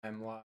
I'm live.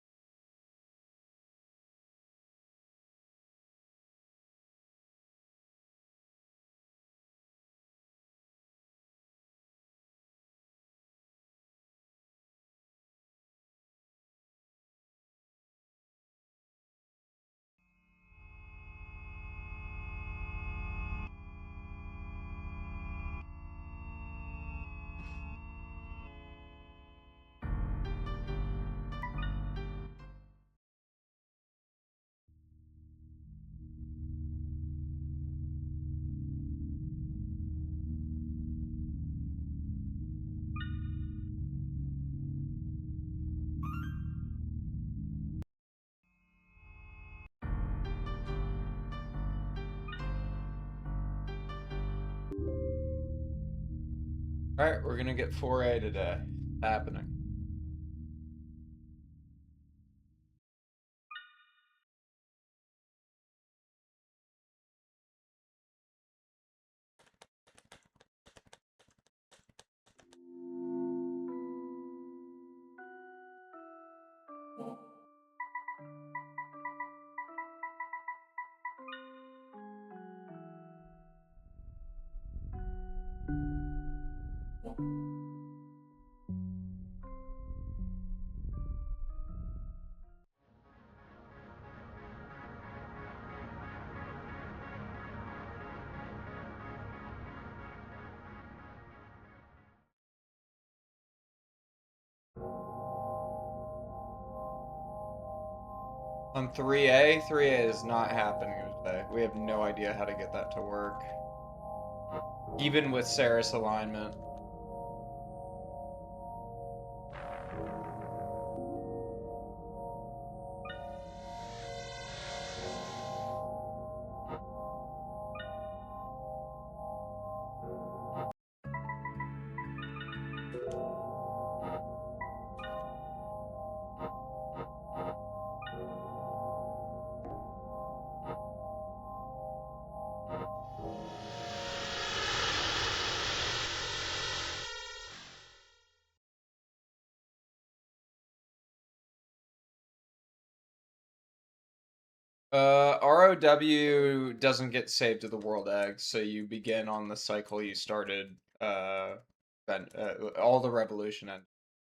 All right, we're gonna get 4A today. Happening. On 3A is not happening today. We have no idea how to get that to work. Even with Saris alignment. ROW doesn't get saved to the world egg, so you begin on the cycle you started. Then all the revolution ends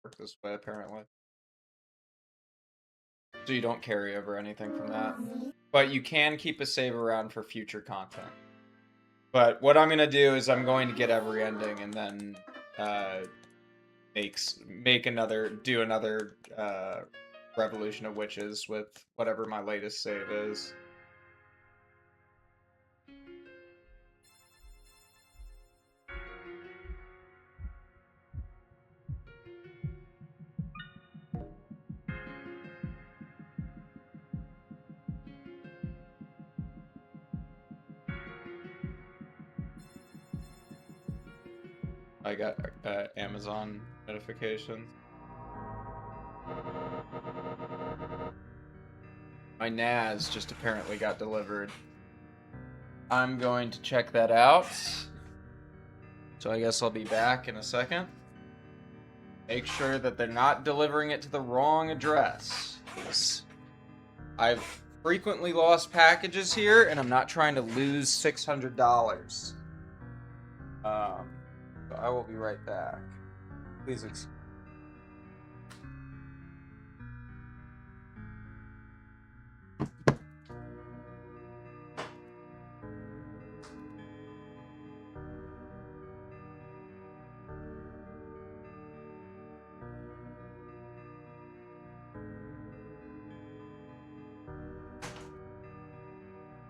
work this way apparently. So you don't carry over anything from that. But you can keep a save around for future content. But what I'm gonna do is I'm going to get every ending and then do another Revolution of Witches with whatever my latest save is. I got Amazon notification. My NAS just apparently got delivered. I'm going to check that out. So I guess I'll be back in a second. Make sure that they're not delivering it to the wrong address. I've frequently lost packages here, and I'm not trying to lose $600. So I will be right back. Please excuse.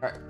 All right.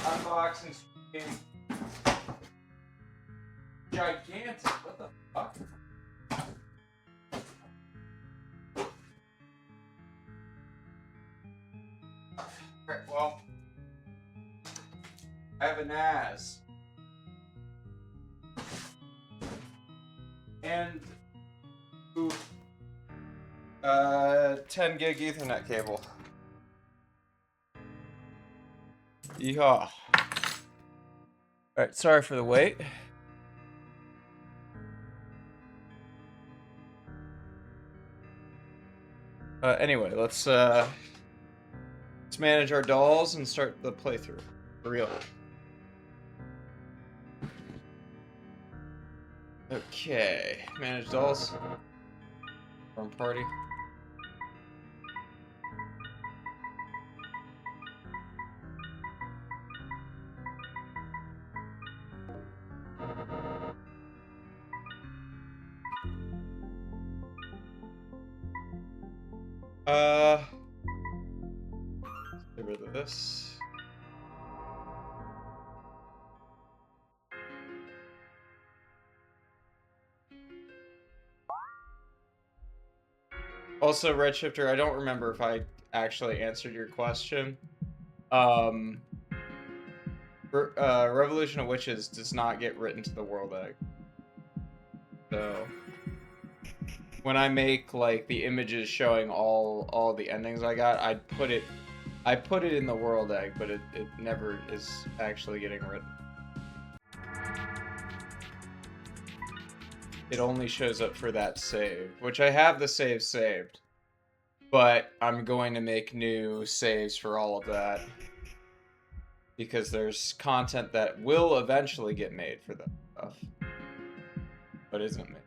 Unboxing stream. Gigantic. What the fuck? Alright, well, I have a NAS. And 10 gig Ethernet cable. Yeehaw. Alright, sorry for the wait. Anyway, let's manage our dolls and start the playthrough. For real. Okay, manage dolls. From party. Get rid of this. Also, Redshifter, I don't remember if I actually answered your question. Revolution of Witches does not get written to the world egg. So when I make like the images showing all the endings I got, I put it in the world egg, but it never is actually getting written. It only shows up for that save, which I have the save saved, but I'm going to make new saves for all of that because there's content that will eventually get made for that stuff, but isn't made.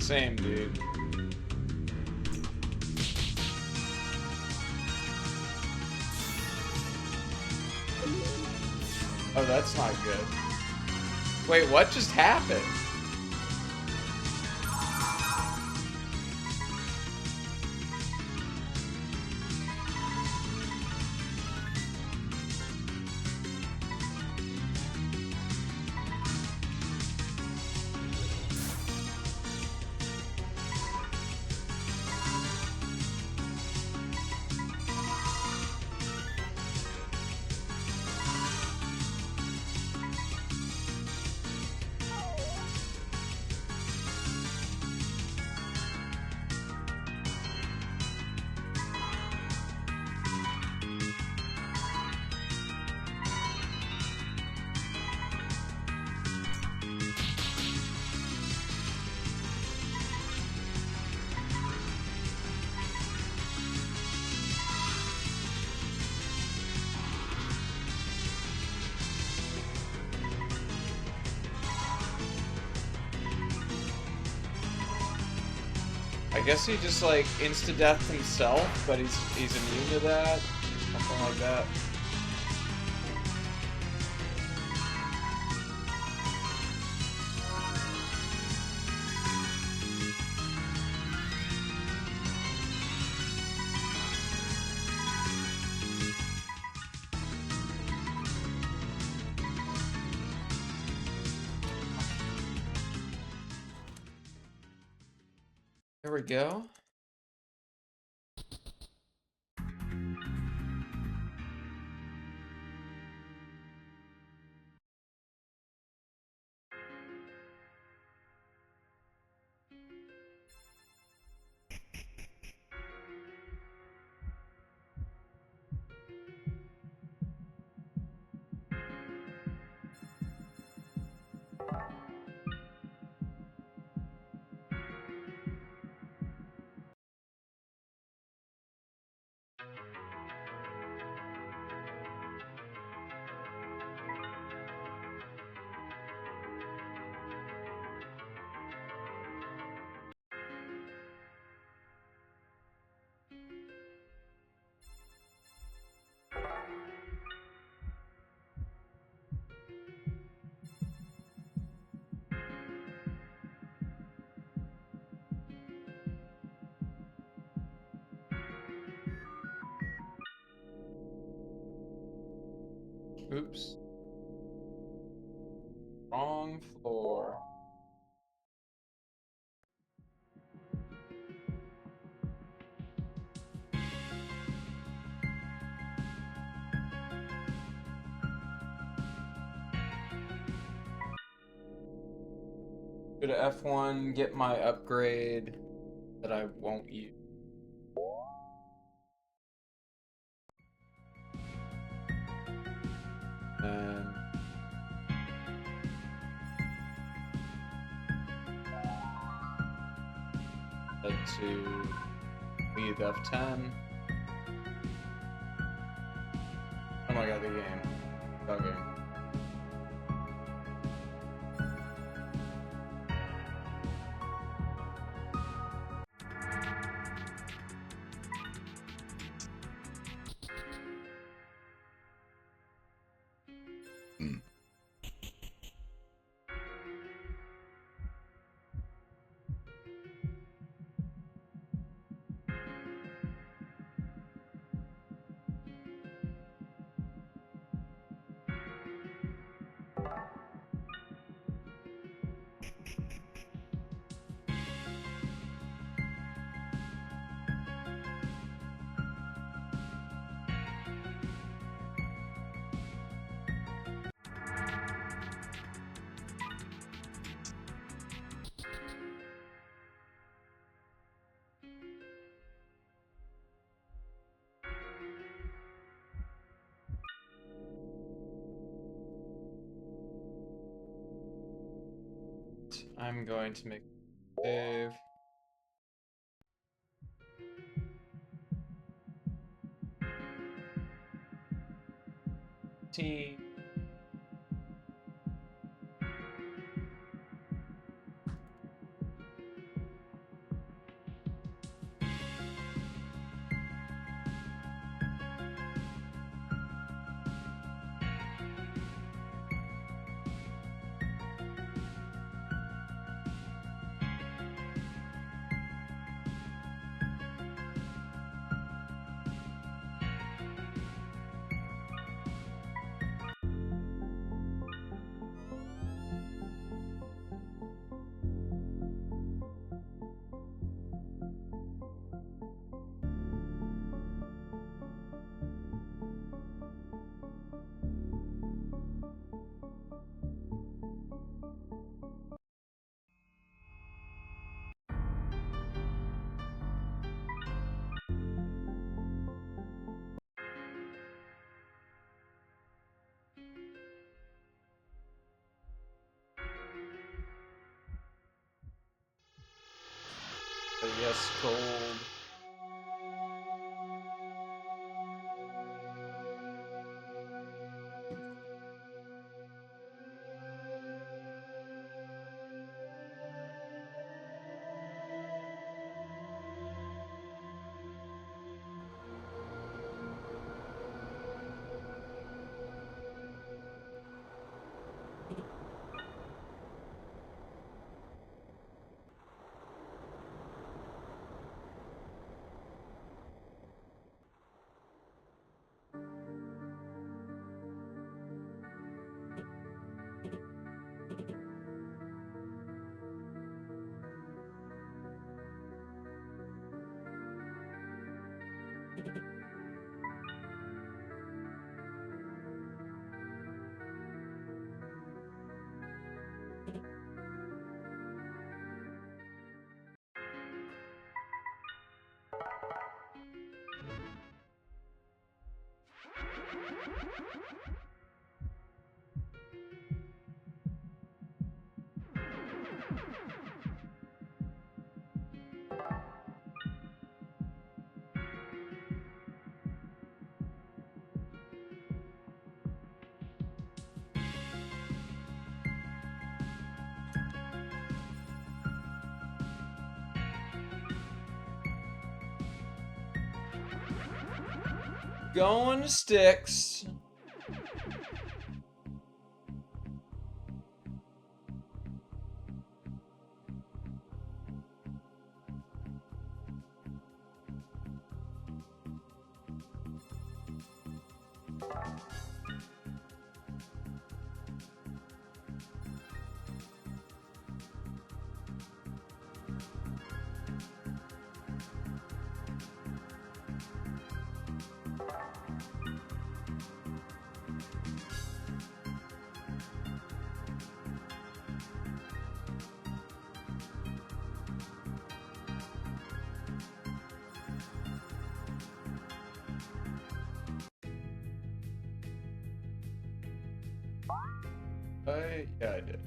Same, dude. Oh, that's not good. Wait, what just happened? guess he just like insta-deathed himself, but he's immune to that. Something like that. There we go. Oops. Wrong floor. Go to F1, get my upgrade that I won't use. And head to leave F10. Oh my god, the game. Okay. I'm going to make a save. Team. Yes, gold. Going to sticks. Yeah, I did.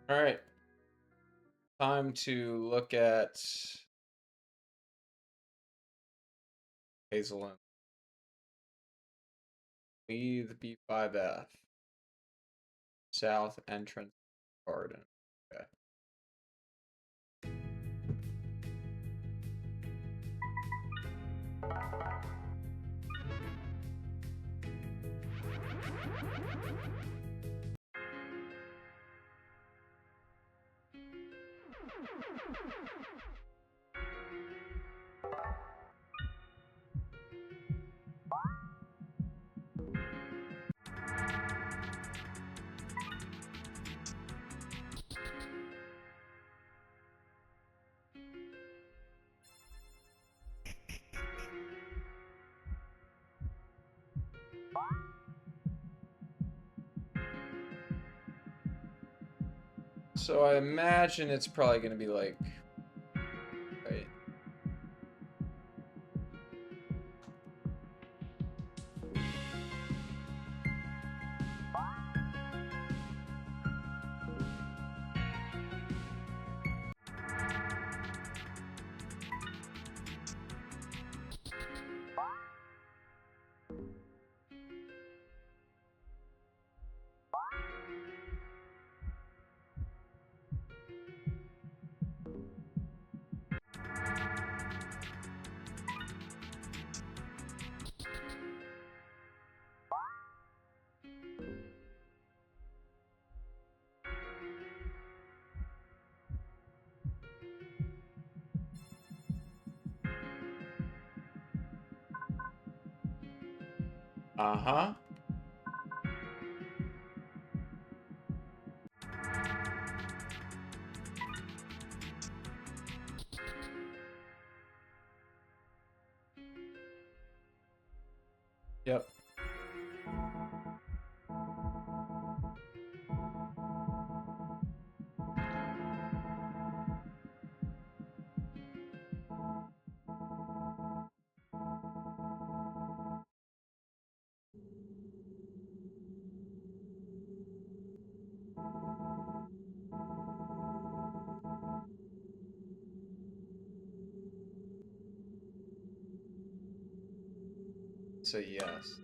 All right. Time to look at Hazelland. Leave the B5F. South entrance garden. Okay. So I imagine it's probably going to be like, right? Uh-huh. Yep. So yes.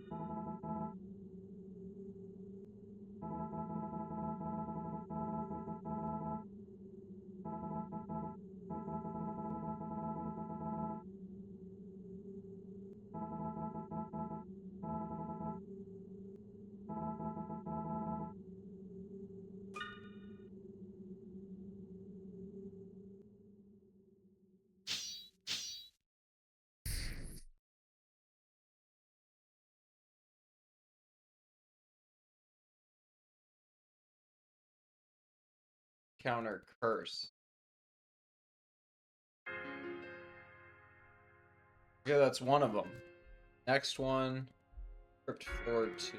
Counter curse. Okay, that's one of them. Next one, crypt floor 2.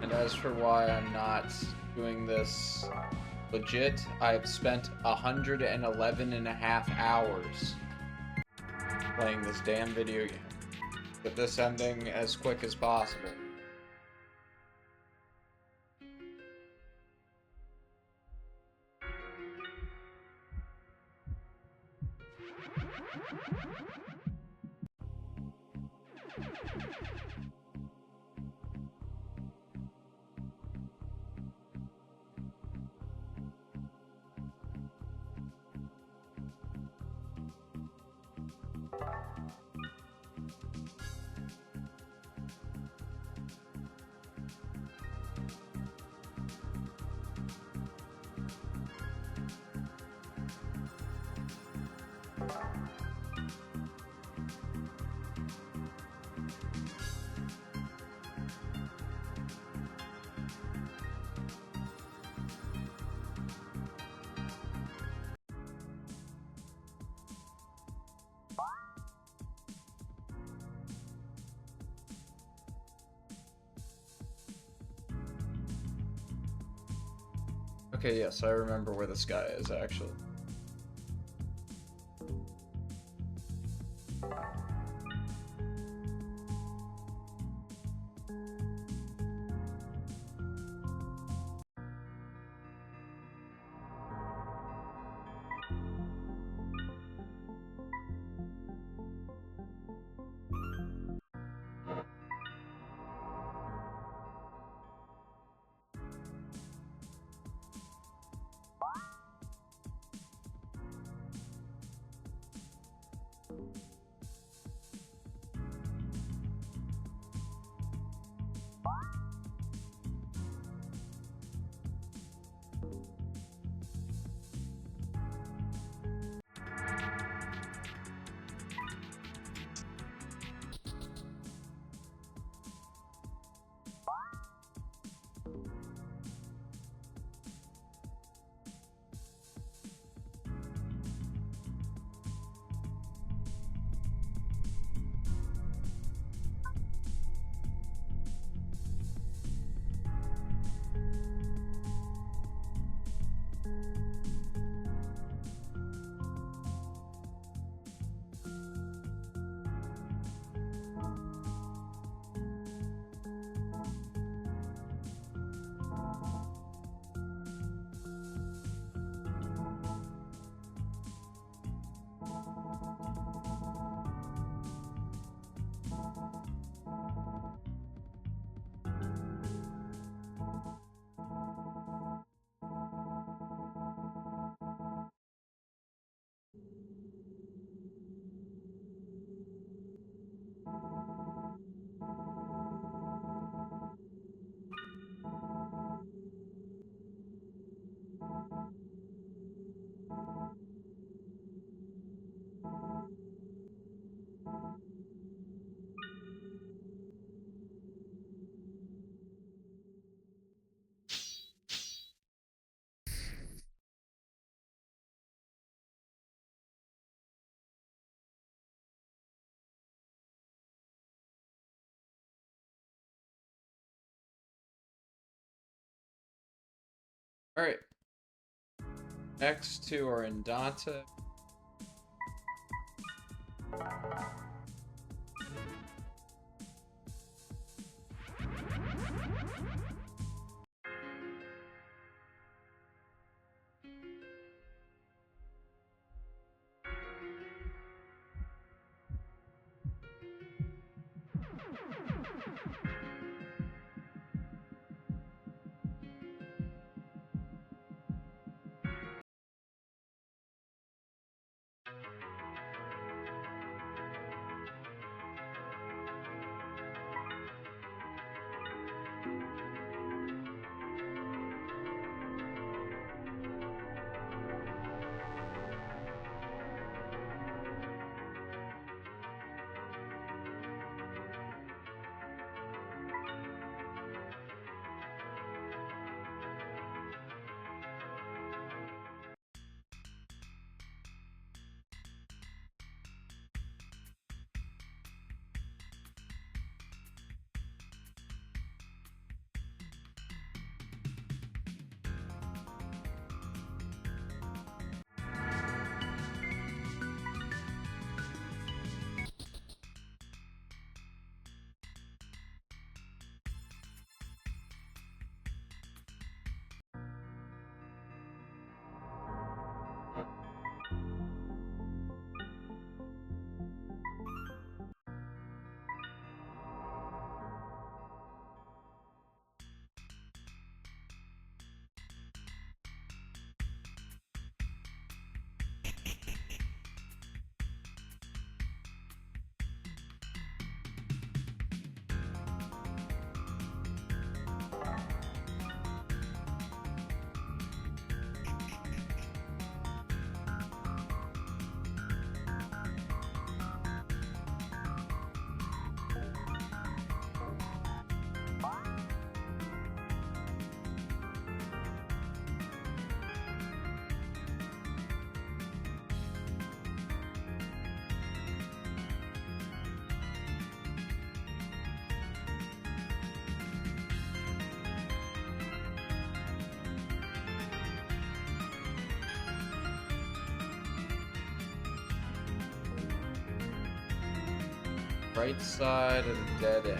And as for why I'm not doing this legit, I've spent 111.5 hours playing this damn video game. Get this ending as quick as possible. Okay, yes, I remember where this guy is, actually. Alright. Next two are in Dante. Right side of the dead end.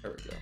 There we go.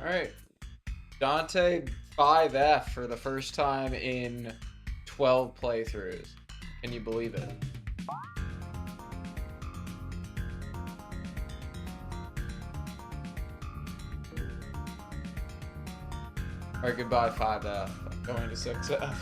All right, Dante 5F for the first time in 12 playthroughs. Can you believe it? All right, goodbye 5F. I'm going to 6F.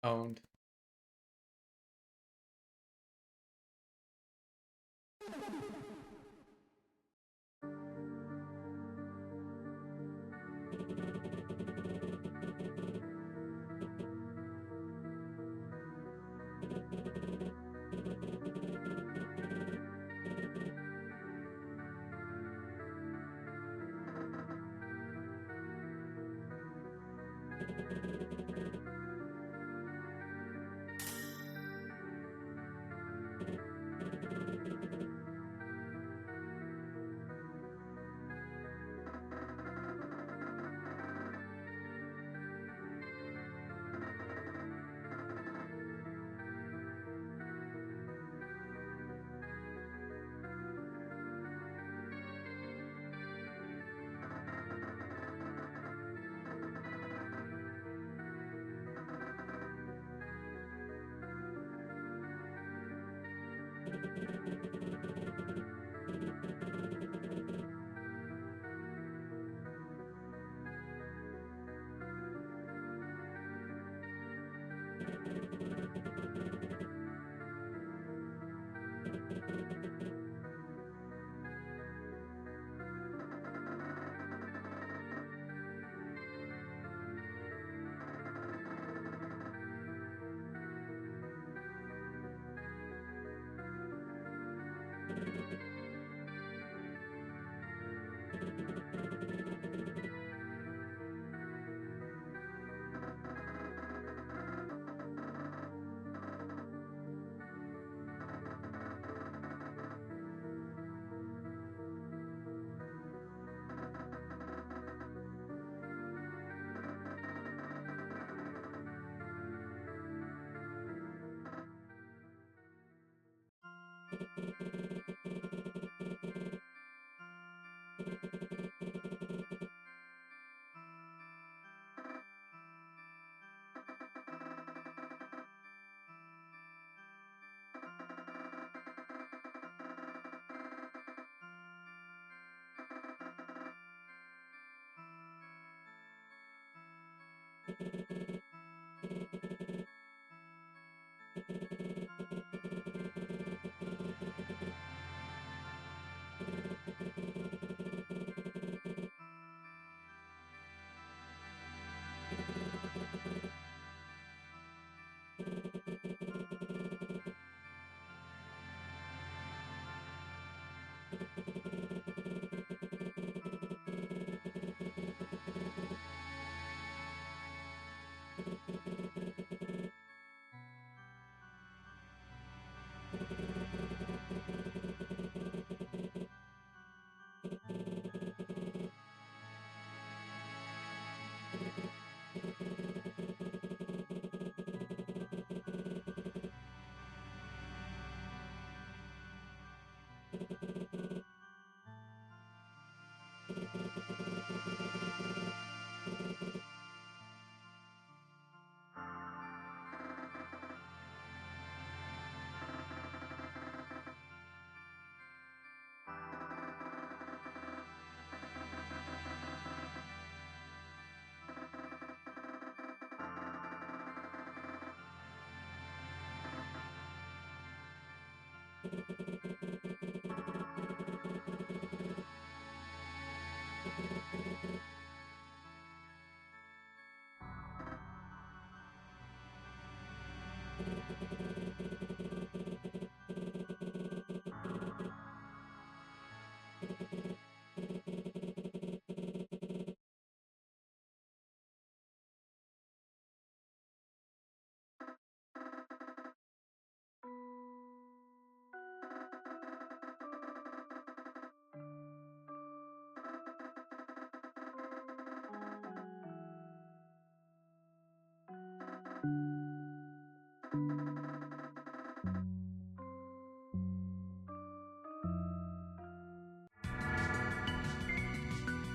Owned.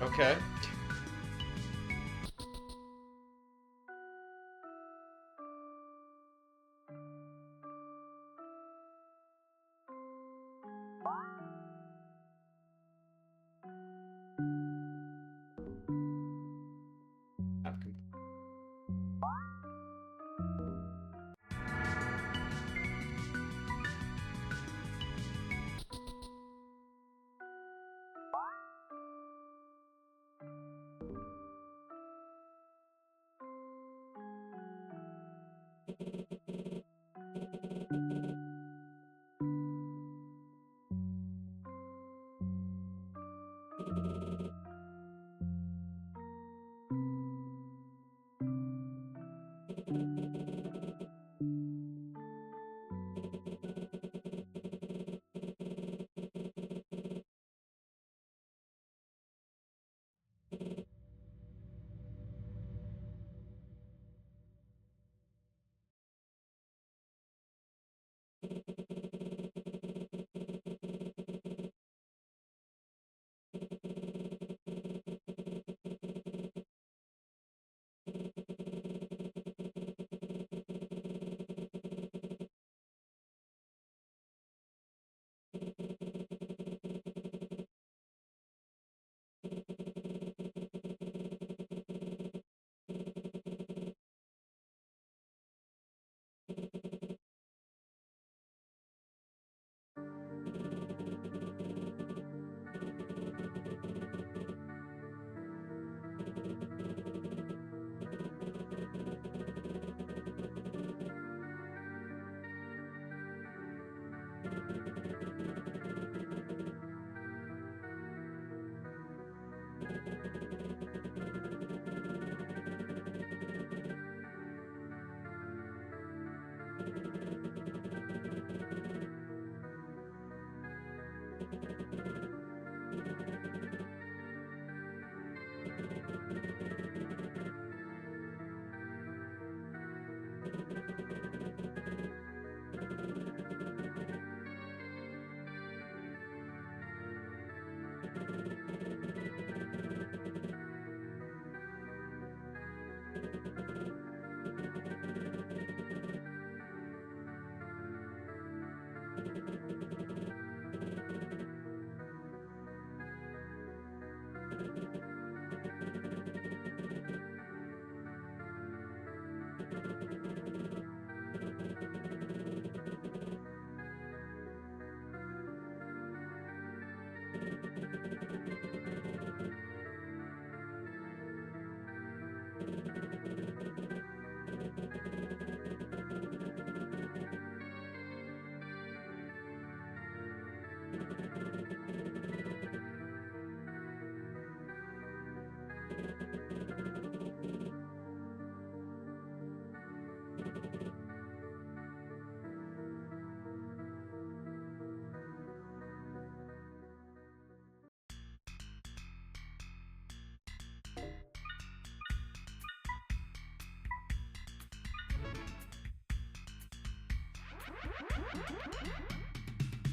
Okay.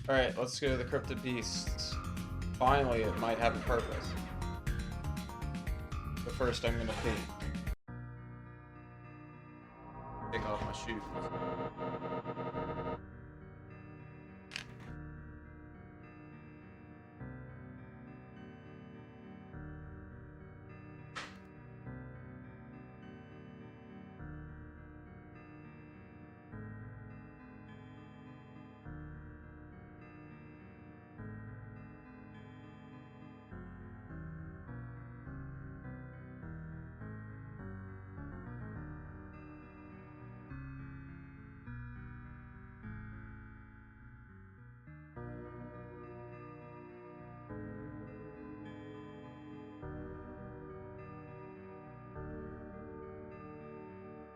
Alright, let's go to the Cryptid Beasts. Finally, it might have a purpose. But first, I'm gonna pee. Take off my shoes.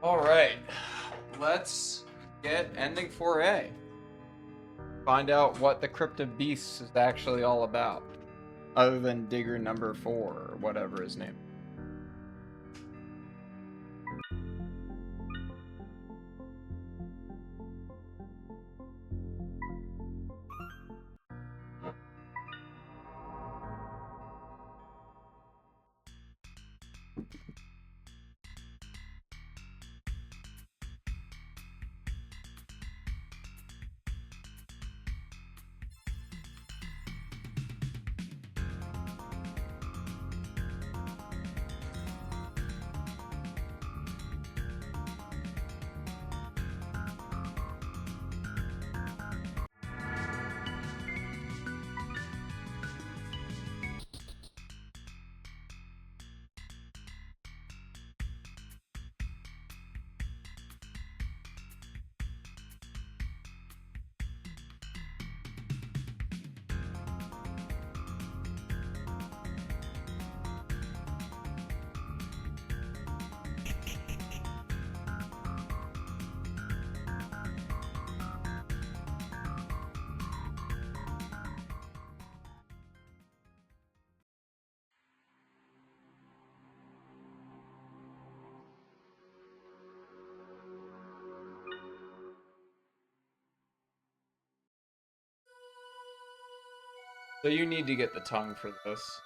Alright, let's get ending 4A. Find out what the Cryptid Beasts is actually all about. Other than Digger number 4, or whatever his name. So you need to get the tongue for this.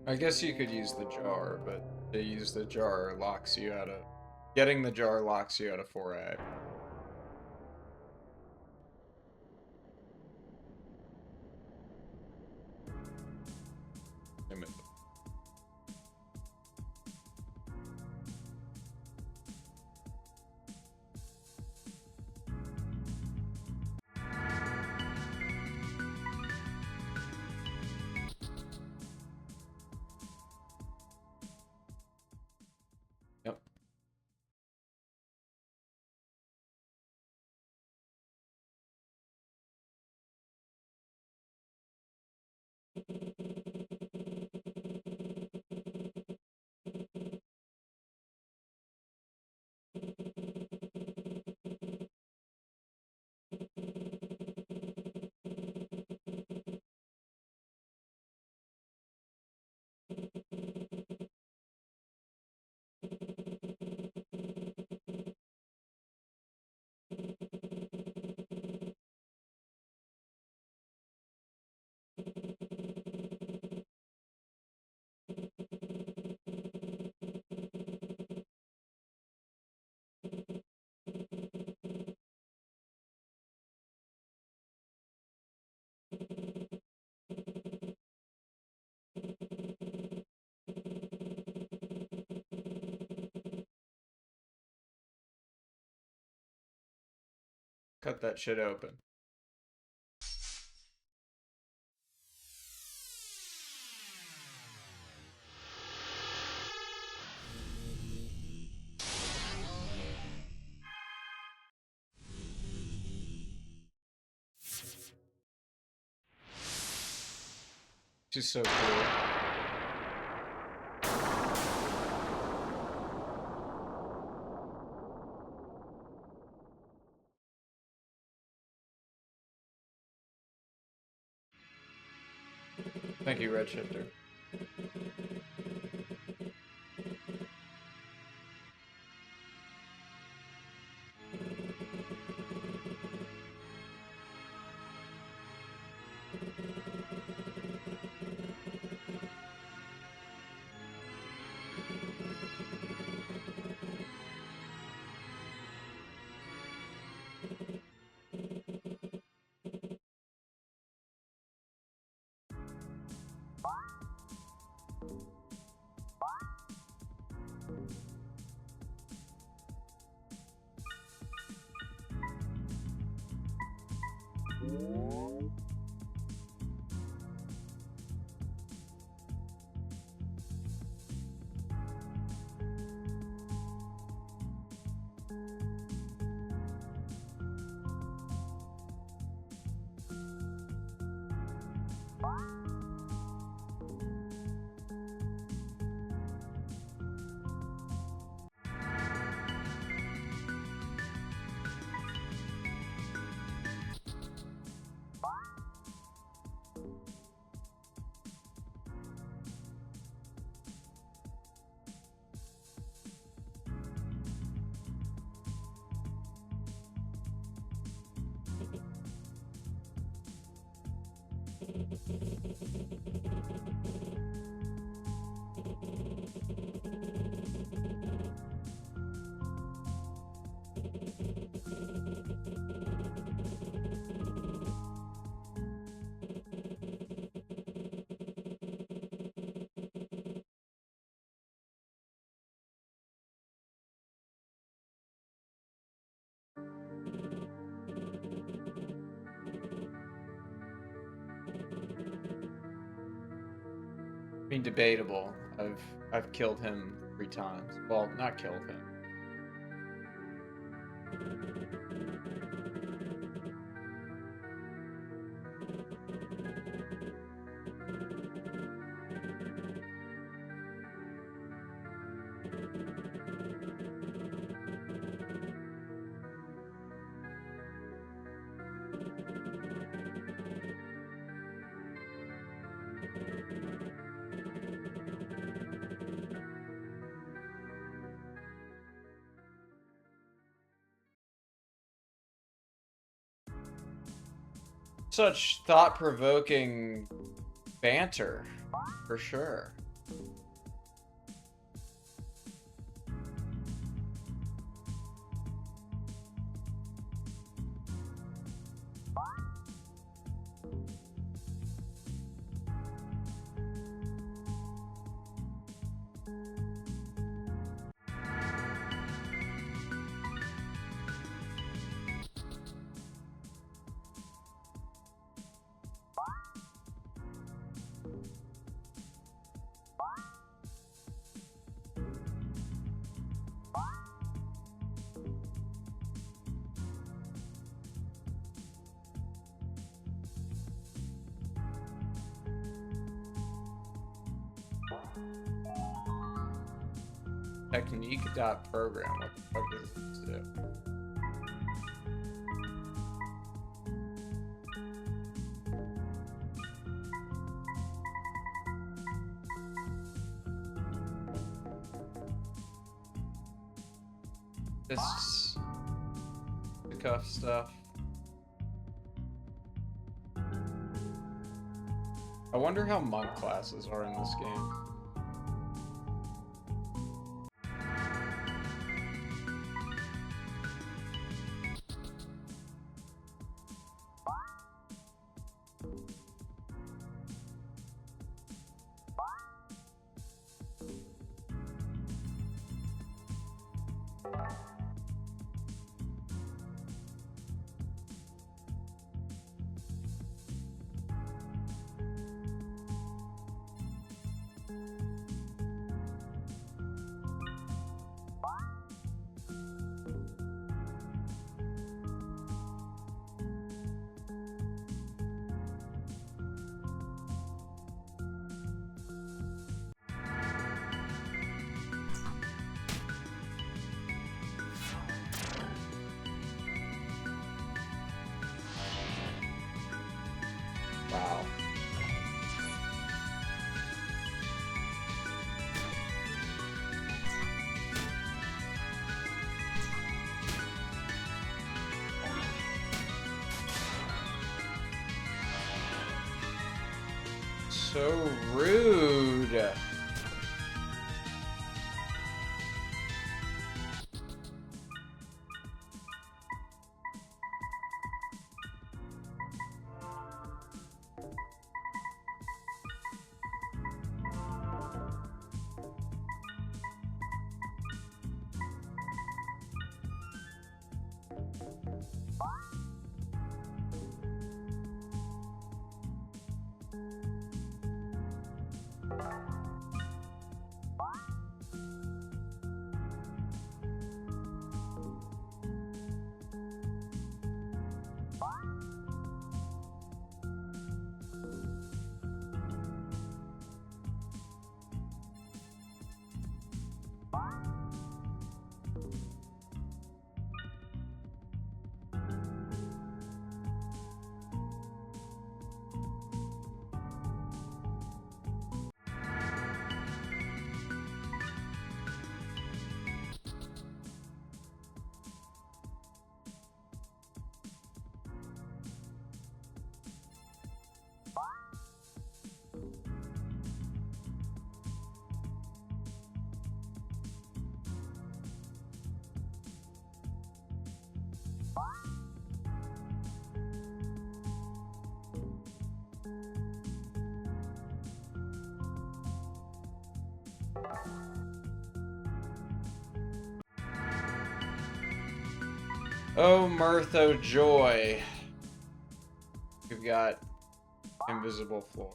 I guess you could use the jar, but to use the jar locks you out of... Getting the jar locks you out of 4A. Yep. Cut that shit open. She's so cool. Thank you, Redshifter. I mean, debatable. I've killed him 3 times. Well, not killed him. Such thought-provoking banter, for sure. Technique.program. What the fuck does this do? This the cuff stuff. I wonder how monk classes are in this game. so rude. Oh, mirth, oh joy. We've got invisible floor.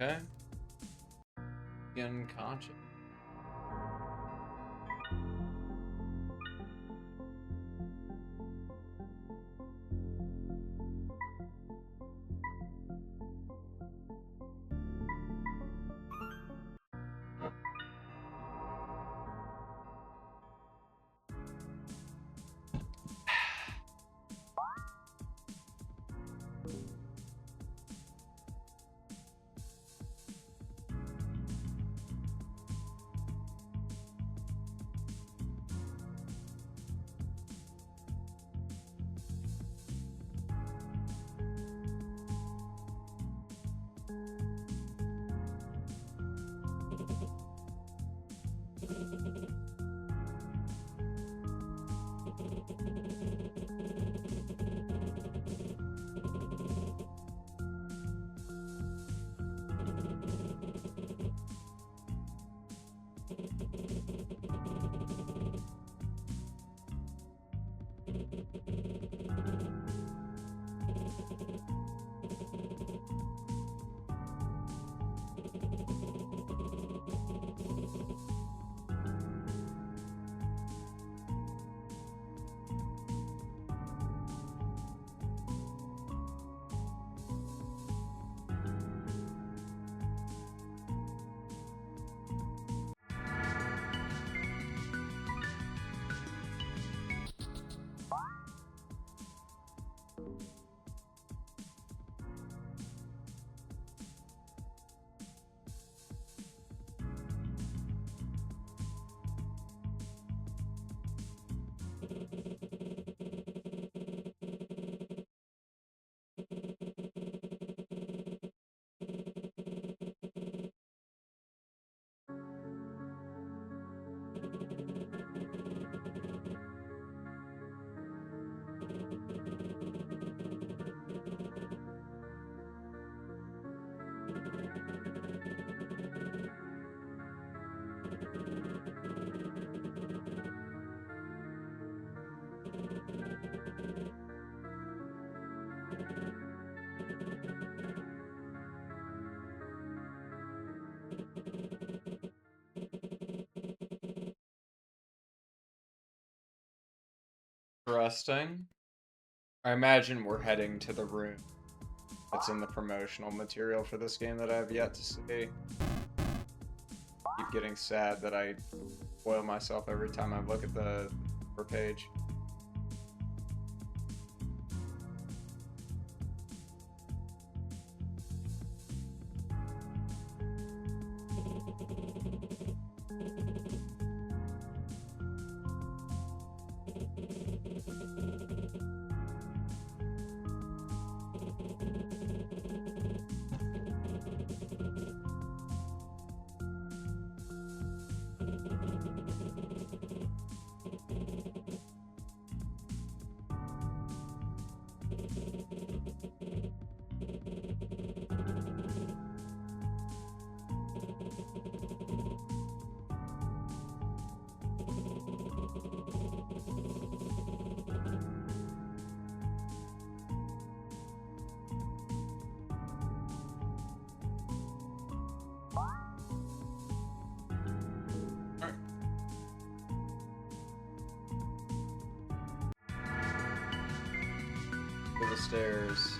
Okay. Again, conscious. Interesting. I imagine we're heading to the room that's in the promotional material for this game that I have yet to see. Keep getting sad that I spoil myself every time I look at the cover page. To the stairs.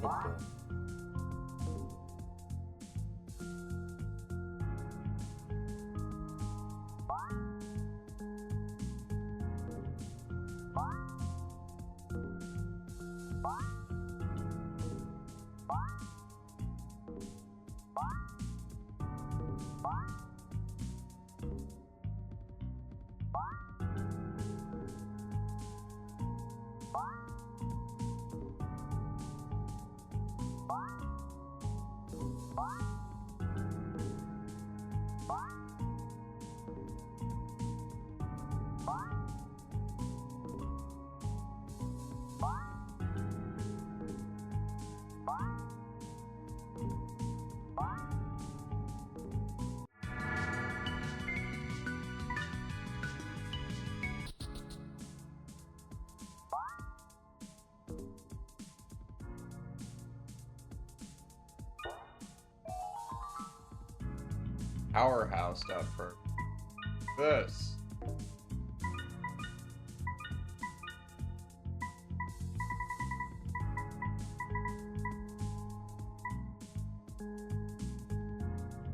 Oh, Powerhouse.per. This.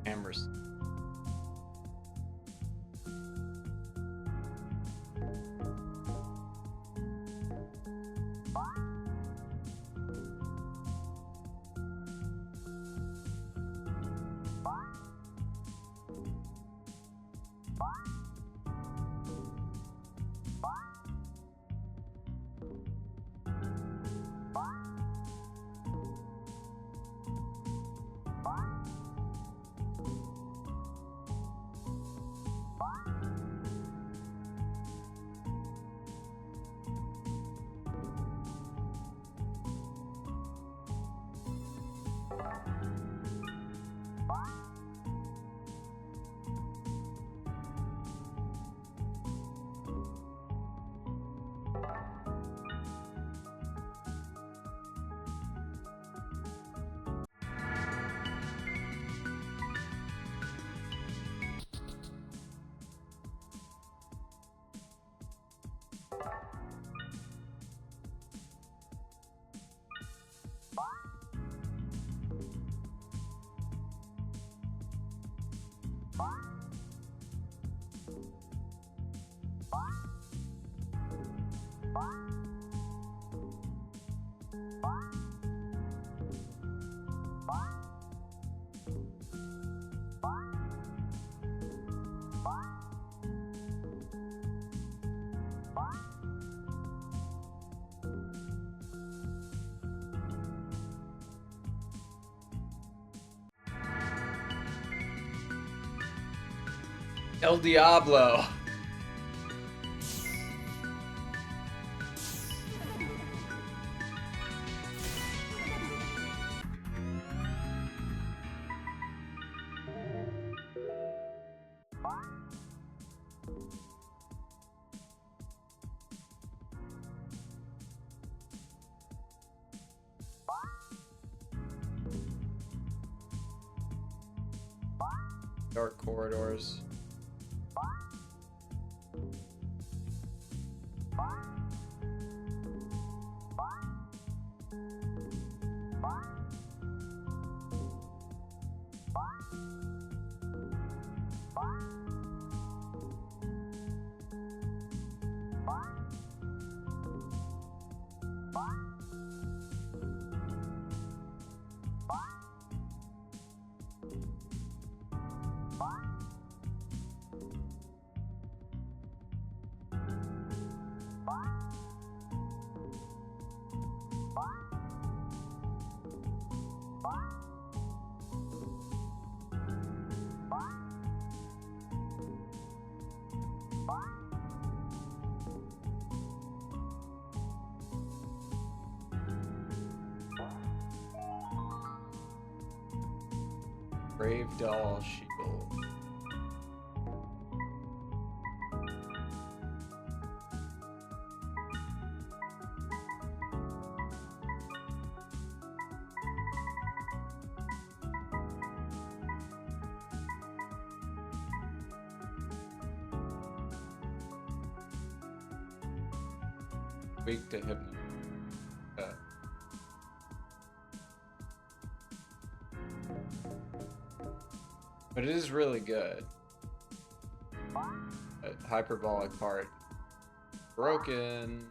Hammers. El Diablo. Dark corridors. Brave Doll Shield. Weak to hypnosis. But it is really good. A hyperbolic part. Broken.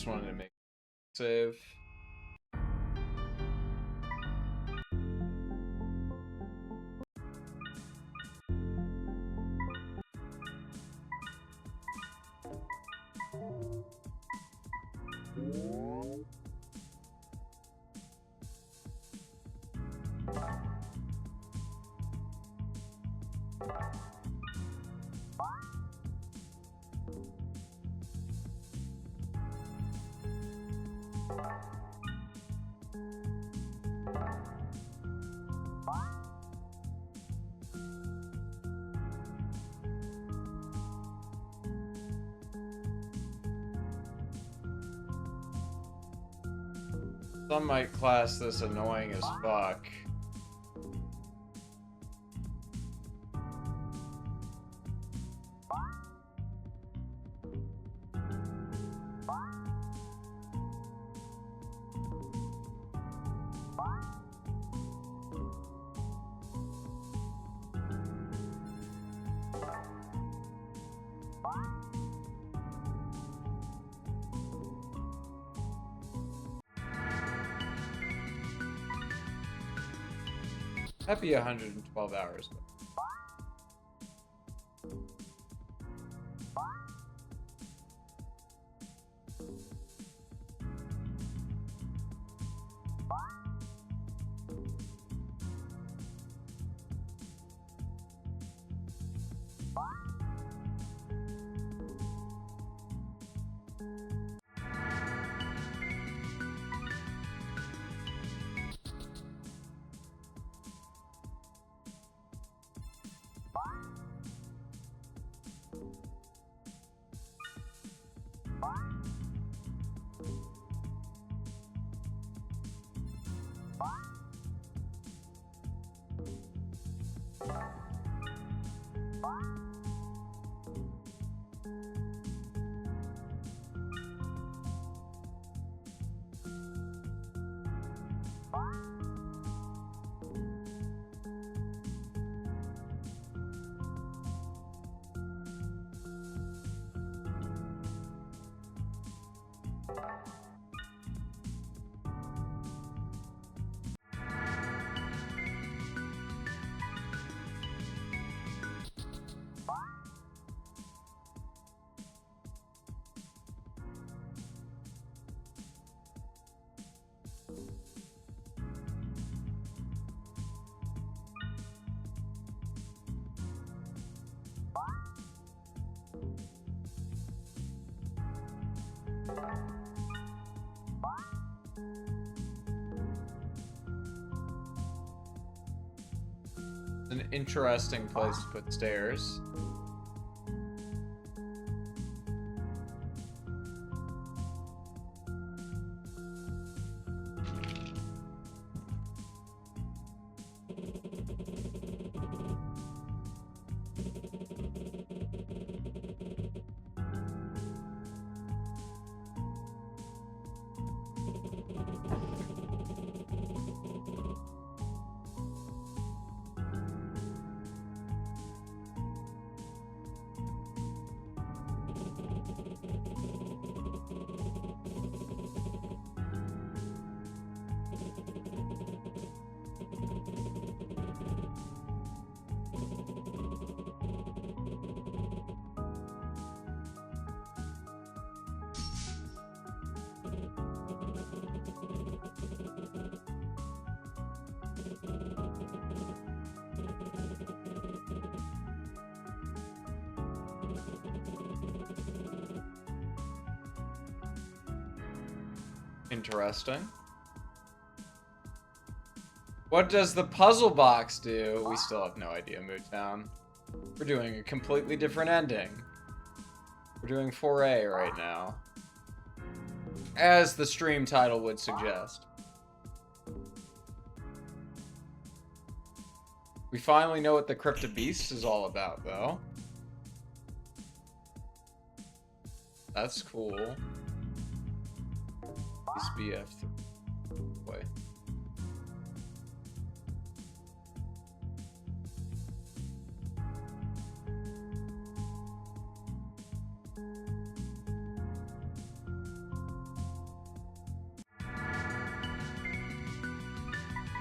just wanted to make save. Some might class this annoying as fuck. That'd be 112 hours. An interesting place to put stairs. Interesting. What does the puzzle box do? We still have no idea, Moodtown. We're doing a completely different ending. We're doing 4A right now. As the stream title would suggest. We finally know what the Crypto Beast is all about, though. That's cool. BF3. Boy.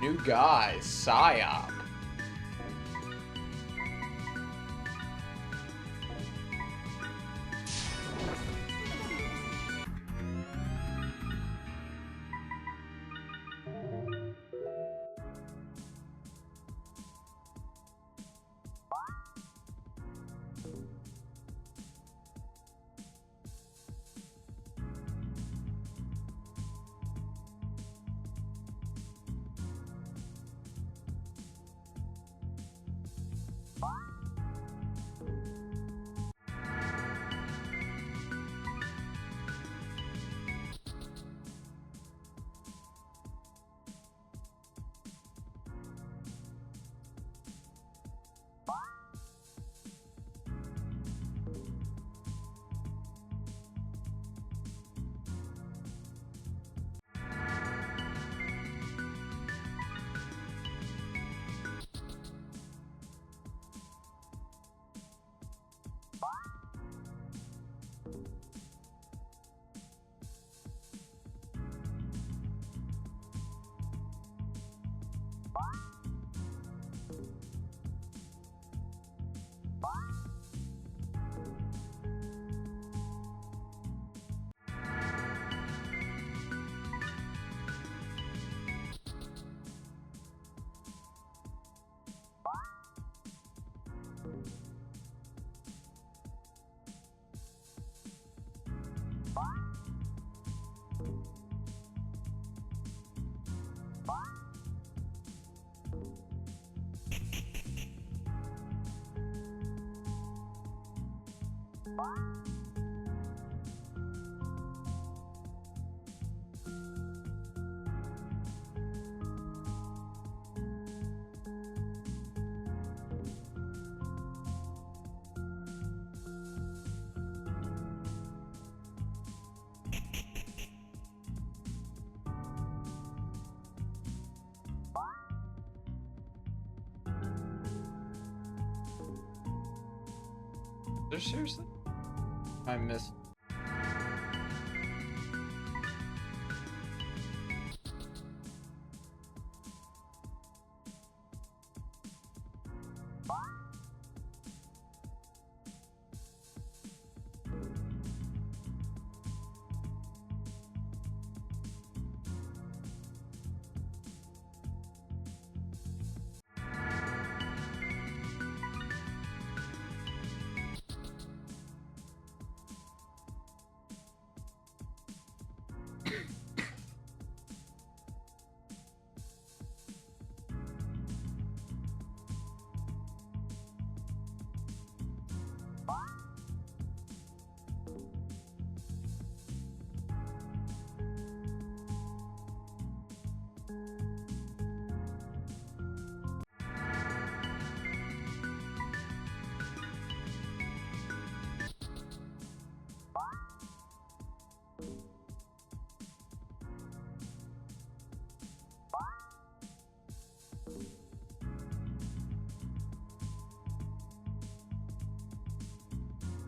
New guy, Psyop. Seriously? I missed.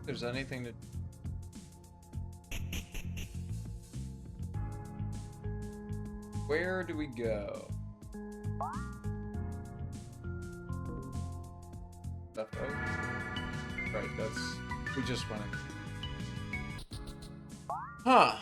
There's anything to... Where do we go? Left out? Right, that's... We just went in. Huh.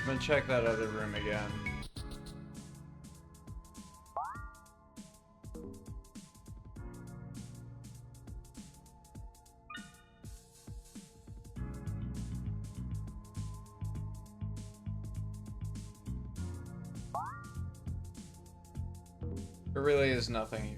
I'm gonna check that other room again. There really is nothing here.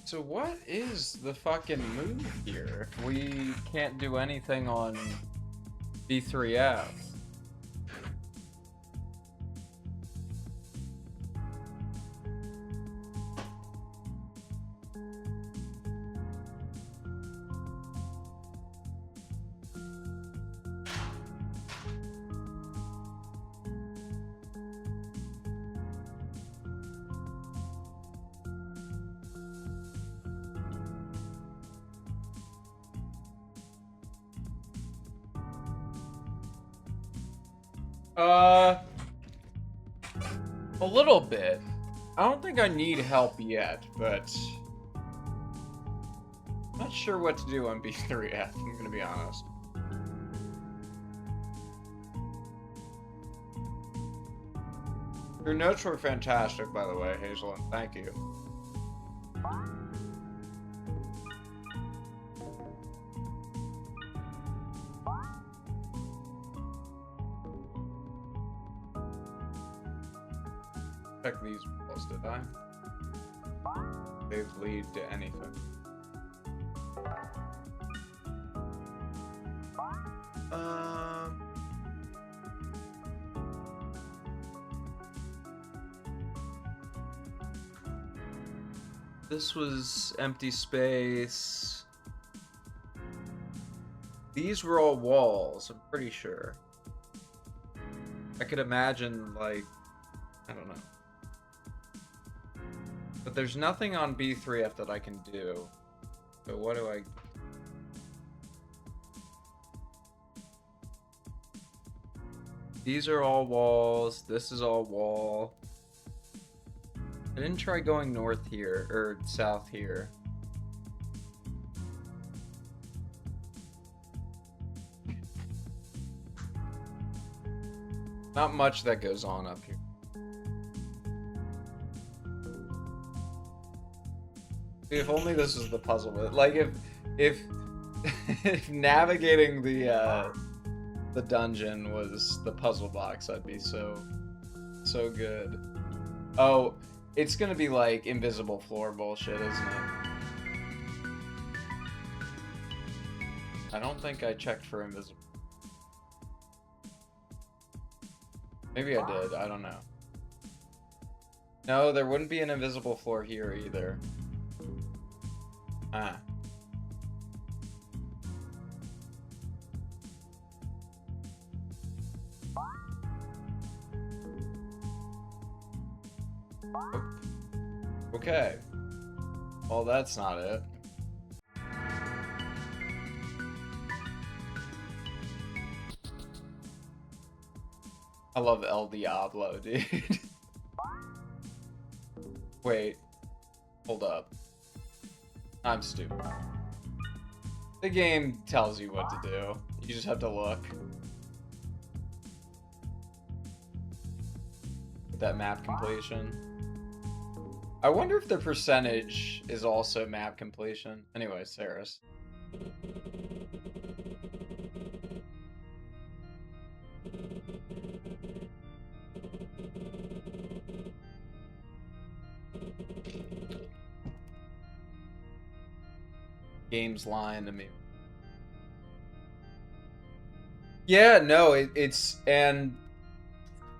So what is the fucking move here if we can't do anything on B3F? A little bit. I don't think I need help yet, but I'm not sure what to do on B3F, I'm gonna be honest. Your notes were fantastic, by the way, Hazelin. Thank you. Check these walls, did I? They lead to anything. This was empty space. These were all walls, I'm pretty sure. I could imagine, like, I don't know. But there's nothing on B3F that I can do. So what do I... These are all walls. This is all wall. I didn't try going north here, or south here. Not much that goes on up here. If only this was the puzzle bit. Like if if navigating the dungeon was the puzzle box, I'd be so good. Oh, it's gonna be like invisible floor bullshit, isn't it? I don't think I checked for invisible. Maybe I did, I don't know. No, there wouldn't be an invisible floor here either. Ah. Okay. Well, that's not it. I love El Diablo, dude. Wait. Hold up. I'm stupid. The game tells you what to do. You just have to look. That map completion. I wonder if the percentage is also map completion. Anyway, Saris. Game's lying to me. Yeah, no, it's, and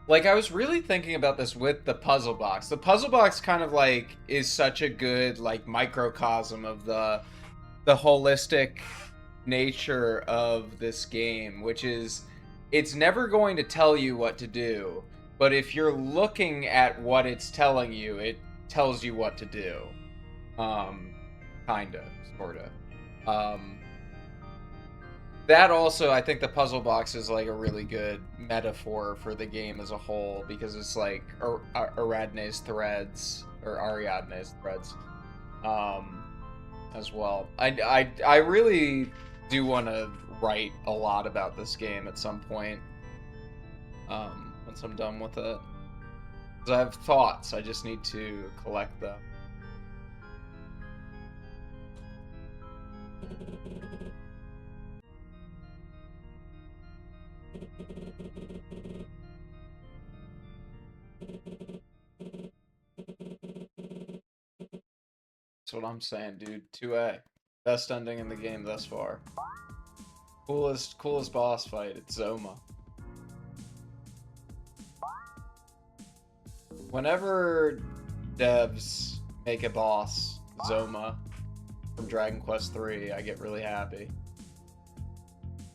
like I was really thinking about this with the puzzle box. The puzzle box kind of like is such a good like microcosm of the holistic nature of this game, which is it's never going to tell you what to do, but if you're looking at what it's telling you, it tells you what to do. Kinda, sorta. That also, I think the puzzle box is like a really good metaphor for the game as a whole, because it's like Ariadne's threads, or Ariadne's threads, as well. I really do want to write a lot about this game at some point, once I'm done with it. Because I have thoughts, I just need to collect them. That's what I'm saying, dude. 2A. Best ending in the game thus far. Coolest boss fight, it's Zoma. Whenever devs make a boss, Zoma, from Dragon Quest III, I get really happy.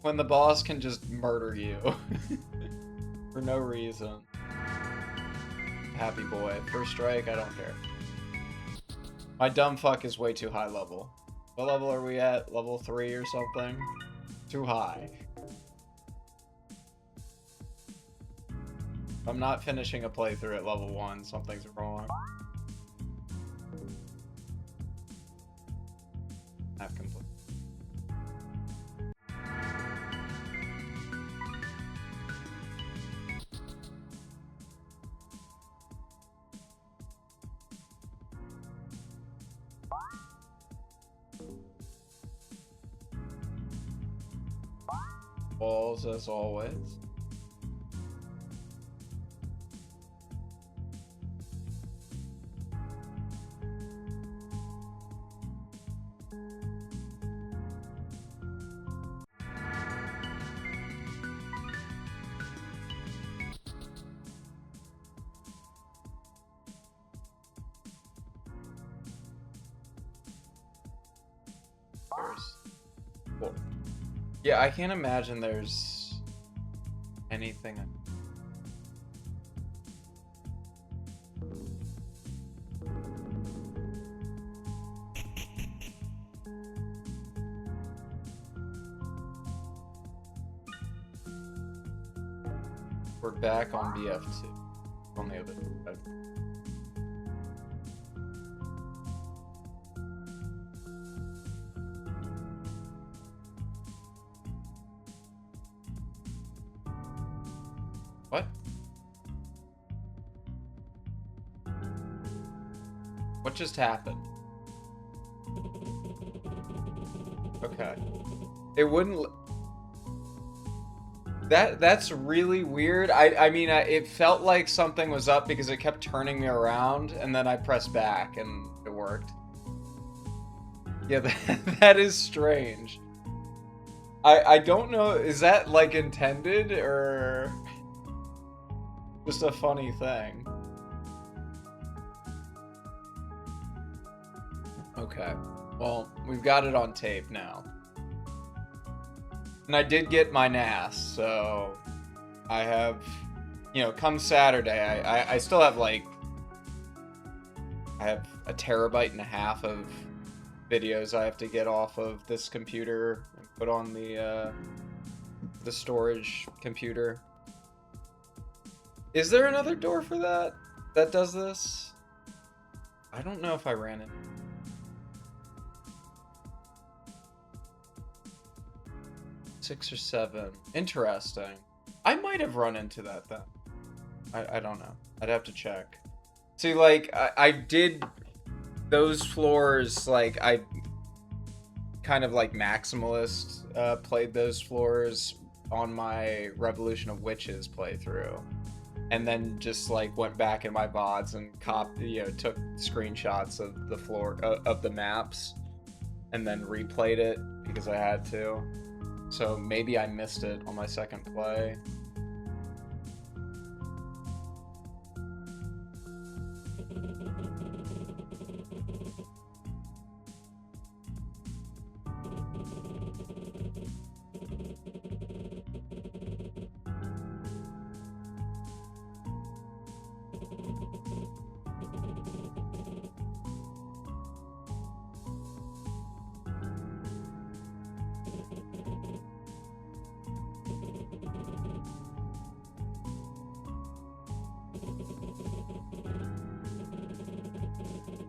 When the boss can just murder you. For no reason. Happy boy. First strike, I don't care. My dumb fuck is way too high level. What level are we at? Level 3 or something? Too high. If I'm not finishing a playthrough at level 1, something's wrong. Half complete. Balls as always. Cool. Yeah, I can't imagine there's anything. We're back on BF2. On the other side. What? What just happened? Okay. It wouldn't... That's really weird. I mean, it felt like something was up because it kept turning me around, and then I pressed back, and it worked. Yeah, that is strange. I don't know, is that, like, intended, or just a funny thing? Okay, well, we've got it on tape now. And I did get my NAS, so I have, you know, come Saturday, I still have, like, I have 1.5 terabytes of videos I have to get off of this computer and put on the storage computer. Is there another door for that does this? I don't know if I ran it. Six or seven. Interesting. I might have run into that then. I don't know. I'd have to check. See, like, I did those floors, like, I kind of like maximalist played those floors on my Revolution of Witches playthrough. And then just, like, went back in my VODs and took screenshots of the floor, of the maps, and then replayed it because I had to. So maybe I missed it on my second play.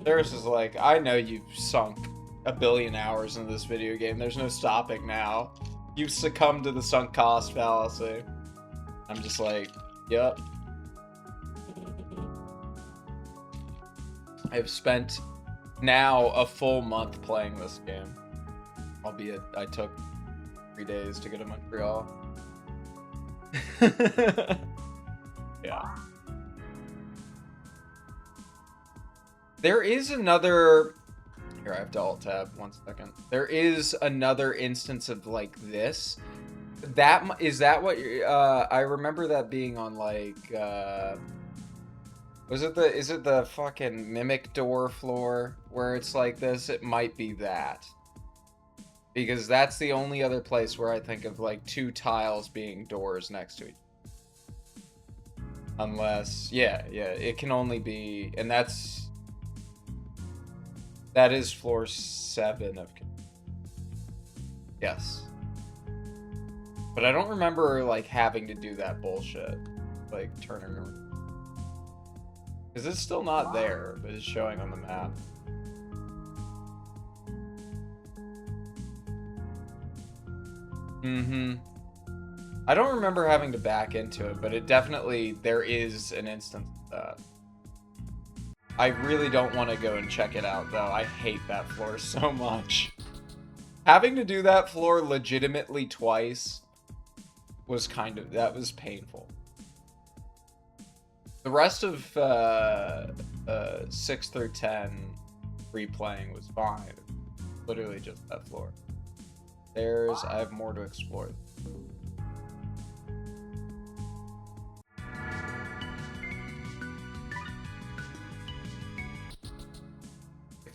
There's is like, I know you've sunk 1 billion hours into this video game. There's no stopping now. You've succumbed to the sunk cost fallacy. I'm just like, yep. I've spent now a full month playing this game. Albeit I took 3 days to go to Montreal. Yeah. There is another... Here, I have to alt-tab 1 second. There is another instance of, like, this. Is that what you're... I remember that being on, like, is it the fucking Mimic Door floor where it's like this? It might be that. Because that's the only other place where I think of, like, 2 tiles being doors next to each other. Unless... Yeah, it can only be... And that is floor 7 of... Yes. But I don't remember, like, having to do that bullshit. Like, turning around. Because it's still not there, but it's showing on the map. I don't remember having to back into it, but it definitely... There is an instance of that. I really don't want to go and check it out, though. I hate that floor so much. Having to do that floor legitimately twice was kind of... That was painful. The rest of 6 through 10 replaying was fine. Literally just that floor. I have more to explore.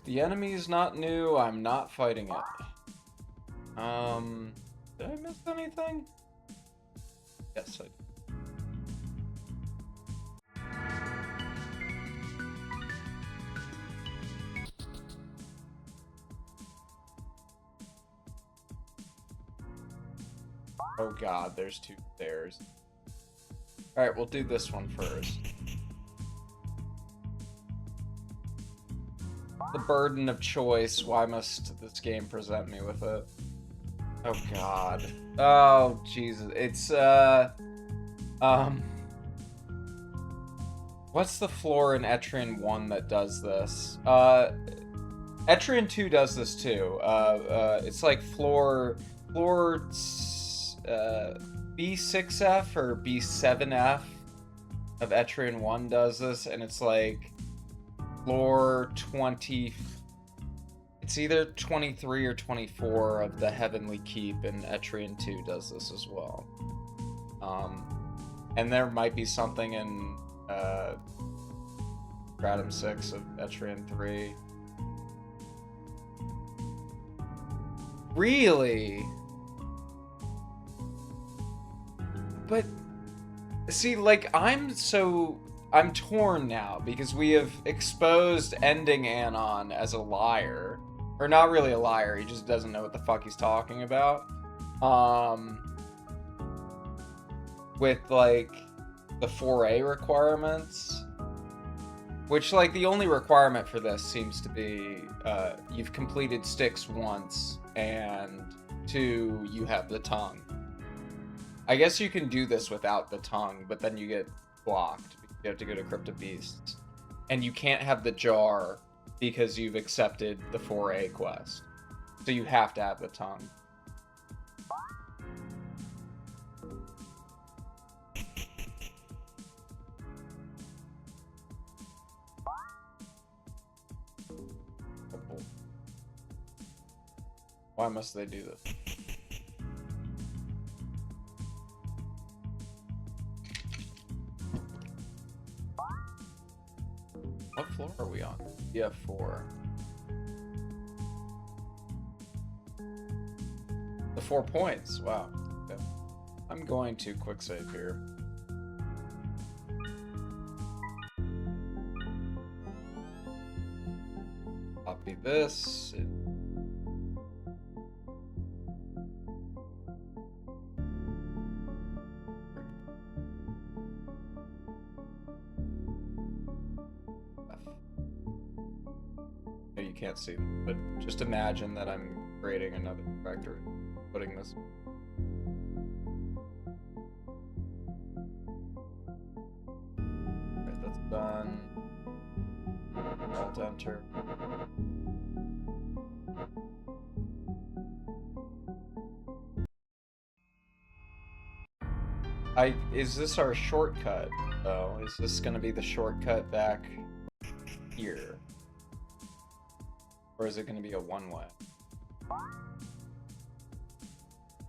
The enemy is not new, I'm not fighting it. Did I miss anything? Yes, I did. Oh god, there's 2 stairs. Alright, we'll do this one first. The burden of choice. Why must this game present me with it? Oh god. Oh Jesus. It's What's the floor in Etrian 1 that does this? Etrian 2 does this too. It's like floor B6F or B7F of Etrian 1 does this, and it's like floor 20. It's either 23 or 24 of the Heavenly Keep, and Etrian 2 does this as well. And there might be something in Stratum 6 of Etrian 3. Really? But see, like, I'm torn now because we have exposed Ending Anon as a liar. Or not really a liar, he just doesn't know what the fuck he's talking about. With, like, the 4A requirements. Which, like, the only requirement for this seems to be, you've completed Styx once, and 2, you have the tongue. I guess you can do this without the tongue, but then you get blocked. You have to go to Crypt of Beasts. And you can't have the jar because you've accepted the 4A quest. So you have to have the tongue. Why must they do this? What floor are we on? BF4. The 4 points. Wow. Okay. I'm going to quick save here. Copy this. You can't see them, but just imagine that I'm creating another vector, putting this. Alright, that's done. Alt enter. Is this our shortcut, though? Is this gonna be the shortcut back here? Or is it going to be a one-way?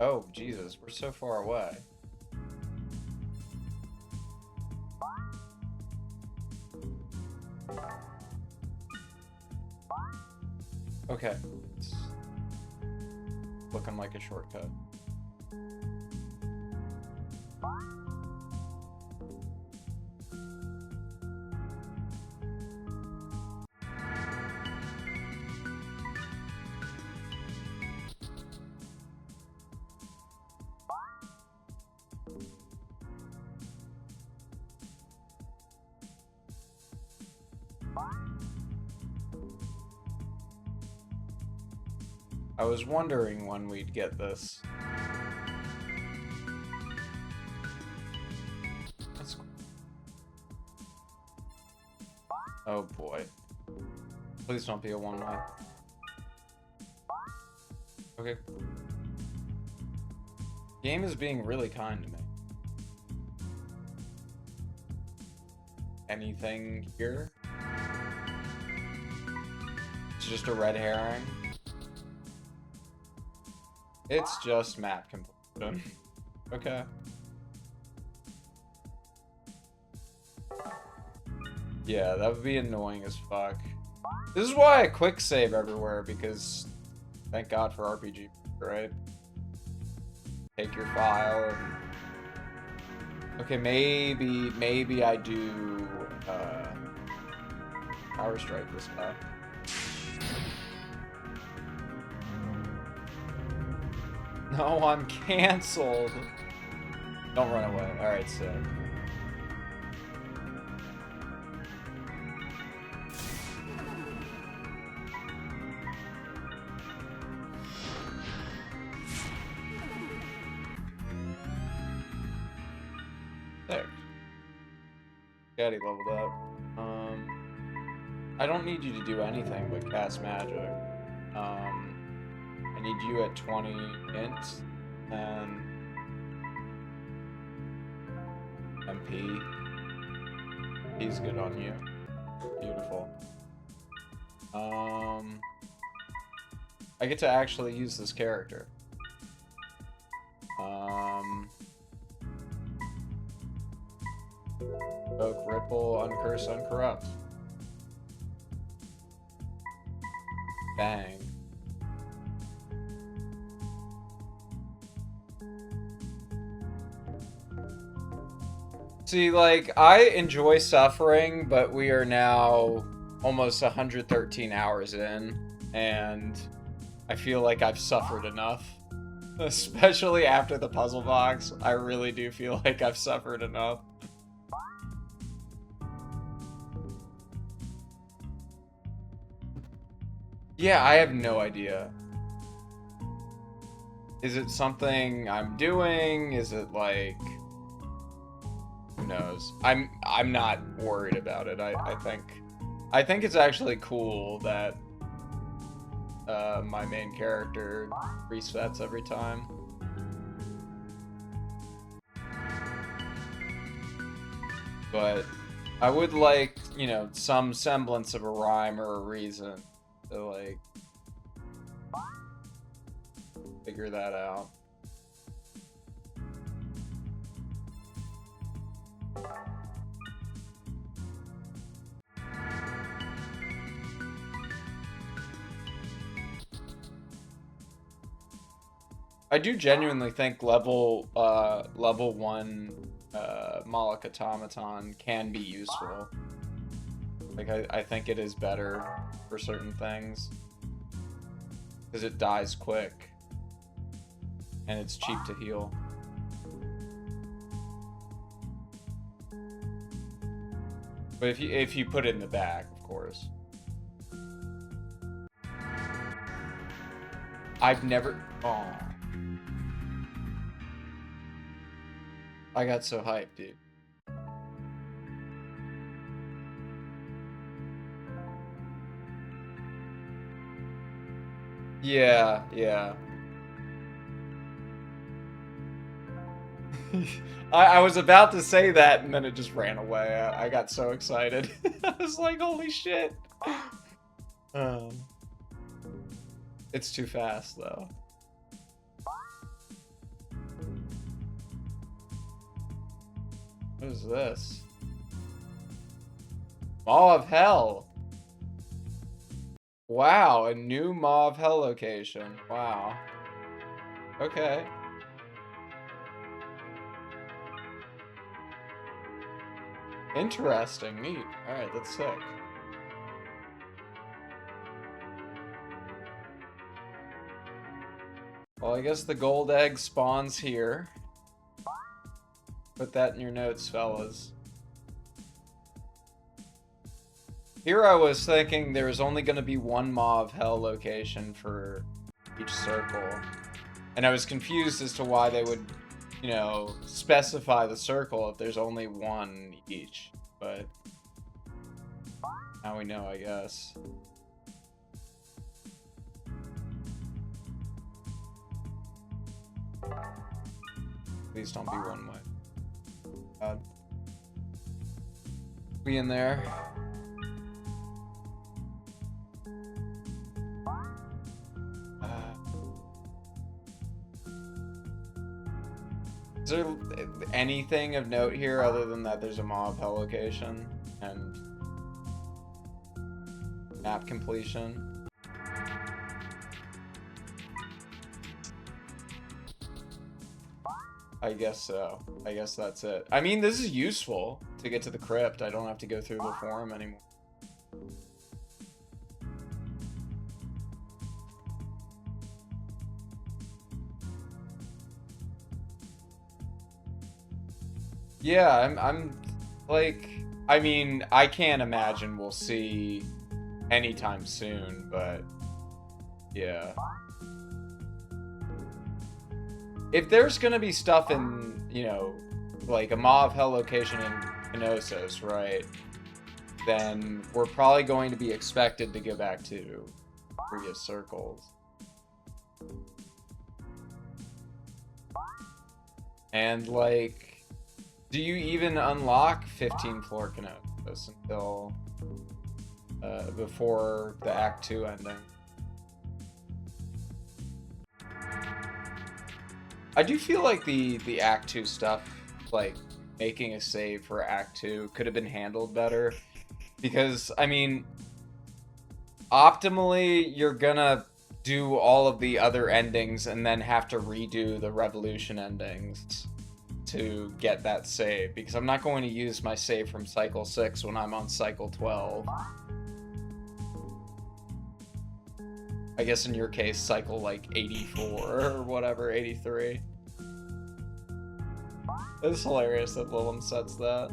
Oh, Jesus, we're so far away. Okay. It's looking like a shortcut. I was wondering when we'd get this. That's cool. Oh boy. Please don't be a one-way. Okay. Game is being really kind to me. Anything here? It's just a red herring. It's just map completion. Okay. Yeah, that would be annoying as fuck. This is why I quick save everywhere, because thank God for RPG, right? Take your file and... Okay, maybe I do Power Strike this guy. No, I'm canceled. Don't run away. Alright, sick. There. Forget he leveled up. I don't need you to do anything but cast magic. I need you at 20 int and MP. He's good on you. Beautiful. I get to actually use this character. Oak, Ripple, Uncurse, Uncorrupt. Bang. See, like, I enjoy suffering, but we are now almost 113 hours in, and I feel like I've suffered enough. Especially after the puzzle box, I really do feel like I've suffered enough. Yeah, I have no idea. Is it something I'm doing? Is it like... Who knows? I'm not worried about it. I think it's actually cool that my main character resets every time. But I would like, you know, some semblance of a rhyme or a reason to, like, figure that out. I do genuinely think level 1 Moloch Automaton can be useful. Like, I think it is better for certain things. Because it dies quick. And it's cheap to heal. But if you put it in the bag, of course. I've never... Oh. I got so hyped, dude. Yeah, yeah. I was about to say that, and then it just ran away. I got so excited. I was like, holy shit. It's too fast, though. What is this? Maw of Hell. Wow, a new Maw of Hell location. Wow. Okay. Interesting, neat. Alright, that's sick. Well, I guess the gold egg spawns here. Put that in your notes, fellas. Here I was thinking there was only going to be one Maw of Hell location for each circle. And I was confused as to why they would, you know, specify the circle if there's only one each. But now we know, I guess. Please don't be one way. God. Be in there. Is there anything of note here other than that there's a Maw of Hell location and map completion? I guess so. I guess that's it. I mean, this is useful to get to the crypt. I don't have to go through the forum anymore. Yeah, I'm like, I mean, I can't imagine we'll see anytime soon, but yeah. If there's gonna be stuff in, you know, like a Maw of Hell location in Kenosis, right? Then we're probably going to be expected to go back to previous circles. And, like, do you even unlock 15th floor Kenosis until before the Act 2 ending? I do feel like the Act 2 stuff, like, making a save for Act 2 could have been handled better. Because, I mean, optimally, you're gonna do all of the other endings and then have to redo the Revolution endings to get that save. Because I'm not going to use my save from Cycle 6 when I'm on Cycle 12. I guess in your case, Cycle, like, 84 or whatever, 83. It's hilarious that Willem sets that.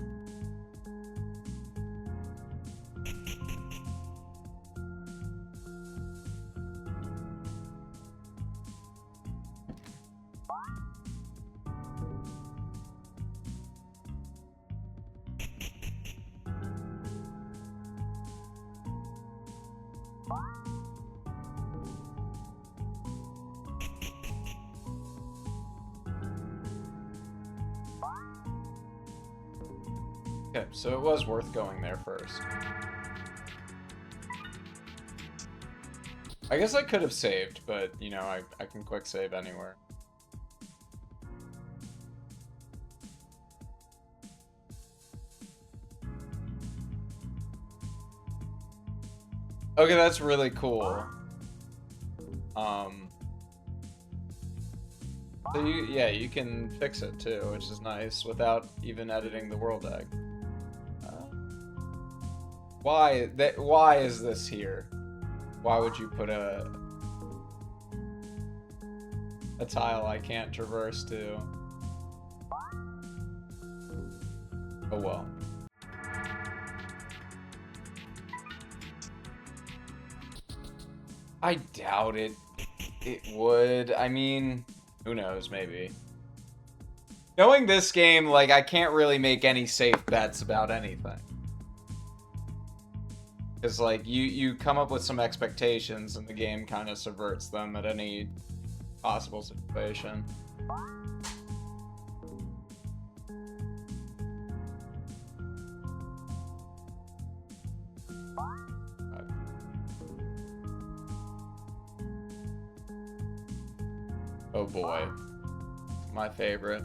Okay, so it was worth going there first. I guess I could have saved, but, you know, I can quick save anywhere. Okay, that's really cool. So you can fix it too, which is nice, without even editing the world egg. Why is this here? Why would you put a tile I can't traverse to? Oh well. I doubt it. It would. I mean, who knows, maybe. Knowing this game, like, I can't really make any safe bets about anything. Because, like, you come up with some expectations, and the game kind of subverts them at any possible situation. Oh boy. My favorite.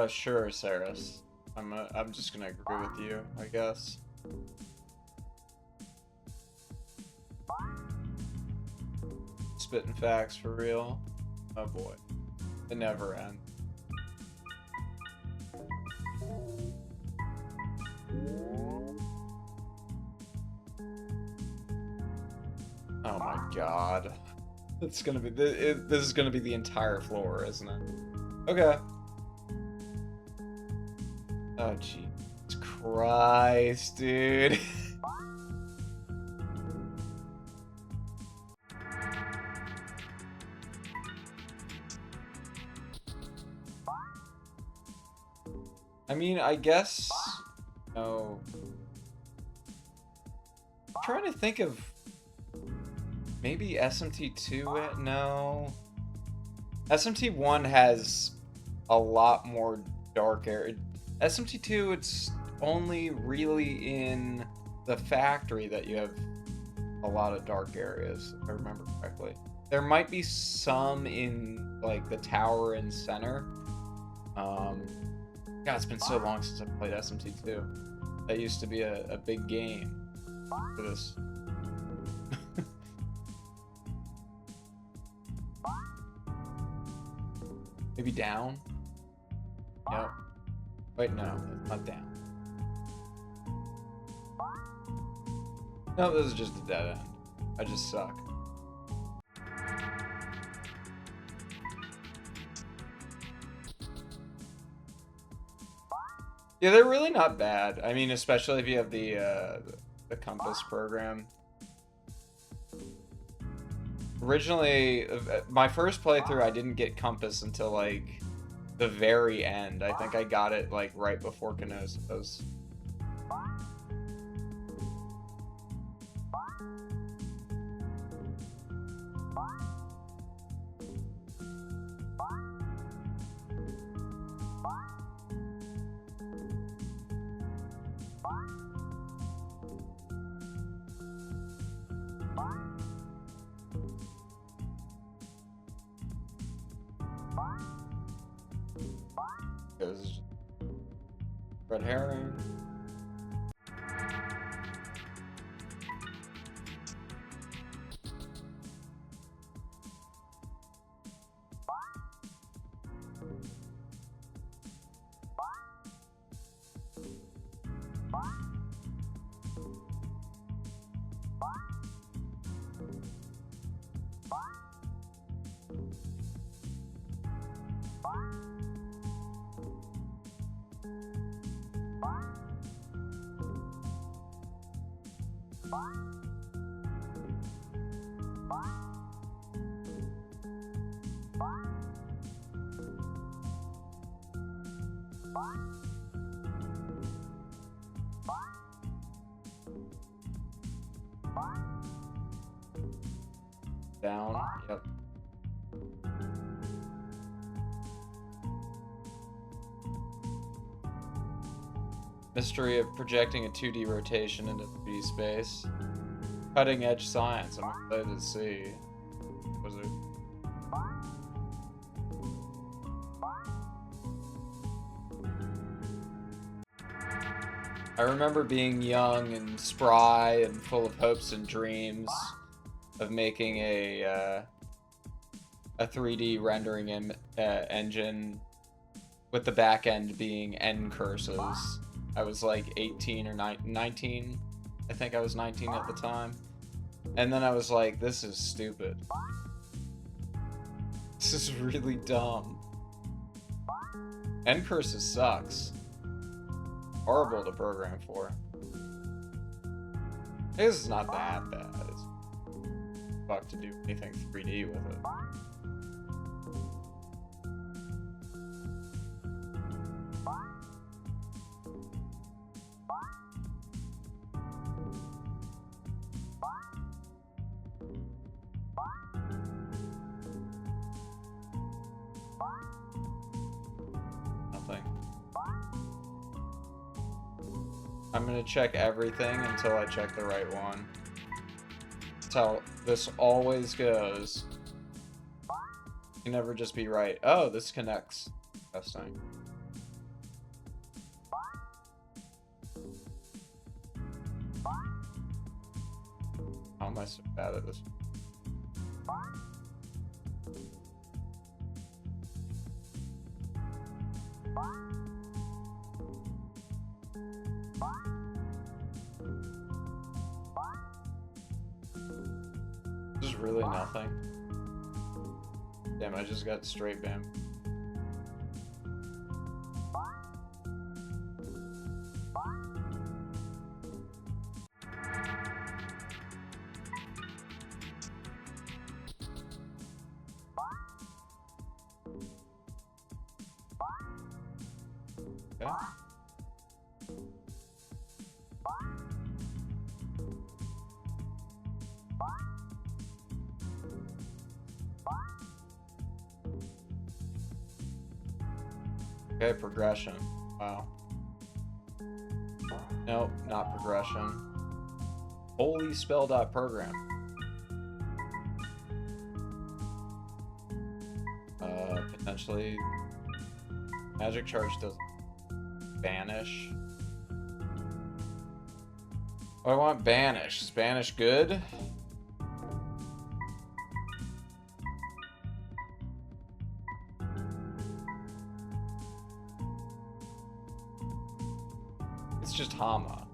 Sure, Saris. I'm just gonna agree with you, I guess. Spitting facts for real. Oh boy. It never ends. Oh my god. It's gonna be this is gonna be the entire floor, isn't it? Okay. Oh Jesus Christ, dude. I mean, I guess no. trying to think of maybe SMT2. No. SMT1 has a lot more dark area. SMT2, it's only really in the factory that you have a lot of dark areas, if I remember correctly. There might be some in like the tower and center. God, it's been so long since I played SMT2. That used to be a big game for this. Maybe down? Yep. Wait, no, not down. No, this is just a dead end. I just suck. Yeah, they're really not bad. I mean, especially if you have the compass program. Originally, my first playthrough, I didn't get compass until like the very end. I think I got it like right before Knossos. Red herring. Down, yep. Mystery of projecting a 2D rotation into 3D space. Cutting edge science, I'm excited to see. Was it? I remember being young and spry and full of hopes and dreams of making a 3D rendering engine with the back end being end curses. I was like 18 or 19. I think I was 19 at the time. And then I was like, this is stupid. This is really dumb. End curses sucks. Horrible to program for. This is not that bad. It's fuck to do anything 3D with it. Nothing. I'm gonna check everything until I check the right one. That's how this always goes. You can never just be right. Oh, this connects. Interesting. How am I so bad at this? This is really nothing. Damn, I just got straight bam. Okay. Okay, progression. Wow. Nope, not progression. Holy spell.program. Potentially magic charge does banish. Oh, I want banish. Is banish good? It's just Hama.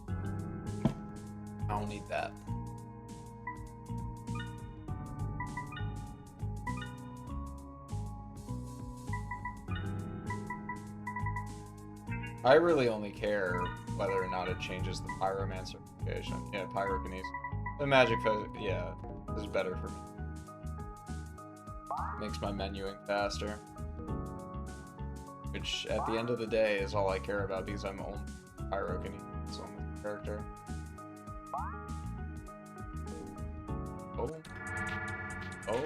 I don't need that. I really only care whether or not it changes the pyromancer certification. Yeah, pyrokinesis. The magic yeah, is better for me. Makes my menuing faster. Which, at the end of the day, is all I care about because I'm only pyrokinesis on the character. Oh. Oh.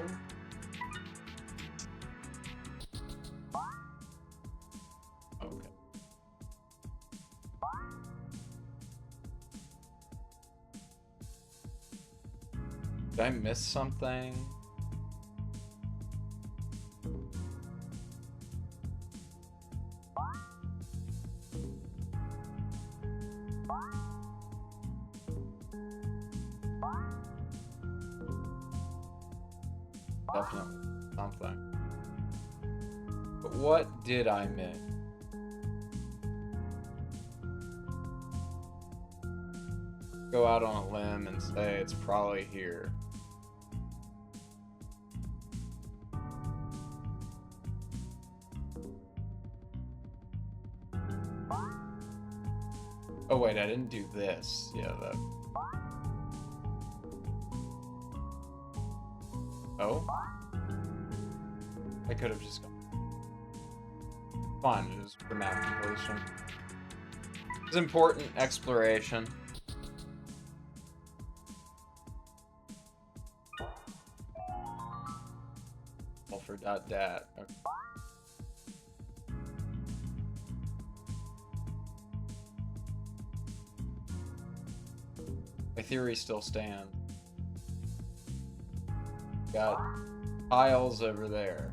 Okay. Did I miss something? Definitely something. But what did I miss? Go out on a limb and say it's probably here. Oh wait, I didn't do this. Yeah, that. Oh? I could have just gone. Fine, it was for map completion. It's important exploration. All for .dat. Okay. My theory still stands. Got piles over there.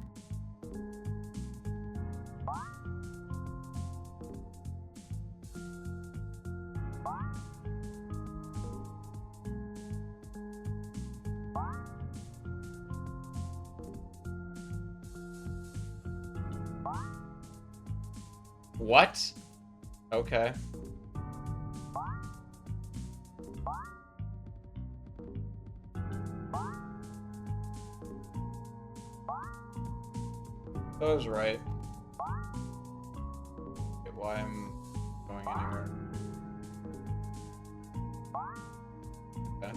What? Okay. That was right. Okay, why I'm going anywhere? Okay.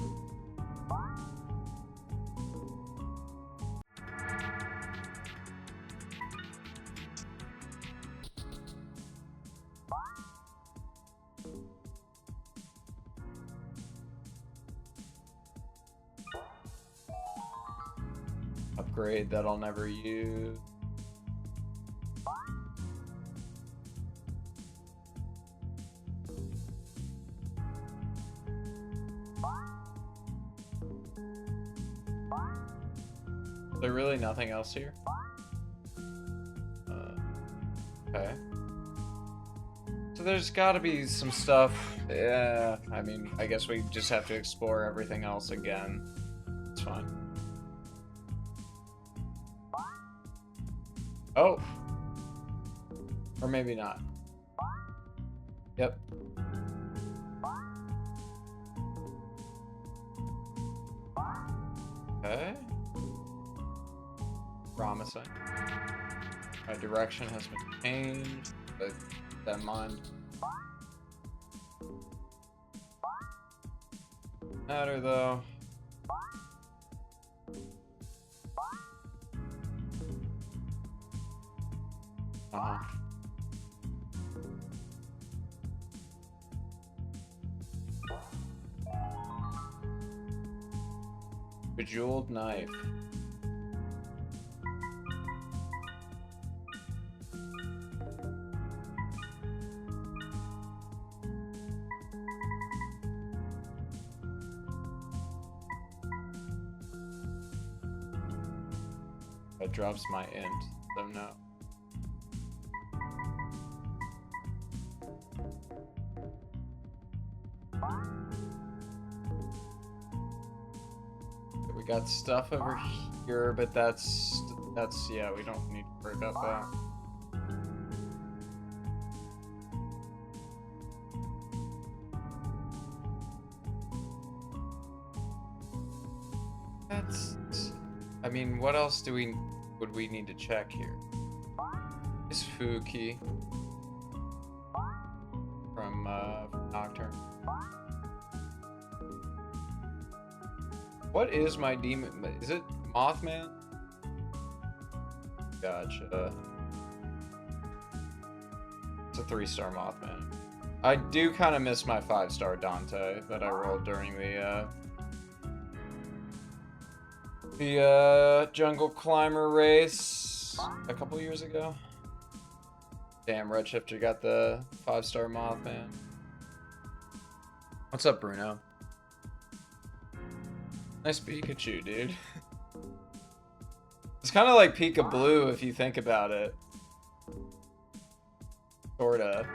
Upgrade that I'll never use. Is there really nothing else here? Okay. So there's gotta be some stuff. Yeah, I mean, I guess we just have to explore everything else again. It's fine. Oh! Or maybe not. Yep. Okay. Promising. My direction has been changed, but keep that in mind. Matter though. Bejeweled knife. It drops my int, so no. We got stuff over here, but that's yeah, we don't need to worry about that. I mean, what else would we need to check here? Is Fuki from Nocturne. What is my demon? Is it Mothman? Gotcha. It's a 3-star Mothman. I do kind of miss my 5-star Dante that I rolled during the jungle climber race a couple years ago. Damn, Redshifter got the 5-star Mothman. What's up, Bruno? Nice Pikachu, dude. It's kind of like Pika Blue if you think about it. Sorta.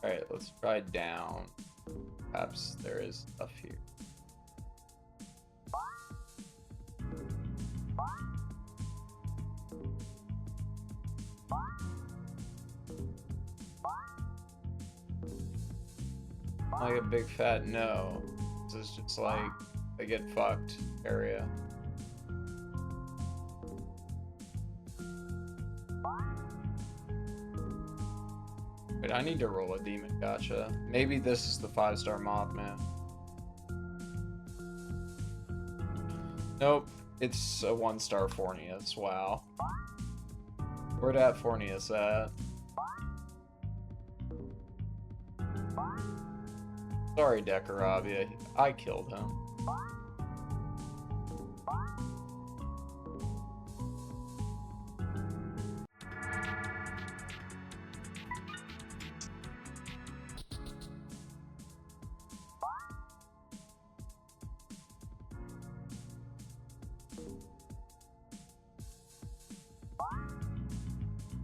Alright, let's try down. Perhaps there is stuff here. Like a big fat no. This is just like a get fucked area. Wait, I need to roll a demon gotcha. Maybe this is the 5-star Mothman. Nope, it's a 1-star Fornius. Wow. Where that Fornius at? Sorry, Decoravia. I killed him.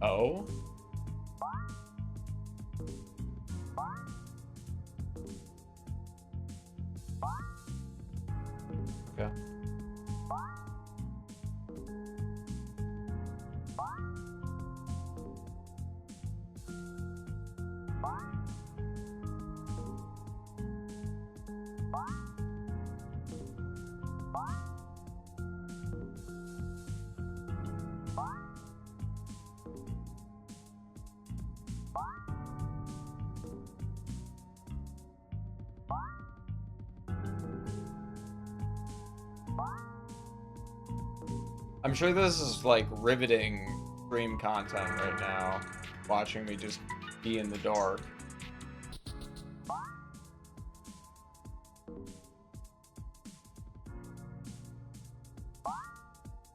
Oh? Okay. I'm sure this is like riveting stream content right now, watching me just be in the dark.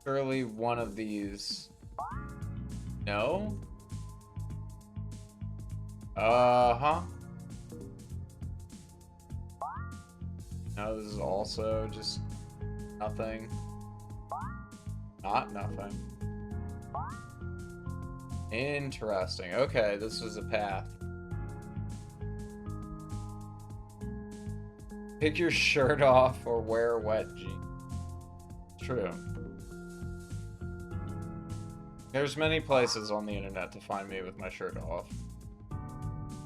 Surely one of these. No? Uh-huh. No, this is also just nothing. Not nothing. Interesting. Okay, this was a path. Take your shirt off or wear wet jeans. True. There's many places on the internet to find me with my shirt off.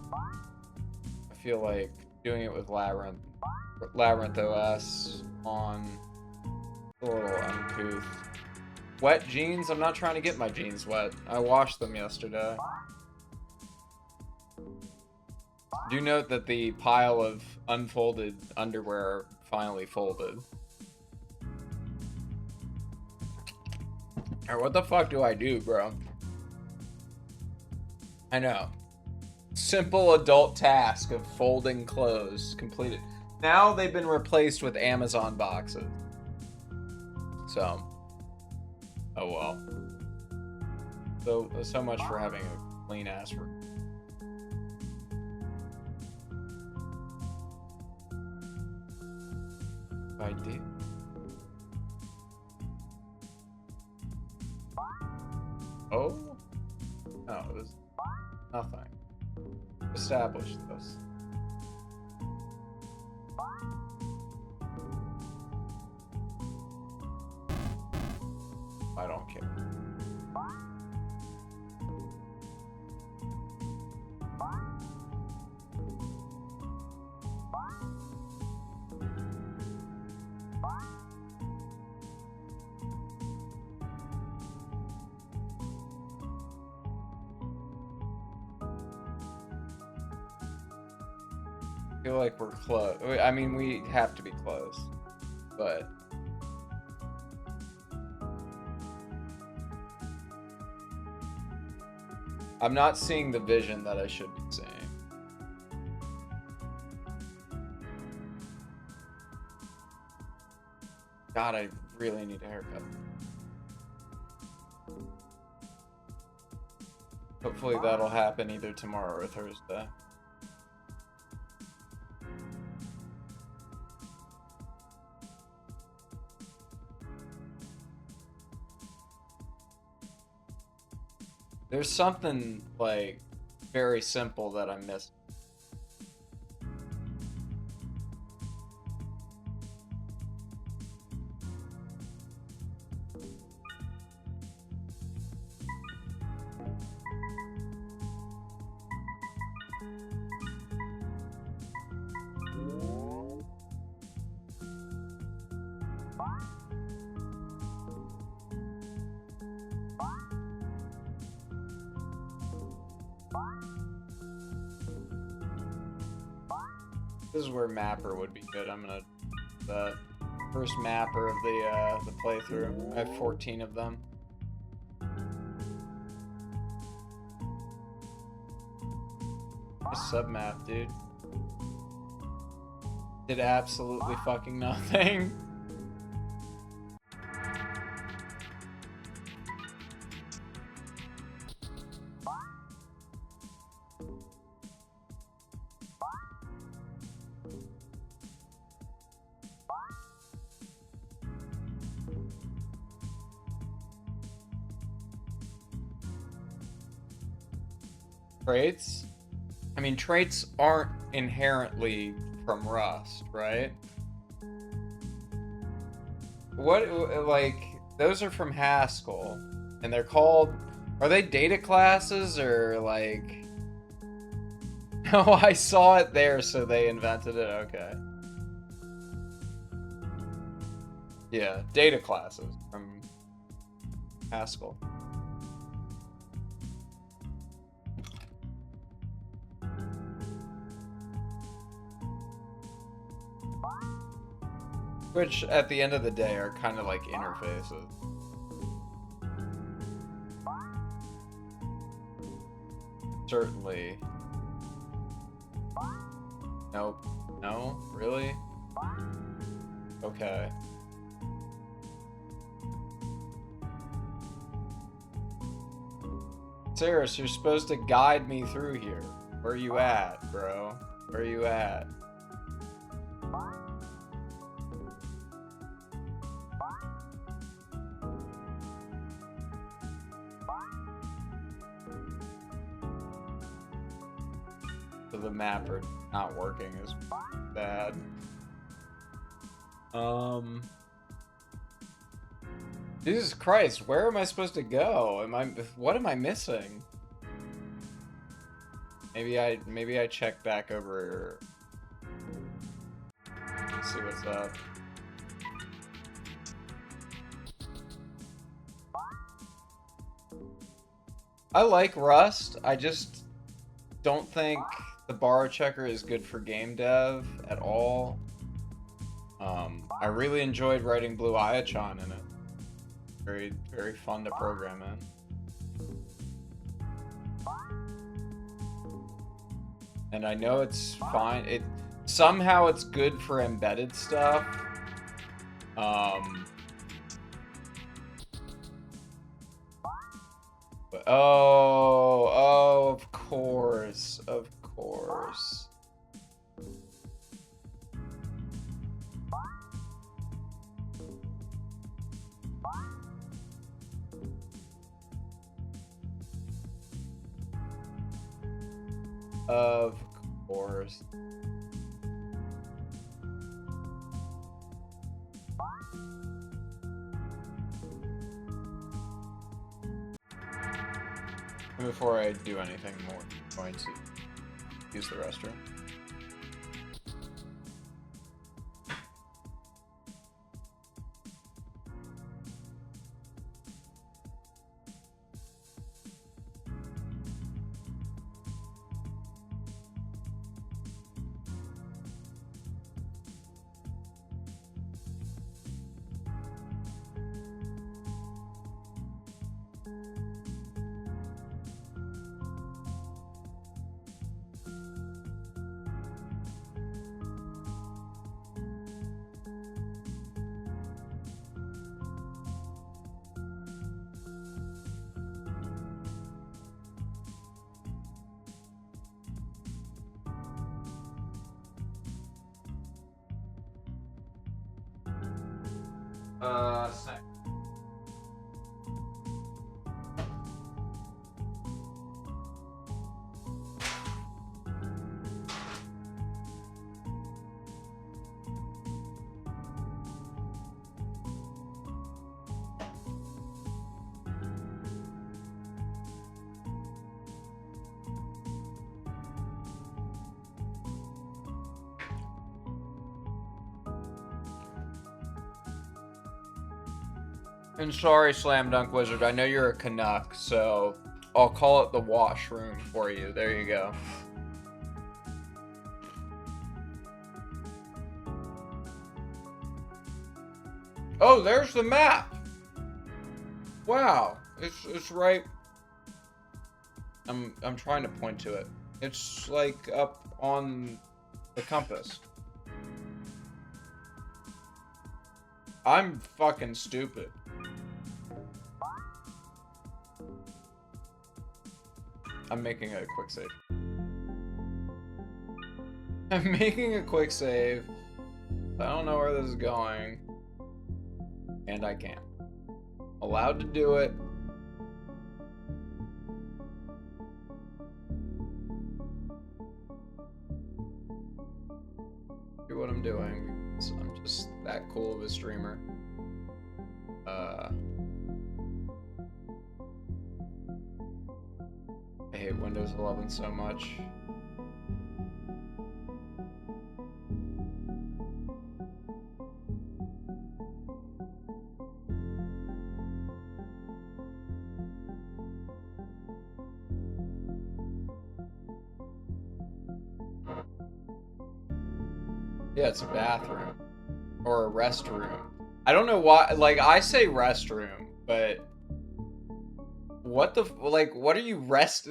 I feel like doing it with Labyrinth.os on a little uncouth. Wet jeans? I'm not trying to get my jeans wet. I washed them yesterday. Do note that the pile of unfolded underwear finally folded. Alright, what the fuck do I do, bro? I know. Simple adult task of folding clothes completed. Now they've been replaced with Amazon boxes. So... oh well. So much for having a clean ass room. I do. Oh? No, it was nothing. Establish this. I don't care. I feel like we're close. I mean, we have to be close, but I'm not seeing the vision that I should be seeing. God, I really need a haircut. Hopefully that'll happen either tomorrow or Thursday. There's something, like, very simple that I missed. This is where mapper would be good. I'm gonna the first mapper of the playthrough. I have 14 of them. A submap, dude. Did absolutely fucking nothing. Traits? I mean, traits aren't inherently from Rust, right? What, like, those are from Haskell, and they're called, are they data classes, or, like... Oh, I saw it there, so they invented it, okay. Yeah, data classes from Haskell. Which, at the end of the day, are kind of like interfaces. Certainly. Nope. No? Really? Okay. Saris, you're supposed to guide me through here. Where you at, bro? Where you at? So the mapper not working is bad. Jesus Christ, where am I supposed to go? What am I missing? Maybe I check back over. Let's see what's up. I like Rust. I just don't think the borrow checker is good for game dev at all. I really enjoyed writing Blue Iachan in it. Very, very fun to program in. And I know it's fine. Somehow it's good for embedded stuff. But, oh, of course, of course. Of course. Before I do anything more, I'm going to use the restroom. Sec. And sorry, Slam Dunk Wizard, I know you're a Canuck, so I'll call it the washroom for you. There you go. Oh, there's the map. Wow, it's right. I'm trying to point to it. It's like up on the compass. I'm fucking stupid. I'm making a quick save. I'm making a quick save. I don't know where this is going. And I can't. Allowed to do it. Do what I'm doing because I'm just that cool of a streamer. I hate Windows 11 so much. Yeah, it's a bathroom. Or a restroom. I don't know why, like, I say restroom, but what the, like, what are you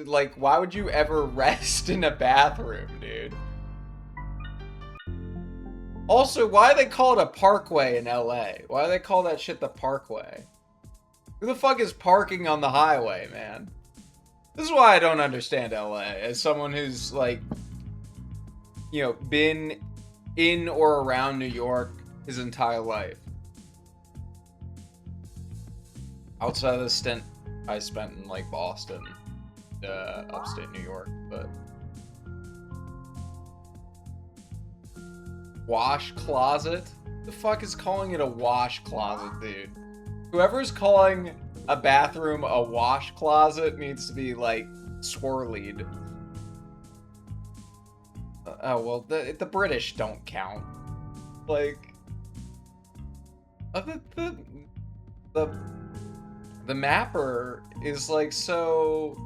like, why would you ever rest in a bathroom, dude? Also, why do they call it a parkway in LA? Why do they call that shit the parkway? Who the fuck is parking on the highway, man? This is why I don't understand LA, as someone who's, like, you know, been in or around New York his entire life. Outside of the stint I spent in, like, Boston, upstate New York, but... Wash closet? The fuck is calling it a wash closet, dude? Whoever's calling a bathroom a wash closet needs to be, like, swirlied. Oh, well, the British don't count. Like... The mapper is, like, so...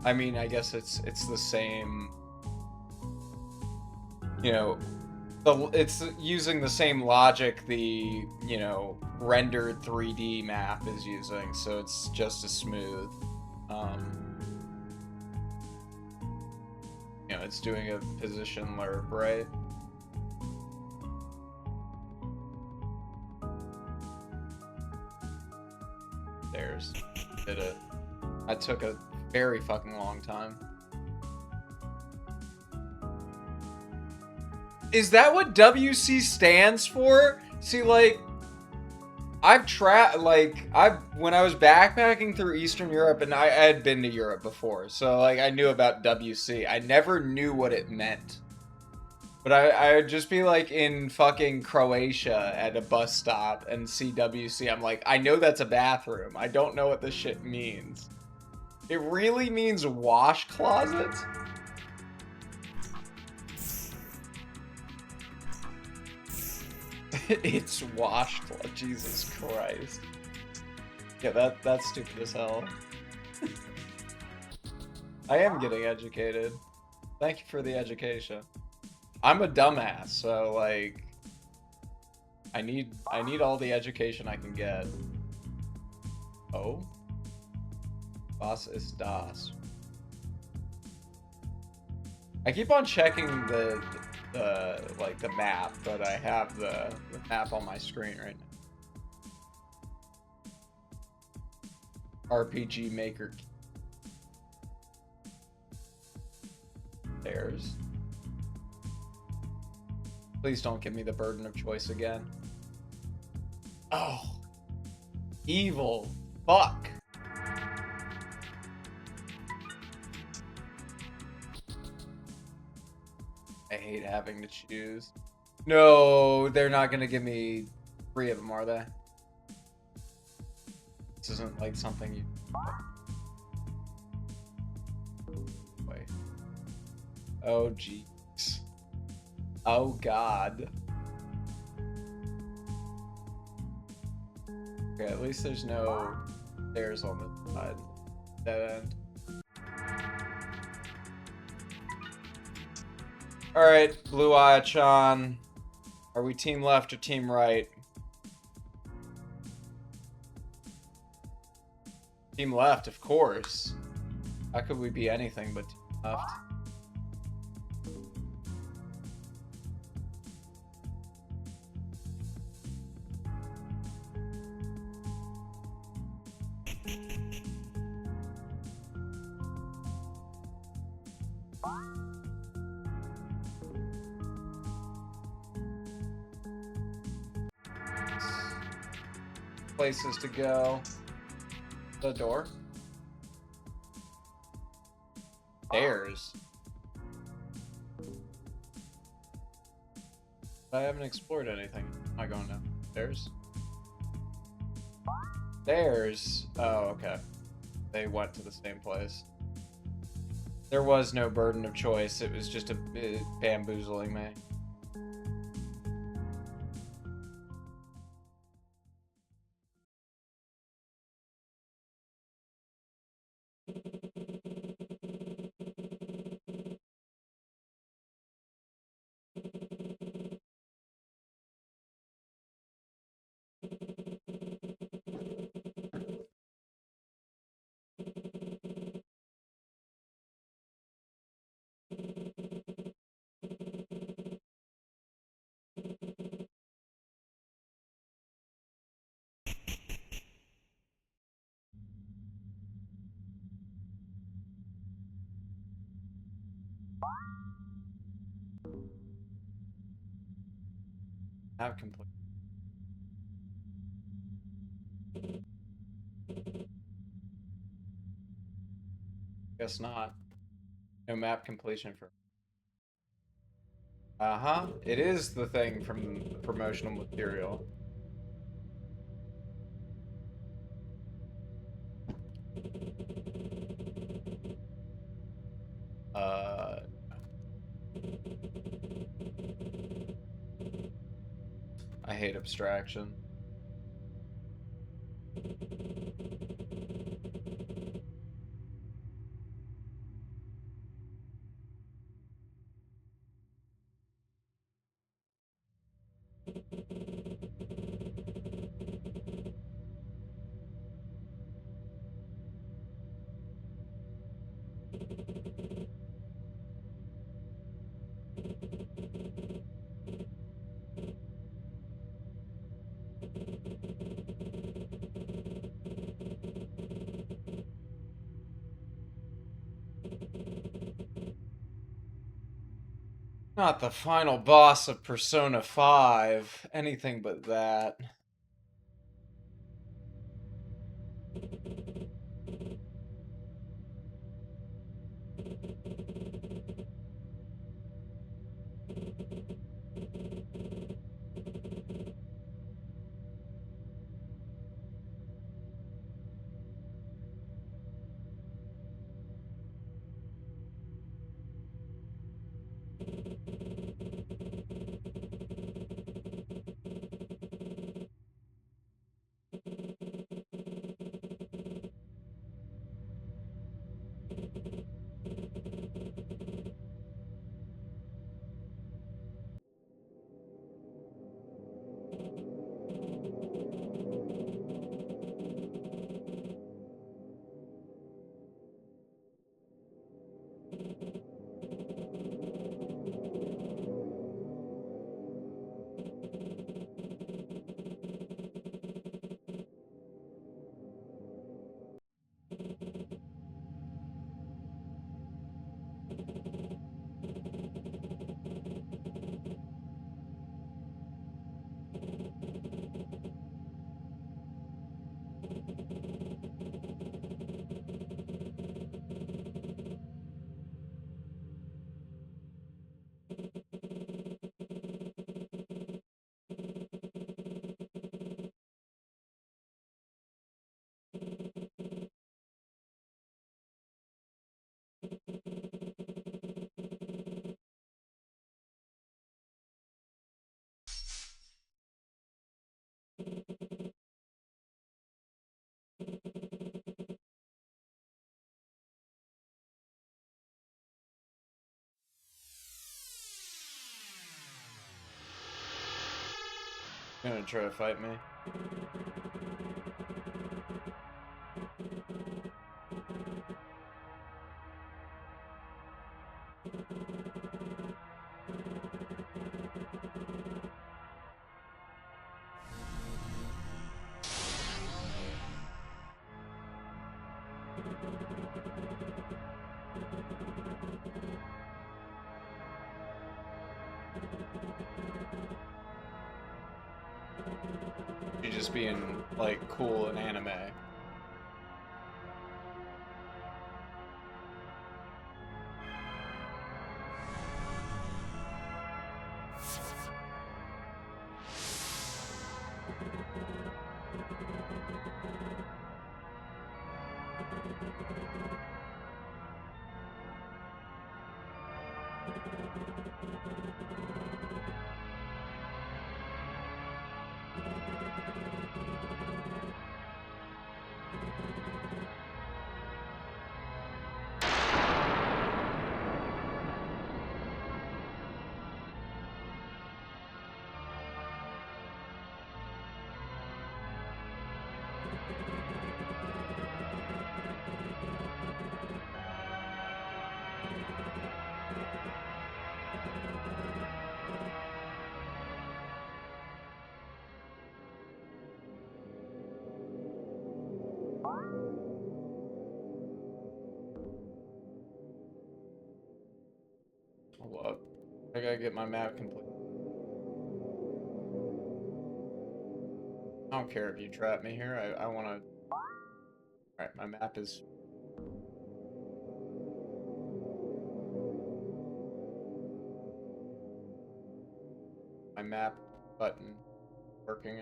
I mean, I guess it's the same... You know, it's using the same logic the, you know, rendered 3D map is using, so it's just as smooth. You know, it's doing a position lerp, right? There's, did it. That took a very fucking long time. Is that what WC stands for? See, like, when I was backpacking through Eastern Europe, and I had been to Europe before, so like I knew about WC. I never knew what it meant. But I would just be like in fucking Croatia at a bus stop and see WC. I'm like, I know that's a bathroom. I don't know what this shit means. It really means wash closet? It's wash closet. Jesus Christ. Yeah, that's stupid as hell. I am getting educated. Thank you for the education. I'm a dumbass, so like I need all the education I can get. Oh? Was ist das? I keep on checking the map, but I have the map on my screen right now. RPG Maker. There's. Please don't give me the burden of choice again. Oh. Evil. Fuck. I hate having to choose. No, they're not gonna give me 3 of them, are they? This isn't like something you... Wait. Oh, jeez. Oh, God. Okay, at least there's no stairs on the side. Dead end. Alright, Blue Eye-chan. Are we team left or team right? Team left, of course. How could we be anything but team left? Places to go. The door. Stairs. I haven't explored anything. Am I going down? Stairs? Stairs. Oh, okay. They went to the same place. There was no burden of choice. It was just bamboozling me. Not complete. Guess not. No map completion for... Uh-huh. It is the thing from the promotional material. I hate abstraction. Not the final boss of Persona 5. Anything but that. Gonna try to fight me. You just being like cool in anime. Hold up. I gotta get my map complete. I don't care if you trap me here. I wanna... Alright, my map is... My map button working.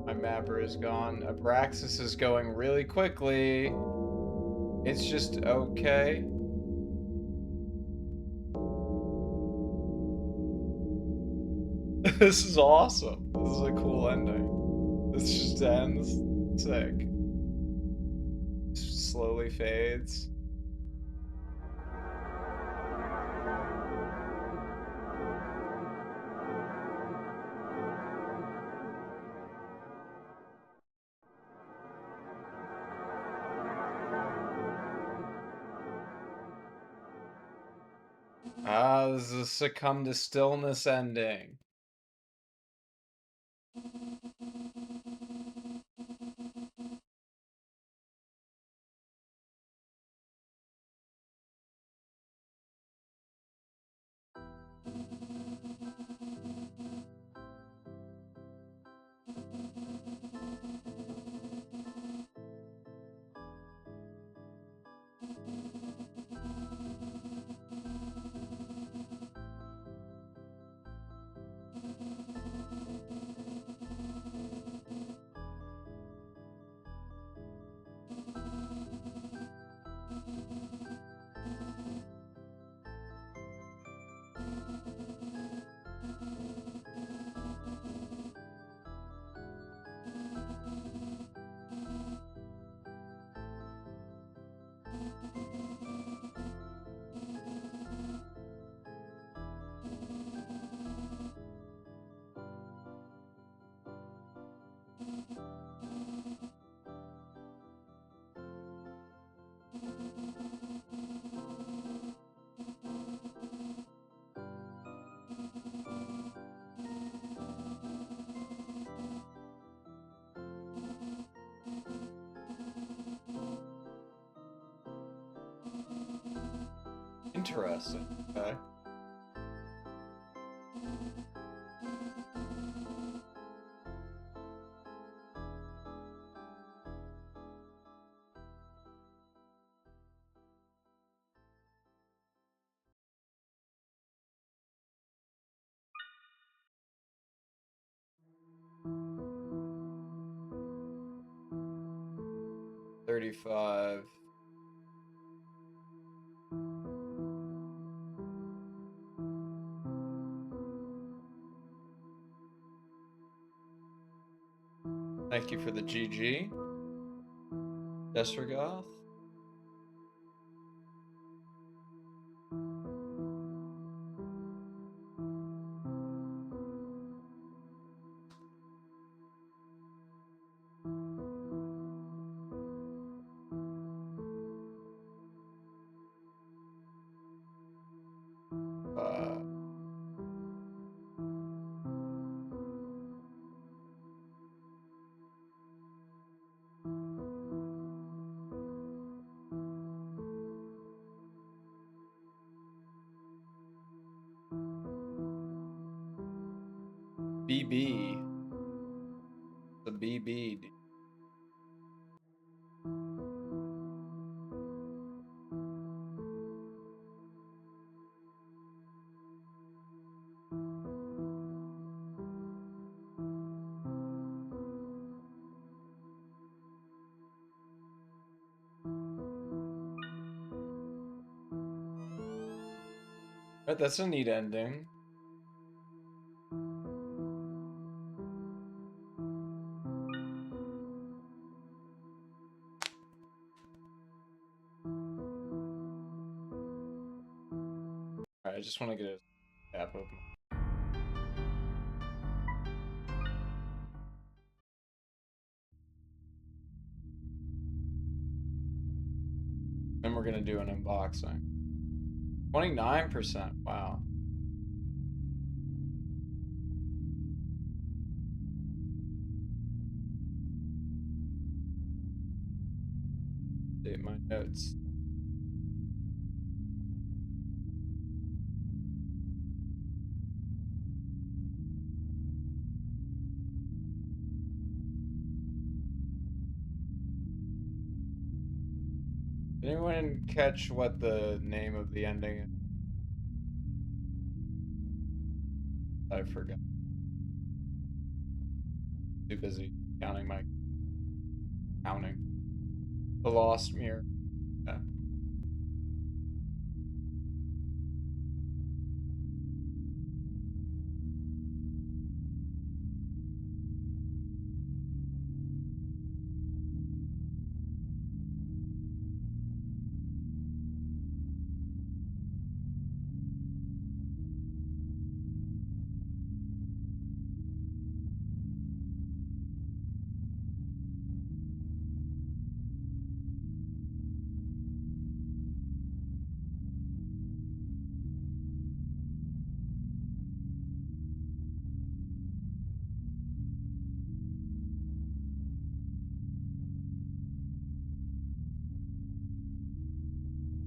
My mapper is gone. Abraxas is going really quickly. It's just okay. This is awesome. This is a cool ending. This just ends sick. Slowly fades. Ah, this is a succumb to stillness ending. Interesting. Okay. $35. Thank you for the GG. Desregoth. BB. The BB. Right, that's a neat ending. Alright, I just want to get a app open. Then we're gonna do an unboxing. 29%, wow. Update my notes. Did anyone catch what the name of the ending is? I forgot. Too busy counting. The Lost Mirror. Yeah.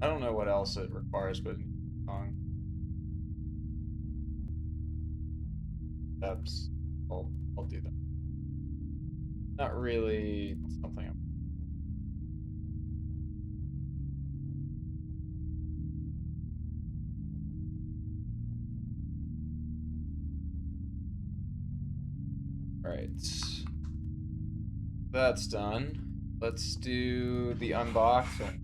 I don't know what else it requires, but song steps. I'll do that. Not really something I'm... Alright. That's done. Let's do the unboxing.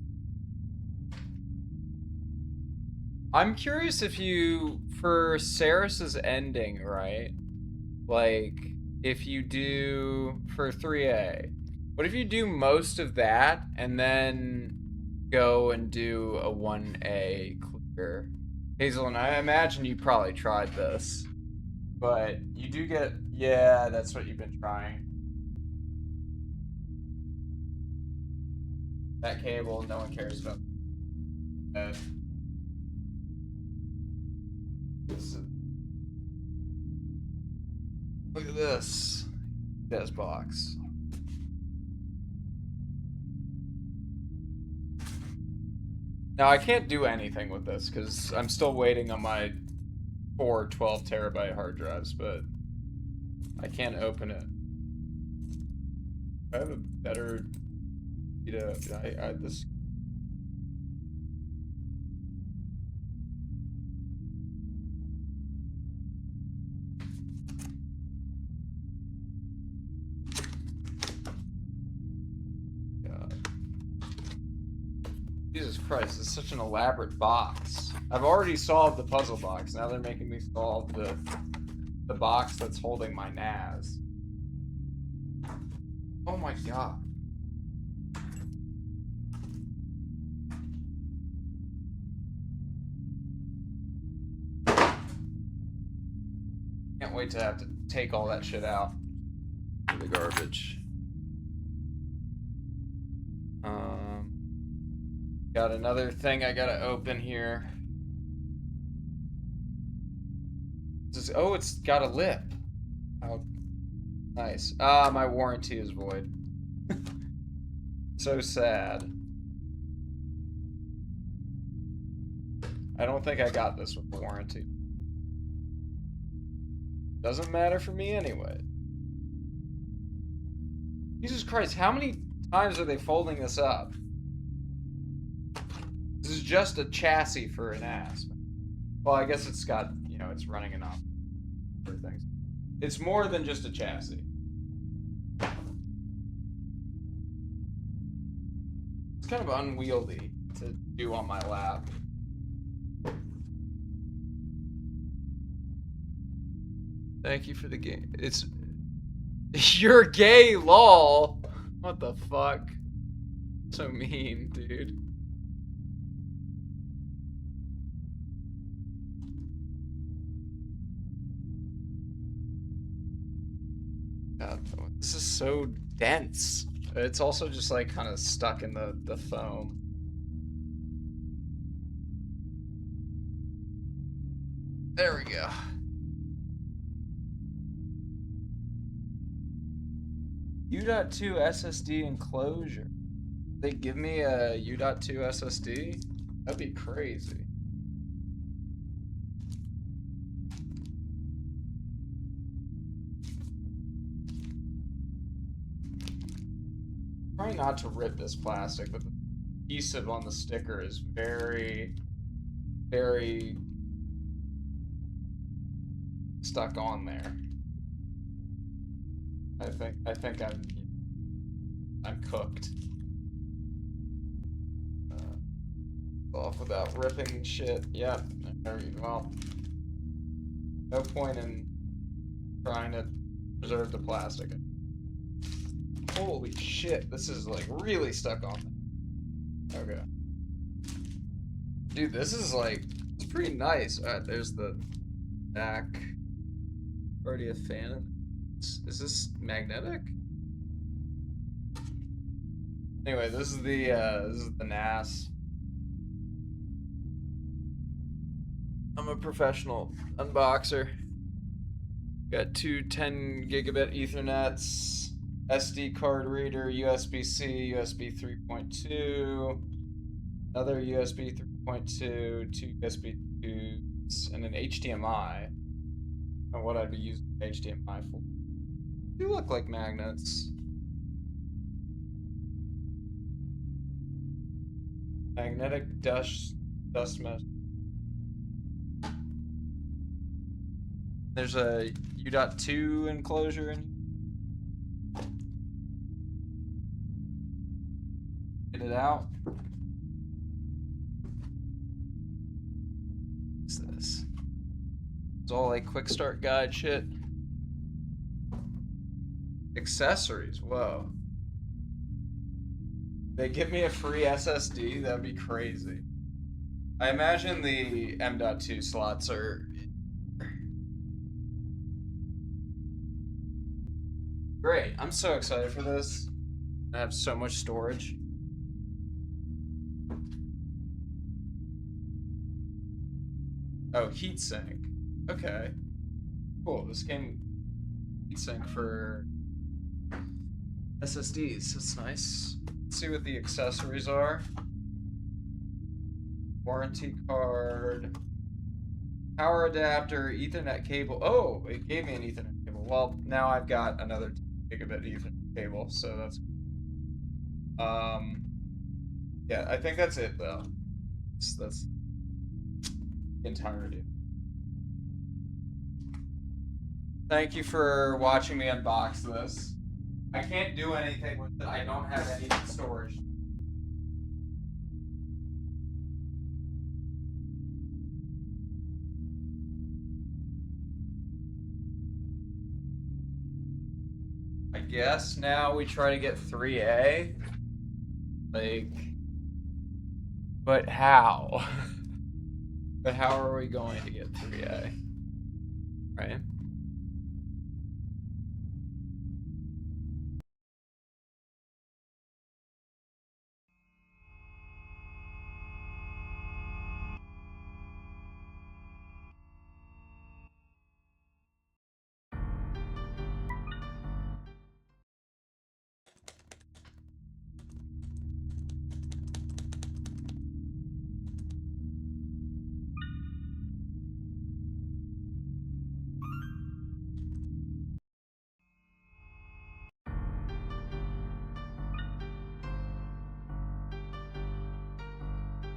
I'm curious if you, for Ceres's ending, right? Like, if you do, for 3A, what if you do most of that and then go and do a 1A clear? Hazel, and I imagine you probably tried this, but you do get, yeah, that's what you've been trying. That cable, no one cares about. Look at this. This box. Now I can't do anything with this because I'm still waiting on my 4 12 terabyte hard drives, but I can't open it. I have a better, this. Jesus Christ, it's such an elaborate box. I've already solved the puzzle box. Now they're making me solve the box that's holding my NAS. Oh my god. Can't wait to have to take all that shit out for the garbage. Got another thing I gotta open here. Oh, it's got a lip. Oh, nice. Ah, my warranty is void. So sad. I don't think I got this with the warranty. Doesn't matter for me anyway. Jesus Christ, how many times are they folding this up? This is just a chassis for an ass. Well, I guess it's got, you know, it's running enough for things. It's more than just a chassis. It's kind of unwieldy to do on my lap. Thank you for the game. It's... You're gay, lol! What the fuck? So mean, dude. God, this is so dense. It's also just like kind of stuck in the foam. There we go. U.2 SSD enclosure. They give me a U.2 SSD? That'd be crazy. Trying not to rip this plastic, but the adhesive on the sticker is very, very stuck on there. I think I'm cooked. Off without ripping shit. Yep. There you go. No point in trying to preserve the plastic. Holy shit, this is like really stuck on there. Okay. Dude, this is like, it's pretty nice. Alright, there's the back. Already a fan of Is this magnetic? Anyway, this is the NAS. I'm a professional unboxer. Got two 10 gigabit Ethernets, SD card reader, USB-C, USB 3.2, another USB 3.2, two USB 2s, and an HDMI. And what I'd be using HDMI for. They look like magnets. Magnetic dust mesh. There's a U.2 enclosure in. Get it out. What's this? It's all like quick start guide shit. Accessories, whoa. They give me a free SSD, that'd be crazy. I imagine the M.2 slots are great. I'm so excited for this. I have so much storage. Oh, heatsink. Okay. Cool. This came heatsink for SSDs. That's nice. Let's see what the accessories are. Warranty card. Power adapter, Ethernet cable. Oh, it gave me an Ethernet cable. Well, now I've got another 2 gigabit Ethernet cable, so that's yeah, I think that's it though. That's the entirety. Thank you for watching me unbox this. I can't do anything with it. I don't have any storage. I guess now we try to get 3A. Like, but how? But how are we going to get 3A? Right?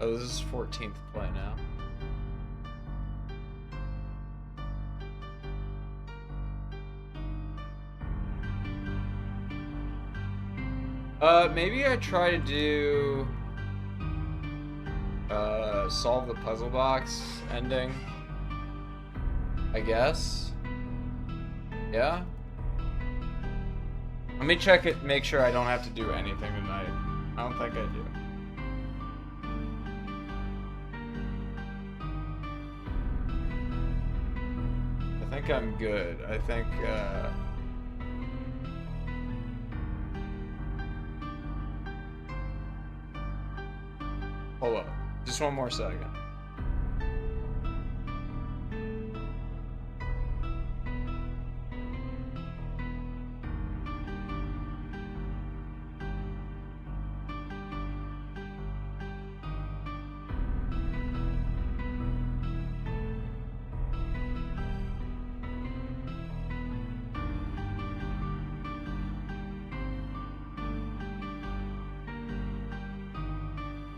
Oh, this is 14th play now. Maybe I try to do solve the puzzle box ending. I guess. Yeah. Let me check it, make sure I don't have to do anything tonight. I don't think I do. I think I'm good. I think, hold up. Just one more second.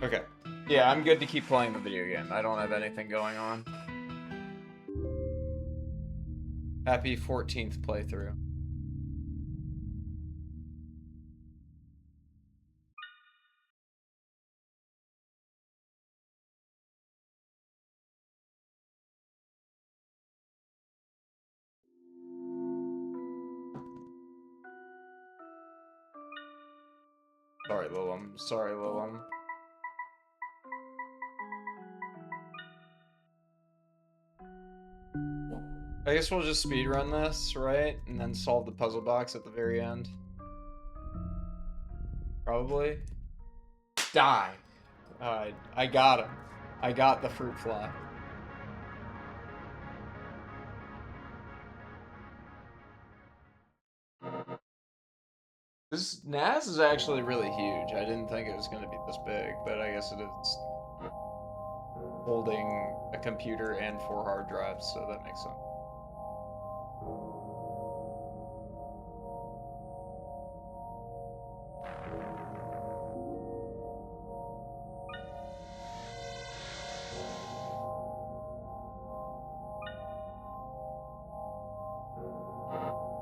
Okay. Yeah, I'm good to keep playing the video game. I don't have anything going on. Happy 14th playthrough. Sorry, Lilum. Sorry, Lilum. I guess we'll just speedrun this, right? And then solve the puzzle box at the very end. Probably. Die. I got him. I got the fruit fly. This NAS is actually really huge. I didn't think it was going to be this big, but I guess it is holding a computer and 4 hard drives, so that makes sense.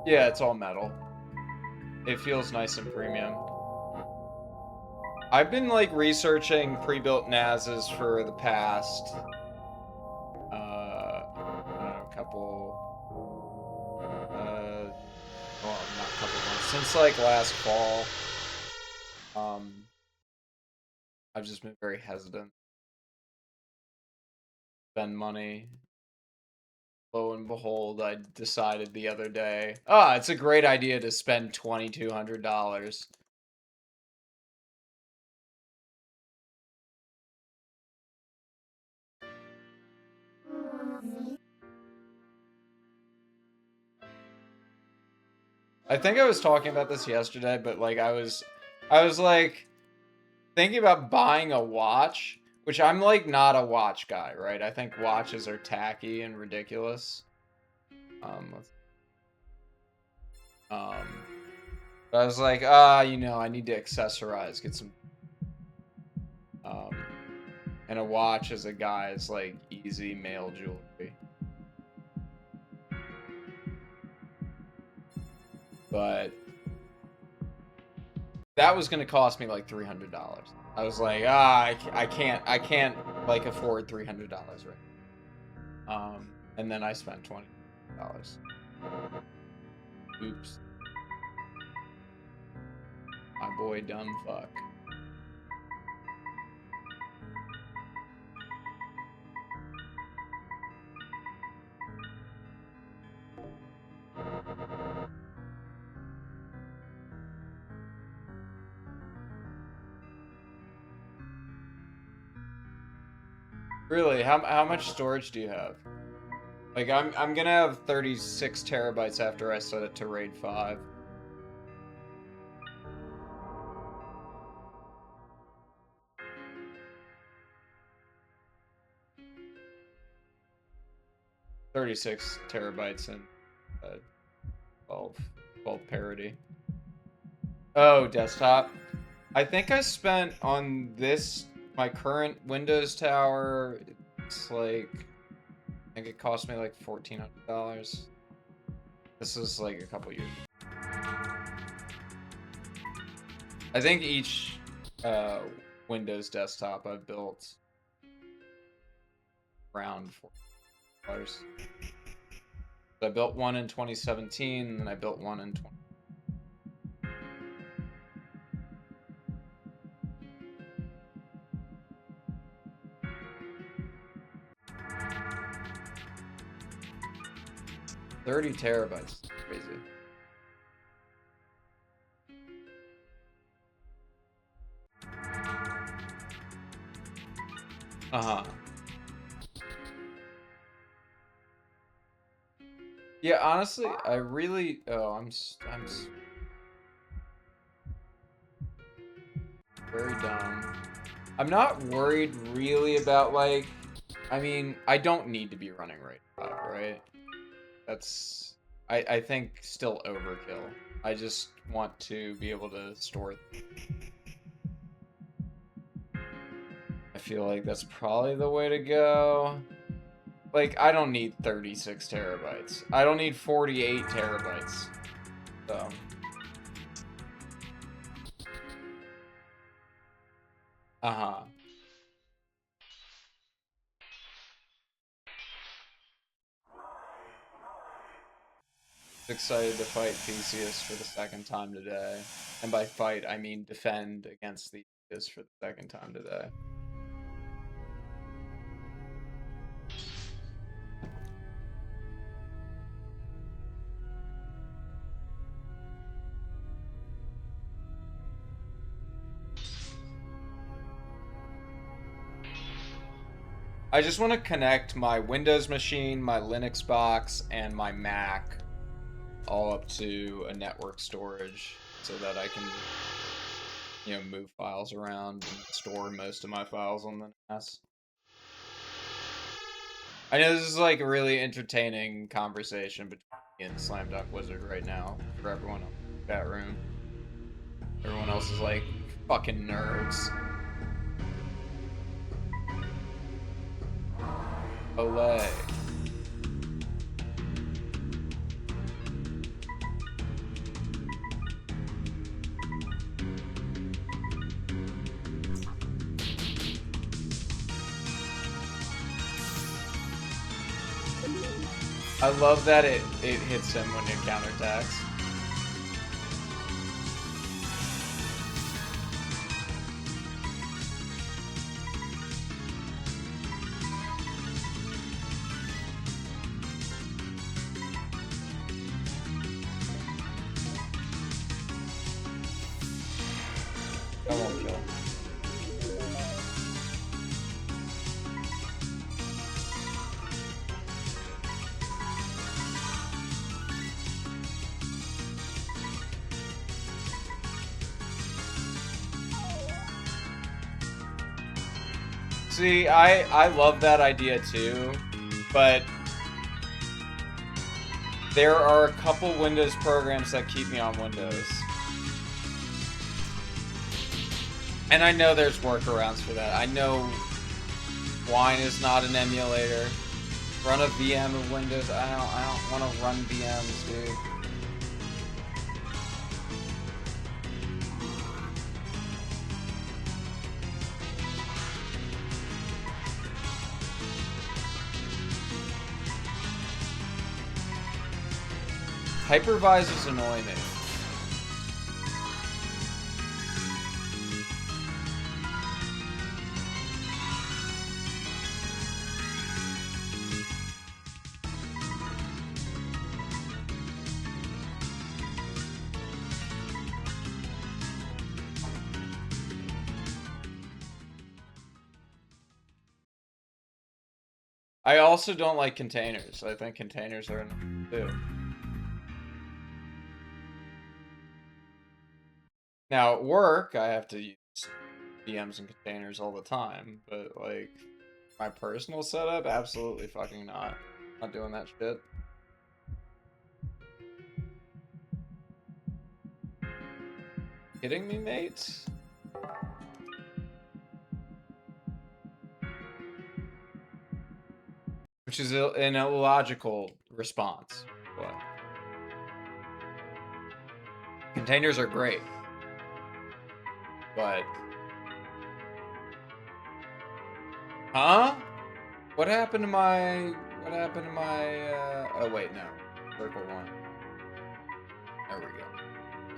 Yeah, it's all metal. It feels nice and premium. I've been like researching pre-built NASs for the past I don't know, couple well, not couple months, since like last fall. I've just been very hesitant to spend money. Lo and behold, I decided the other day, it's a great idea to spend $2,200. I think I was talking about this yesterday, but like I was like thinking about buying a watch, which I'm like not a watch guy, right? I think watches are tacky and ridiculous. But I was like, you know, I need to accessorize, get some and a watch as a guy is like easy male jewelry. But that was gonna cost me like $300. I was like, I can't like afford $300 right. And then I spent $20. Oops. My boy dumb fuck. Really? How much storage do you have? Like I'm gonna have 36 terabytes after I set it to RAID 5. $36 terabytes and 12 parity. Oh, desktop. I think I spent on this my current Windows tower. It's like I think it cost me like $1,400. This is like a couple years ago. I think each Windows desktop I've built around $4. I built one in 2017, and I built one in 20. $30 terabytes. Crazy. Uh-huh. Yeah, honestly, I really... Oh, I'm very dumb. I'm not worried really about, like... I mean, I don't need to be running RAID 5, right? That's... I think still overkill. I just want to be able to store... I feel like that's probably the way to go. Like, I don't need 36 terabytes. I don't need 48 terabytes. So. Uh-huh. Excited to fight Theseus for the second time today. And by fight, I mean defend against Theseus for the second time today. I just want to connect my Windows machine, my Linux box, and my Mac all up to a network storage so that I can, you know, move files around and store most of my files on the NAS. I know this is like a really entertaining conversation between me and Slam Dunk Wizard right now for everyone else in the chat room. Everyone else is like fucking nerds. Olay. I love that it hits him when it counterattacks. I won't kill. See, I love that idea too, but there are a couple Windows programs that keep me on Windows. And I know there's workarounds for that. I know Wine is not an emulator. Run a VM of Windows. I don't want to run VMs, dude. Hypervisors annoy me. I also don't like containers. I think containers are annoying too. Now at work, I have to use VMs and containers all the time, but like my personal setup, absolutely fucking not. Not doing that shit. Kidding me, mate? Which is an illogical response. What? Containers are great, but huh? What happened to my? What happened to my? Oh wait, no. Circle one. There we go.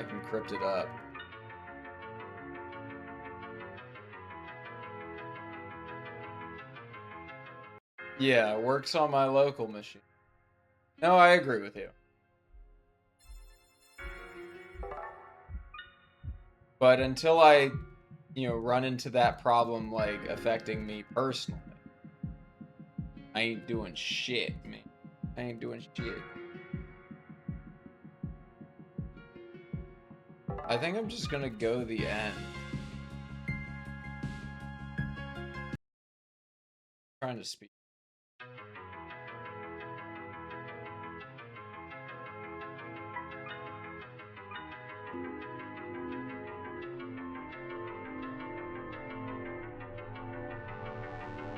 I can crypt it up. Yeah, it works on my local machine. No, I agree with you. But until I, run into that problem, like, affecting me personally, I ain't doing shit, man. I ain't doing shit. I think I'm just gonna go the end. Trying to speak.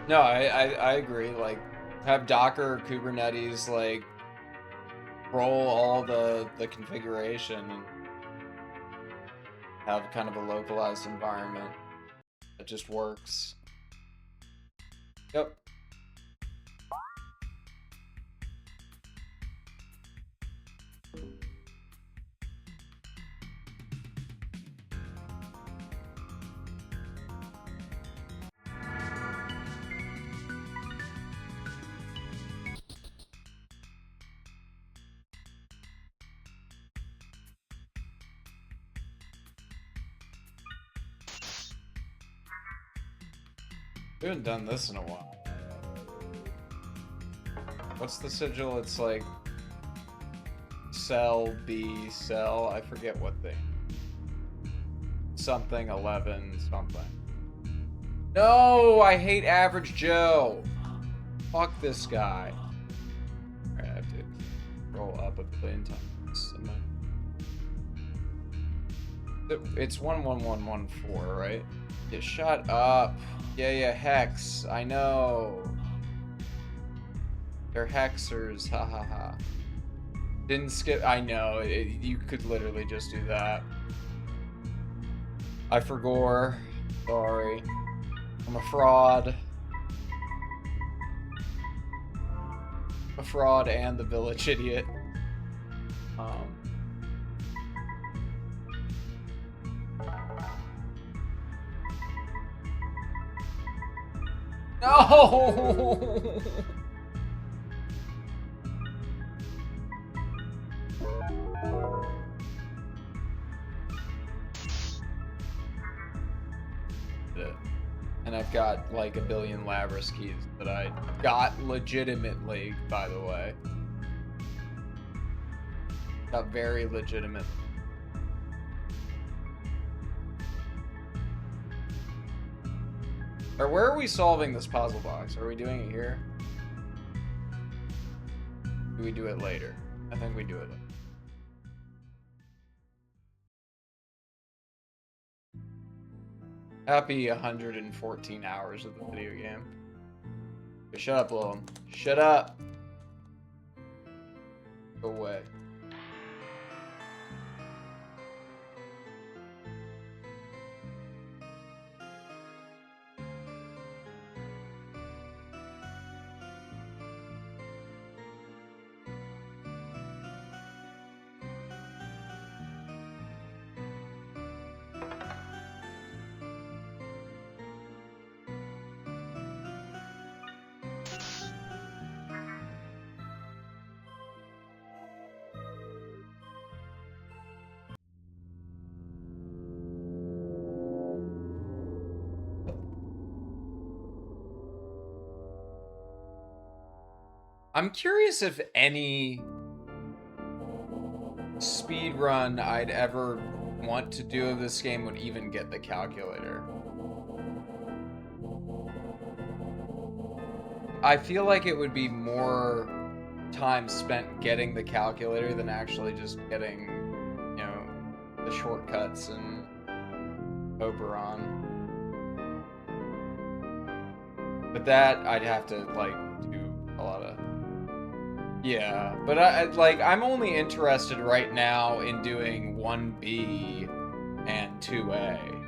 No, I agree. Like, have Docker or Kubernetes, like, roll all the configuration and have kind of a localized environment that just works. Yep. We haven't done this in a while. What's the sigil? It's like cell B cell. I forget what thing. Something 11 something. No, I hate Average Joe. Fuck this guy. Alright, I have to roll up a billion times. It's 11114, right? Yeah, shut up. Yeah, Hex. I know. They're Hexers. Ha ha ha. Didn't skip. I know. You could literally just do that. I forgot. Sorry. I'm a fraud. A fraud and the village idiot. No! And I've got like a billion Labyrinth keys that I got legitimately, by the way. Got very legitimate. Or where are we solving this puzzle box? Are we doing it here? Do we do it later? I think we do it later. Happy 114 hours of the video game. Okay, shut up, Lil. Shut up. Go away. I'm curious if any speed run I'd ever want to do of this game would even get the calculator. I feel like it would be more time spent getting the calculator than actually just getting, you know, the shortcuts and Oberon. But that I'd have to like do a lot of. Yeah, but I'm only interested right now in doing 1B and 2A.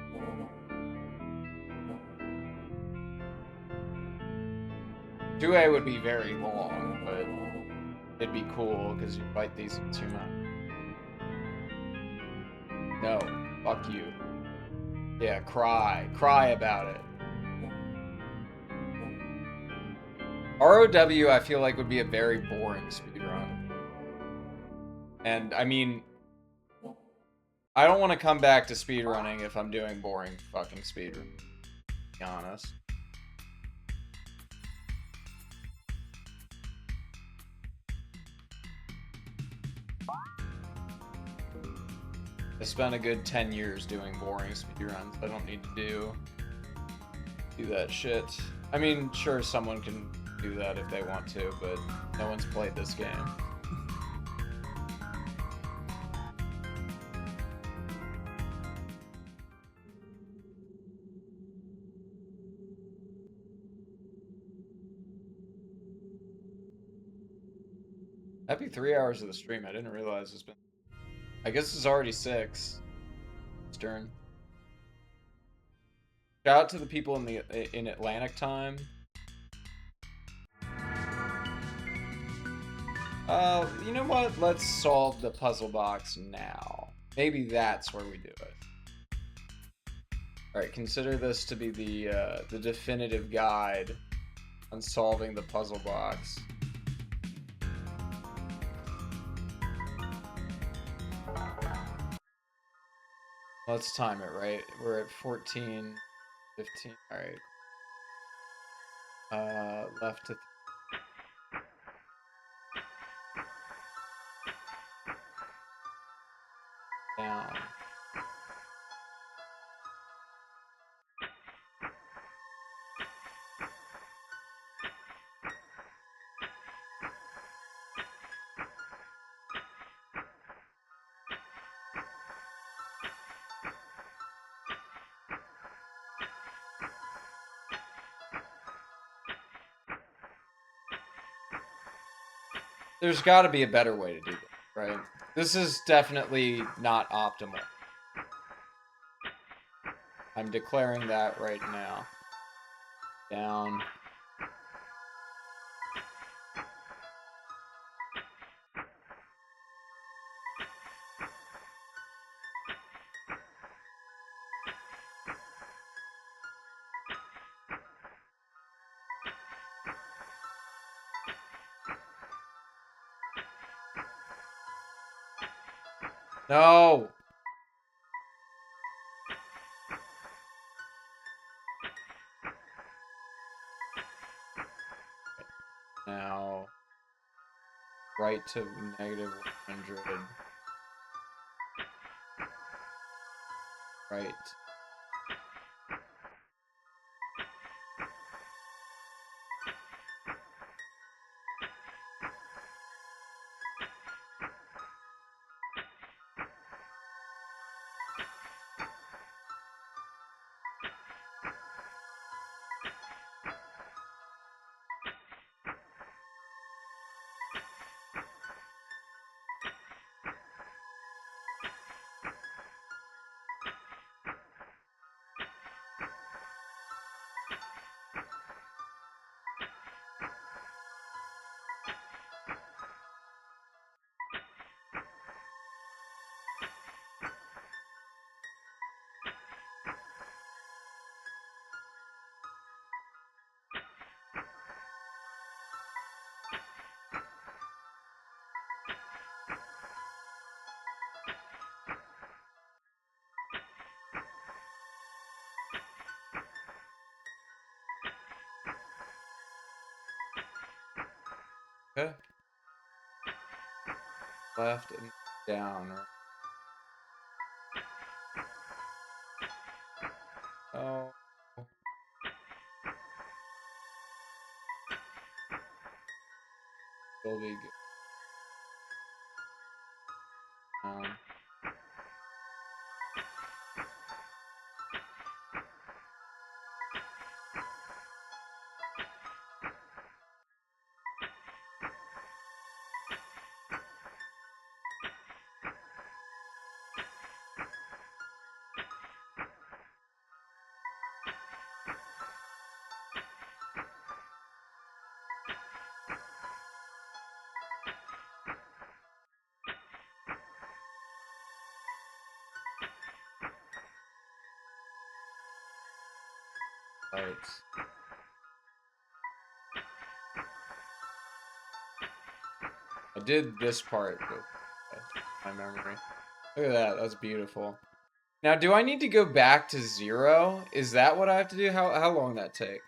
Two A would be very long, but it'd be cool because you fight these too much. No, fuck you. Yeah, cry about it. ROW, I feel like would be a very boring speedrun. And I mean, I don't want to come back to speedrunning if I'm doing boring fucking speedrun. To be honest. I spent a good 10 years doing boring speedruns. I don't need to do that shit. I mean, sure, someone can do that if they want to, but no one's played this game. Happy 3 hours of the stream. I didn't realize it's been. I guess it's already 6. Stern. Shout out to the people in Atlantic time. You know what? Let's solve the puzzle box now. Maybe that's where we do it. All right, consider this to be the definitive guide on solving the puzzle box. Let's time it, right? We're at 14, 15. All right. Left to. Down. There's got to be a better way to do this, right? This is definitely not optimal. I'm declaring that right now. Down. No! Now, right to negative 100. Right. Okay. Left and down. Oh. Will be good. Lights. I did this part with my memory. Look at that. That's beautiful. Now, do I need to go back to 0? Is that what I have to do? How long that take?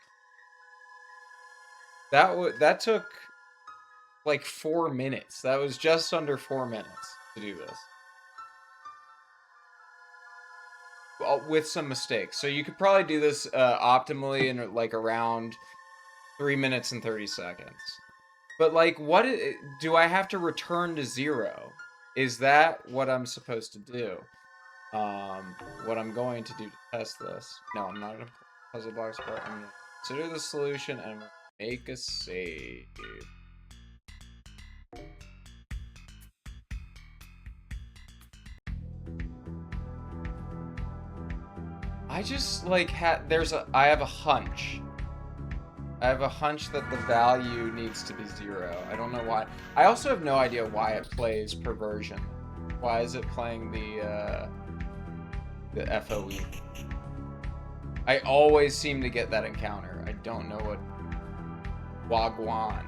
That took like 4 minutes. That was just under 4 minutes to do this. Well, with some mistakes. So you could probably do this optimally in like around 3 minutes and 30 seconds. But like, do I have to return to 0? Is that what I'm supposed to do? What I'm going to do to test this. No, I'm not gonna puzzle box part. I'm gonna consider the solution and I'm gonna make a save. I just like I have a hunch. I have a hunch that the value needs to be 0. I don't know why. I also have no idea why it plays perversion. Why is it playing the FOE? I always seem to get that encounter. I don't know what Wagwan.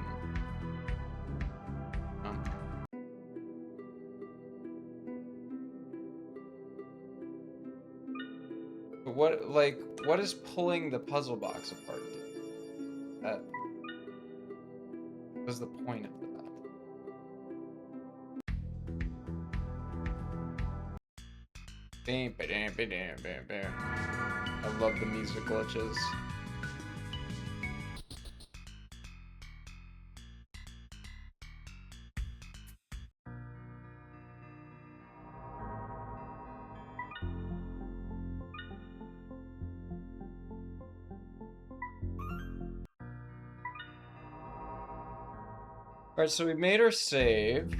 But what is pulling the puzzle box apart do? That was the point of that. I love the music glitches. Alright, so we made our save.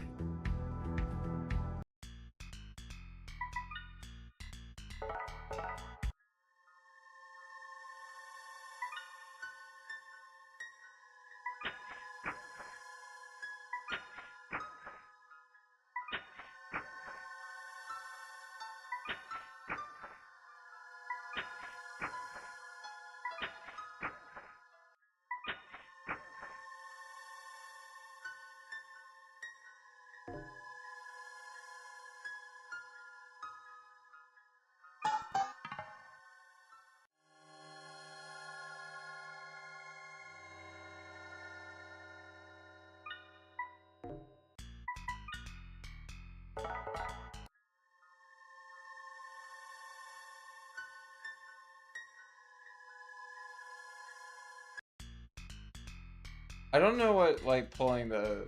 I don't know what, like, pulling the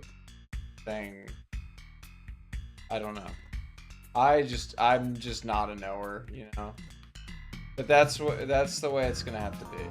thing... I don't know. I'm just not a knower, you know? But that's the way it's gonna have to be.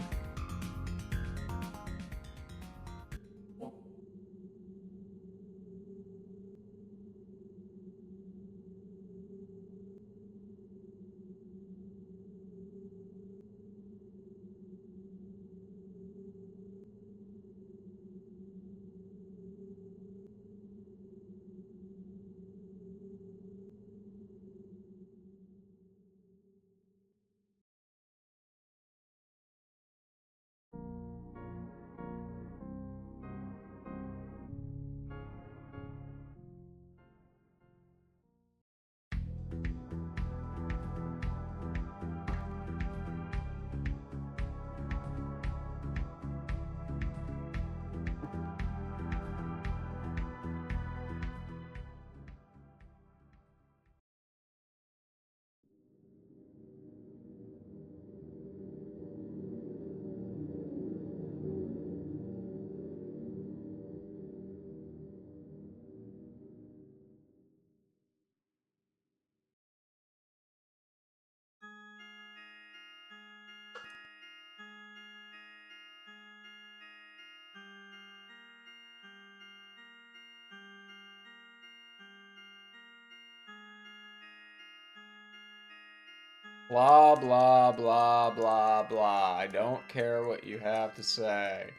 Blah, blah, blah, blah, blah. I don't care what you have to say.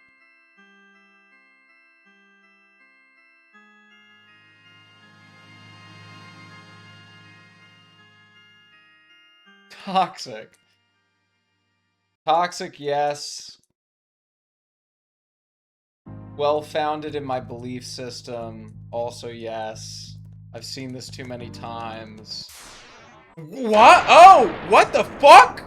Toxic. Toxic, yes. Well-founded in my belief system, also yes. I've seen this too many times. What? Oh! What the fuck?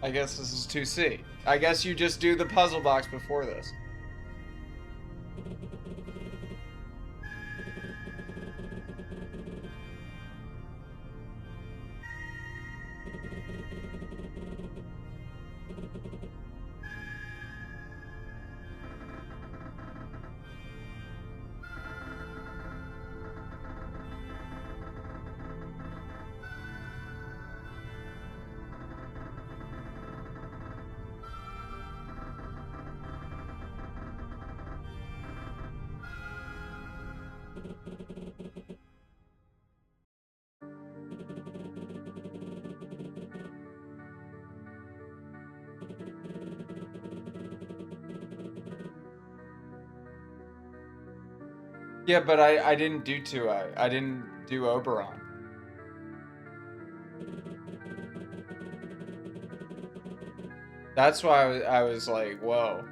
I guess this is 2C. I guess you just do the puzzle box before this. Yeah, but I didn't do 2A. I didn't do Oberon. That's why I was like, whoa.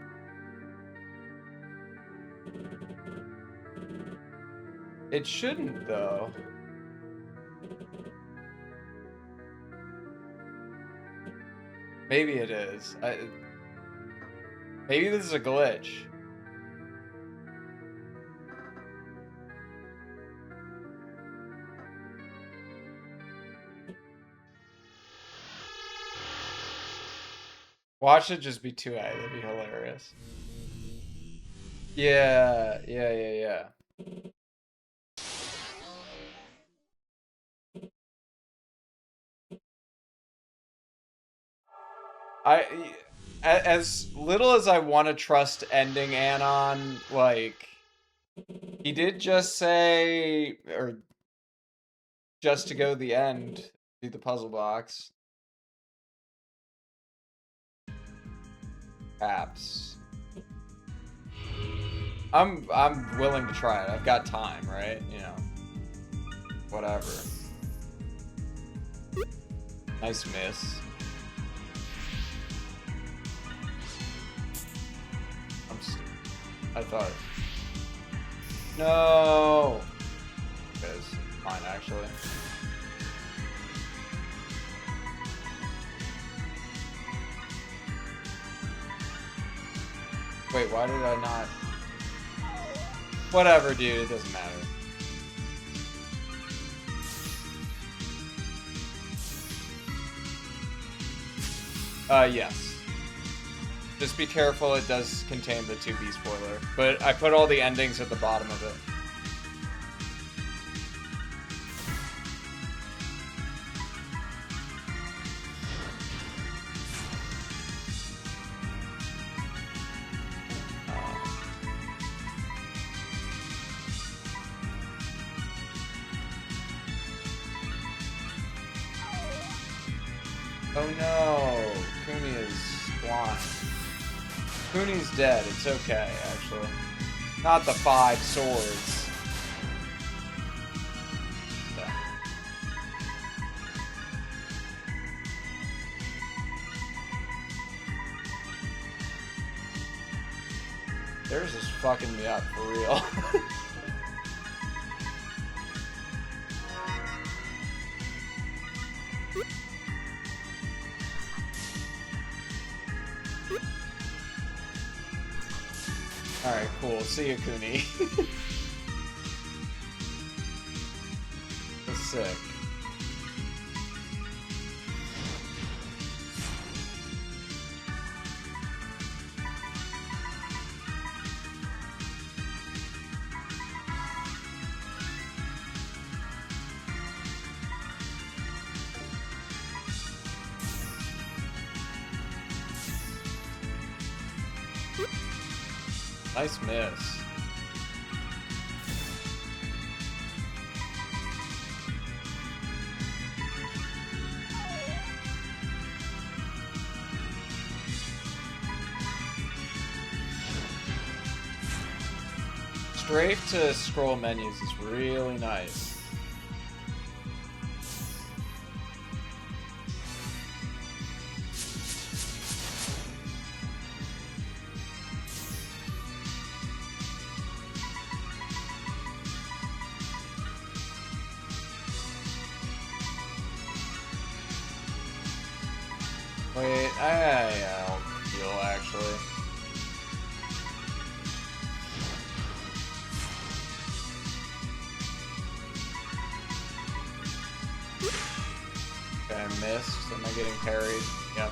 It shouldn't, though. Maybe it is. Maybe this is a glitch. Watch it just be 2A. That'd be hilarious. Yeah. As little as I want to trust ending Anon, like, he did just say, or just to go to the end, do the puzzle box. Apps. I'm willing to try it. I've got time, right? You know. Whatever. Nice miss. I thought. No. It's fine, actually. Wait, why did I not? Whatever, dude. It doesn't matter. Yes. Just be careful, it does contain the 2B spoiler. But I put all the endings at the bottom of it. Oh no! Cooney is blind. Cooney's dead. It's okay, actually. Not the 5 swords. Yeah. Theirs is fucking me up for real. Alright, cool. See you, Cooney. That's sick. Nice miss. Strafe to scroll menus is really nice. Wait, I don't feel actually. Okay, I missed. Am I getting parried? Yep.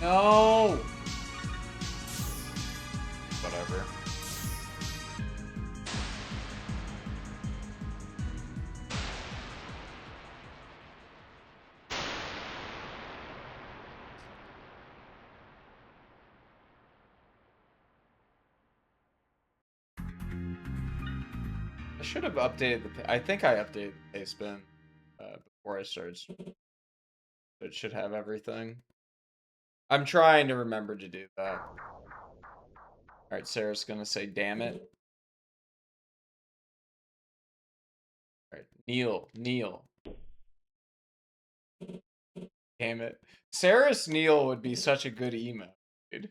No! Whatever. I should have updated the... I think I updated the pay spin before I started. It should have everything. I'm trying to remember to do that. Alright, Sarah's gonna say, damn it. Alright, kneel. Damn it. Sarah's kneel would be such a good email, dude.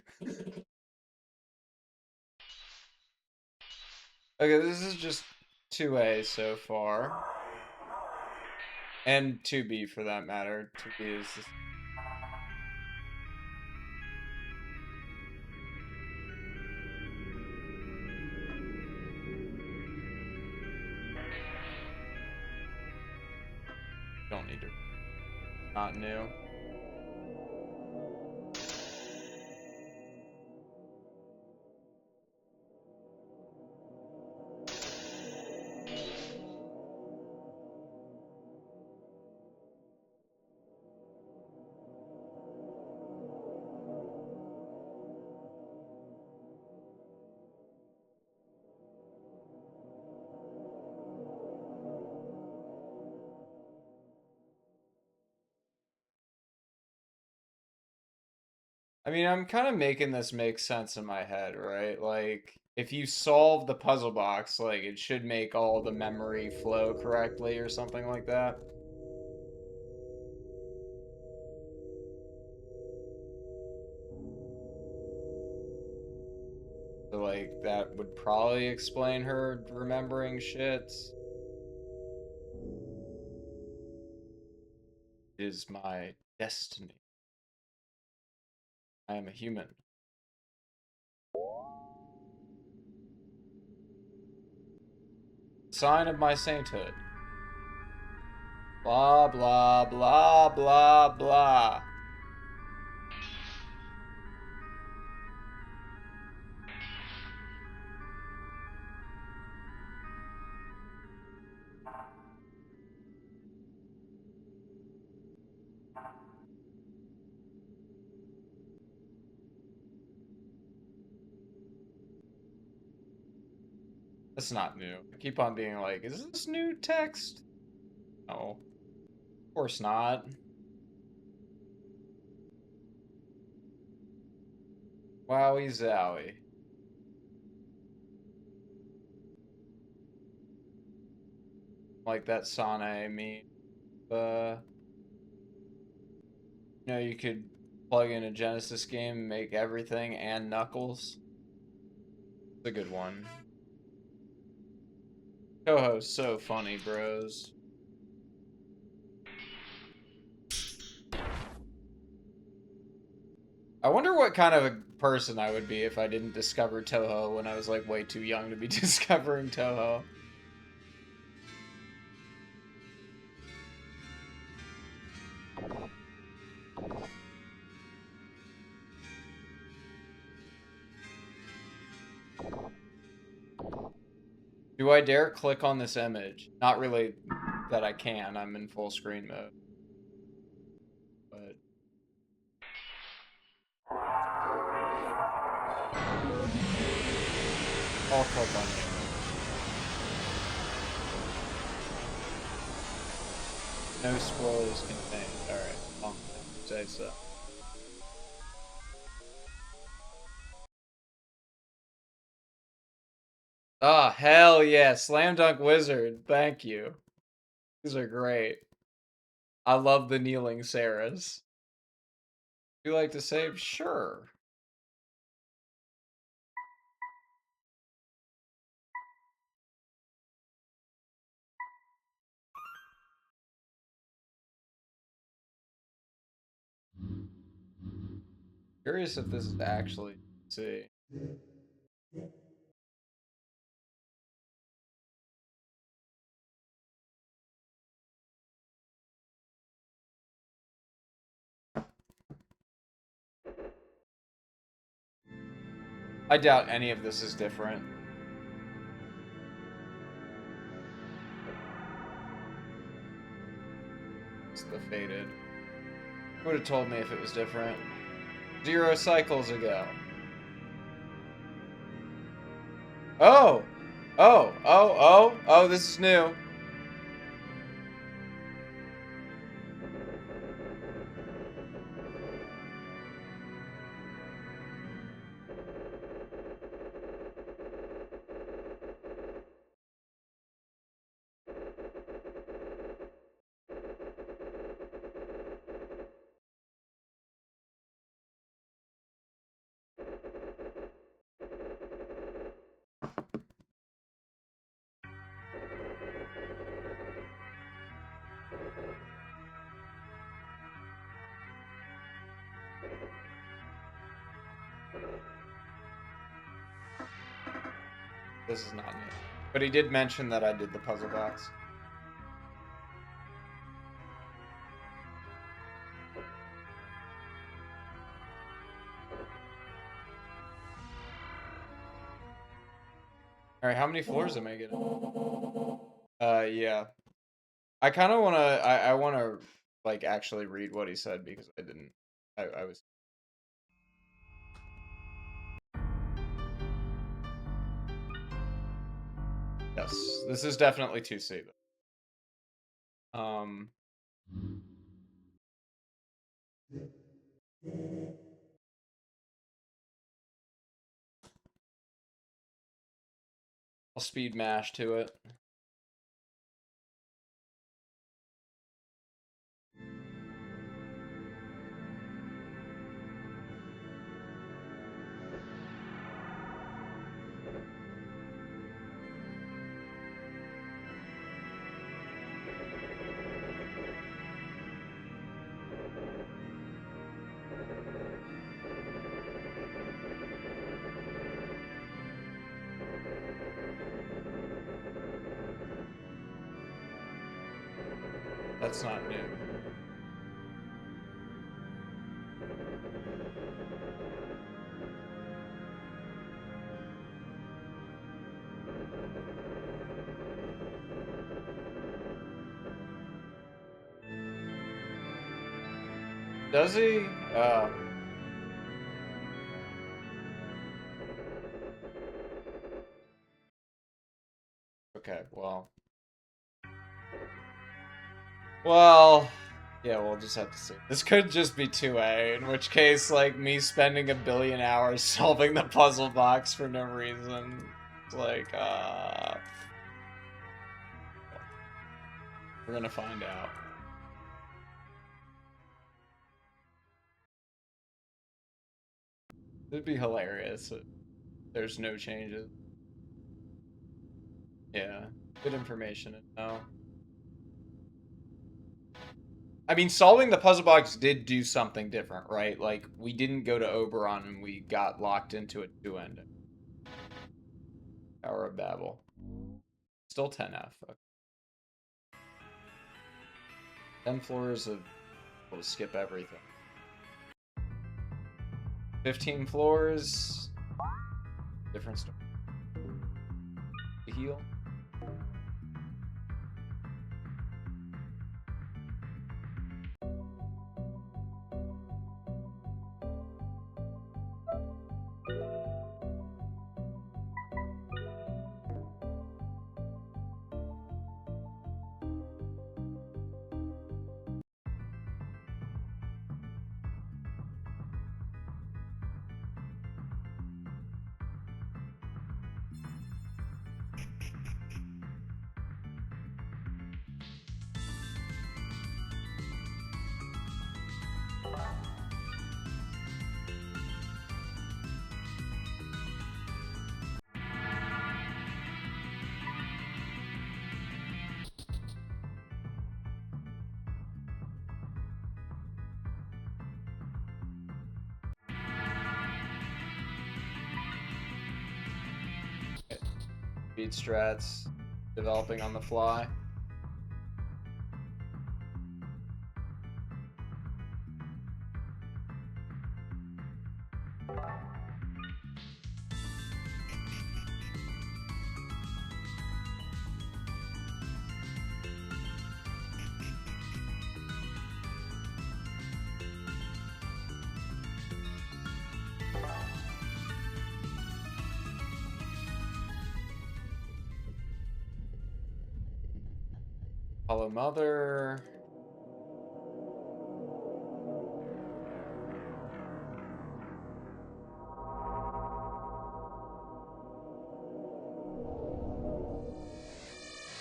Okay, this is just 2A so far. And 2B for that matter. 2B is just... Don't need to... Not new. I mean, I'm kind of making this make sense in my head, right? Like, if you solve the puzzle box, like, it should make all the memory flow correctly or something like that. So, like, that would probably explain her remembering shit. It is my destiny. I am a human. Sign of my sainthood. Blah, blah, blah, blah, blah. That's not new. I keep on being like, is this new text? No. Of course not. Wowie zowie. Like that Sane meme. You know, you could plug in a Genesis game and make everything and Knuckles. It's a good one. Coho's so funny, bros. I wonder what kind of a person I would be if I didn't discover Toho when I was like way too young to be discovering Toho. Do I dare click on this image? Not really that I can. I'm in full screen mode. But I'll click on it. No spoilers contained. Alright, I'll say so. Ah, hell yeah. Slam Dunk Wizard. Thank you. These are great. I love the kneeling Sarahs. Would you like to save? Sure. Curious if this is actually. Let's see. I doubt any of this is different. It's the faded. Would have told me if it was different. 0 cycles ago. Oh! Oh, this is new. This is not new. But he did mention that I did the puzzle box. Alright, how many floors am I getting? Yeah. I kind of want to, I want to, like, actually read what he said because I didn't, I was... Yes, this is definitely 2C. I'll speed mash to it. That's not new. Does he? Okay, well. Well, yeah, we'll just have to see. This could just be 2A, in which case, like, me spending a billion hours solving the puzzle box for no reason. It's like, we're gonna find out. It'd be hilarious if there's no changes. Yeah, good information to know. I mean, solving the puzzle box did do something different, right? Like, we didn't go to Oberon and we got locked into a 2-ending. Tower of Babel. Still 10F. Okay. 10 floors of... We'll skip everything. 15 floors. Different story. The heal. Beat strats developing on the fly. Hollow Mother.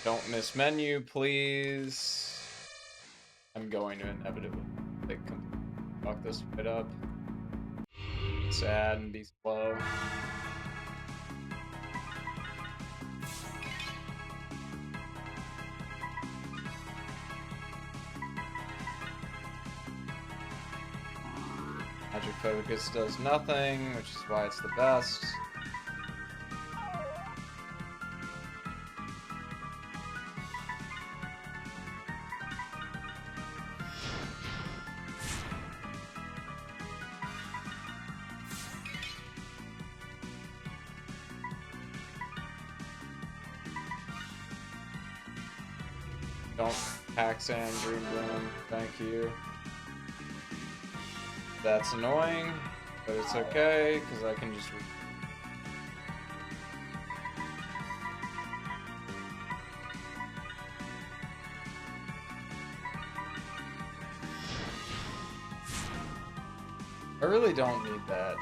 Don't miss menu, please. I'm going to inevitably fuck this right up. Sad and be slow. Magic Focus does nothing, which is why it's the best. Don't hack Sand, Green Bloom, thank you. That's annoying, but it's okay, because I can just... I really don't need that.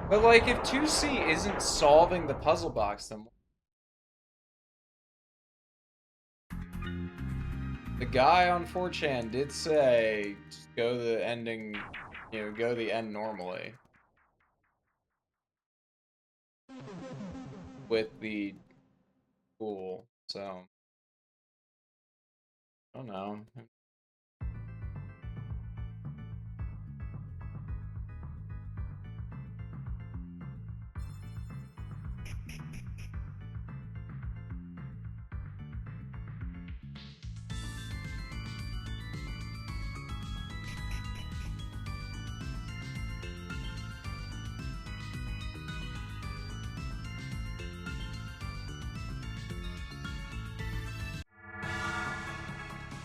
But like, if 2C isn't solving the puzzle box, then... The guy on 4chan did say, just go the ending, you know, go the end normally. With the tool, so... I don't know.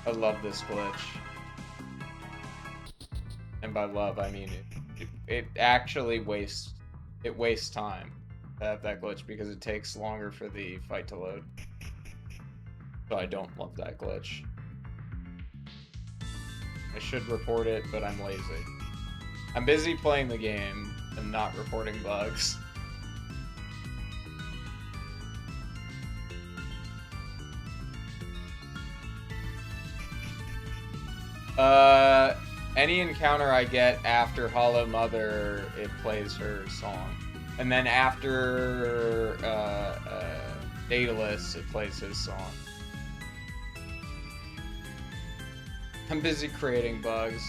I love this glitch. And by love, I mean it actually wastes time to have that glitch because it takes longer for the fight to load. So I don't love that glitch. I should report it, but I'm lazy. I'm busy playing the game and not reporting bugs. Any encounter I get after Hollow Mother, it plays her song. And then after Daedalus, it plays his song. I'm busy creating bugs.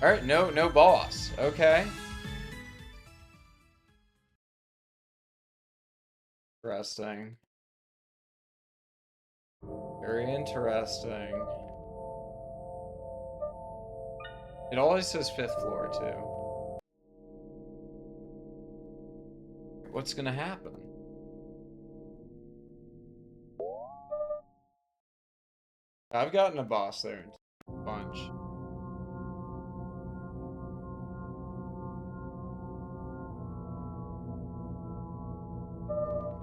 Alright, no boss. Okay. Interesting. Very interesting. It always says 5th floor, too. What's gonna happen? I've gotten a boss there a bunch.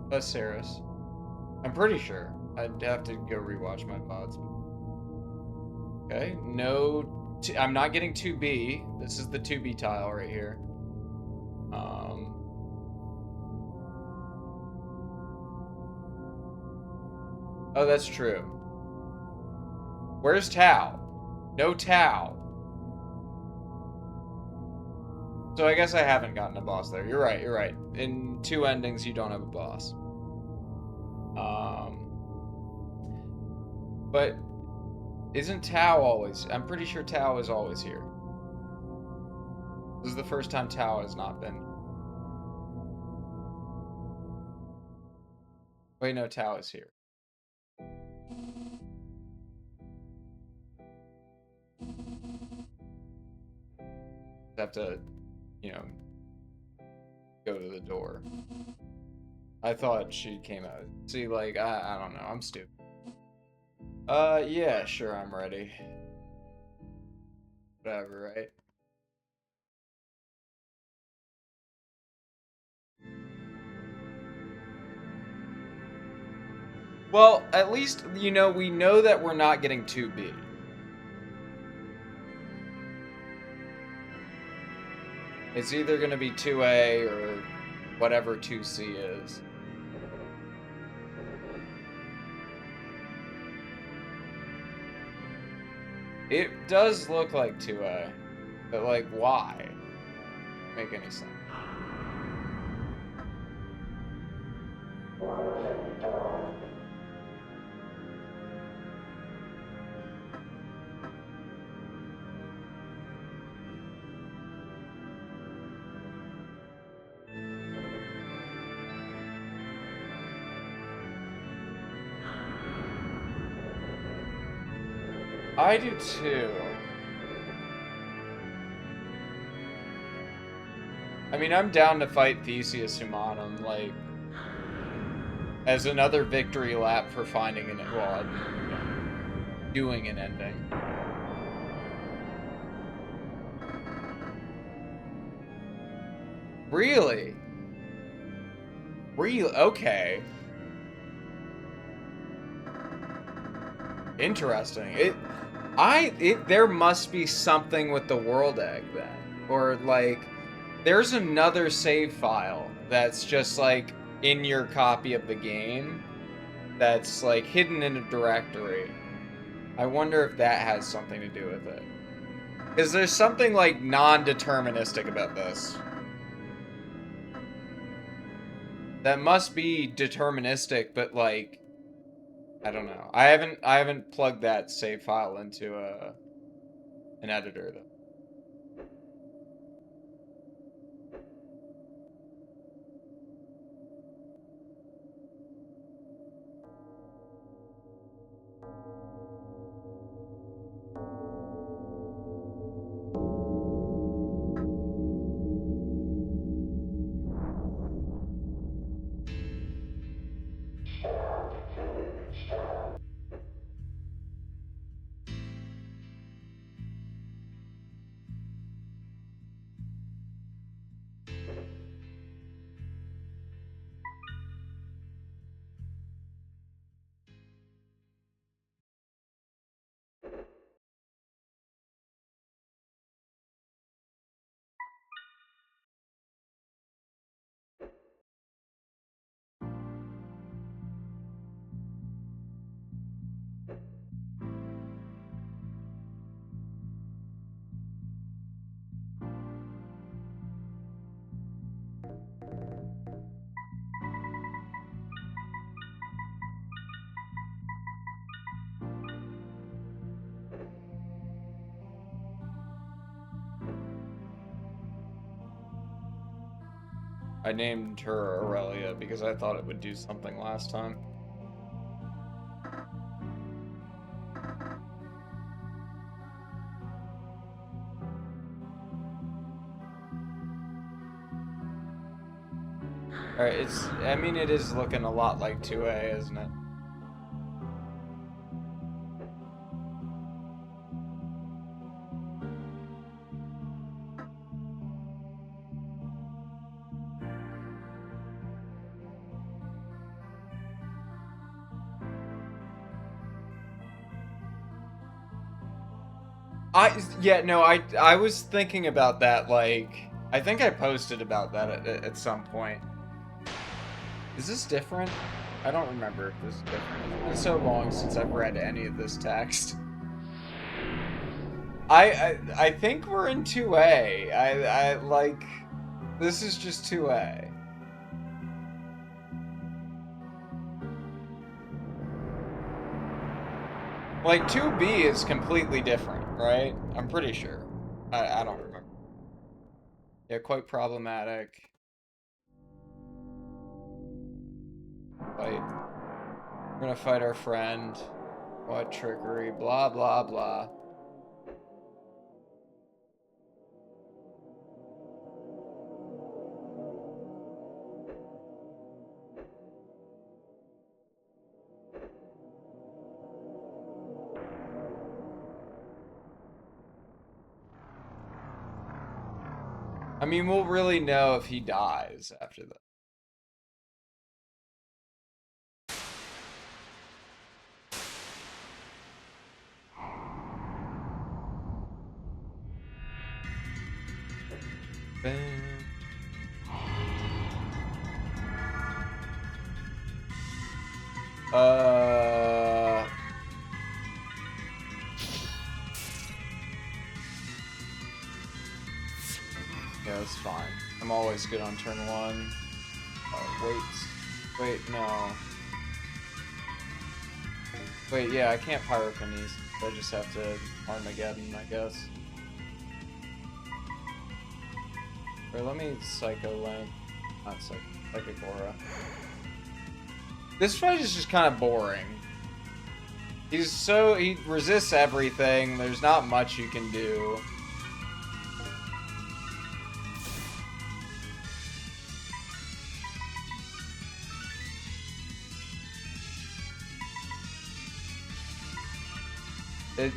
That's serious. I'm pretty sure. I'd have to go rewatch my VODs. Okay, no... I'm not getting 2B. This is the 2B tile right here. Oh, that's true. Where's Tao? No Tao. So I guess I haven't gotten a boss there. You're right, you're right. In 2 endings, you don't have a boss. But isn't Tao always... I'm pretty sure Tao is always here. This is the first time Tao has not been. Wait, no, Tao is here. Have to, you know, go to the door. I thought she came out. See, like, I don't know. I'm stupid. Yeah, sure, I'm ready. Whatever, right? Well, at least, you know, we know that we're not getting 2B. It's either going to be 2A or whatever 2C is. It does look like 2A, but like, why? Make any sense. I do too. I mean, I'm down to fight Theseus Humanum, like, as another victory lap for finding an, well, doing an ending. Really? Really? Okay. Interesting. There must be something with the world egg then. Or, like, there's another save file that's just, like, in your copy of the game that's, like, hidden in a directory. I wonder if that has something to do with it. Because there's something, like, non-deterministic about this. That must be deterministic, but, like, I don't know. I haven't plugged that save file into an editor though. I named her Aurelia because I thought it would do something last time. Alright, I mean, it is looking a lot like 2A, isn't it? I was thinking about that, like, I think I posted about that at some point. Is this different? I don't remember if this is different. It's been so long since I've read any of this text. I think we're in 2A. I like, this is just 2A. Like, 2B is completely different, right? I'm pretty sure. I don't remember. Yeah, quite problematic. Fight. We're gonna fight our friend. What trickery, blah, blah, blah. I mean, we'll really know if he dies after that. Yeah, that's fine. I'm always good on turn 1. Wait, no. Wait, yeah, I can't pyrokinesis. I just have to Armageddon, I guess. Or let me Psycho Link. Not Psychogora. This fight is just kind of boring. He resists everything. There's not much you can do.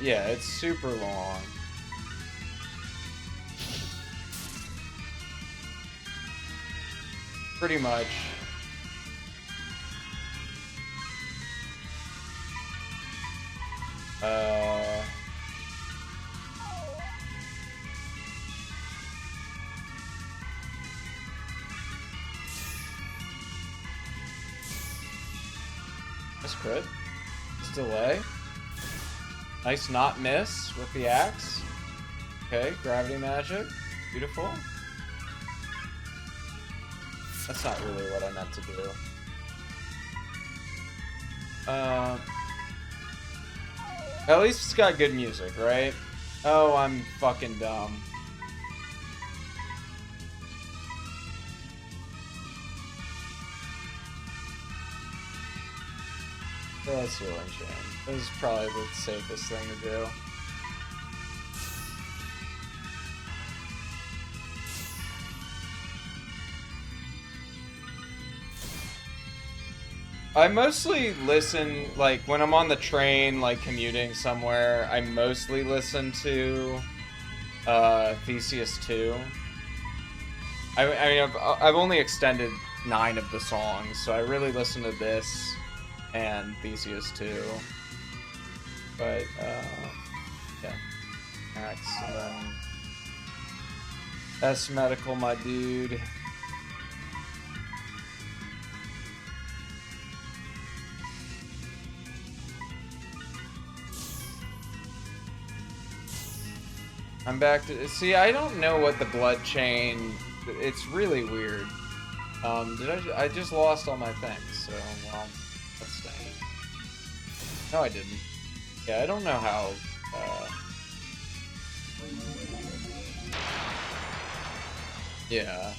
Yeah, it's super long. Pretty much. Nice crit. Nice delay. Nice not miss with the axe. Okay, gravity magic. Beautiful. That's not really what I meant to do. At least it's got good music, right? Oh, I'm fucking dumb. That's Healing Chain. This is probably the safest thing to do. I mostly listen, like, when I'm on the train, like, commuting somewhere, I mostly listen to, Theseus 2. I mean, I've only extended 9 of the songs, so I really listen to this and Theseus 2. But, yeah. Axe, and then S Medical, my dude. I'm back to... See, I don't know what the blood chain... It's really weird. I just lost all my things, so, well, that's staying. No, I didn't. Yeah, I don't know how, yeah.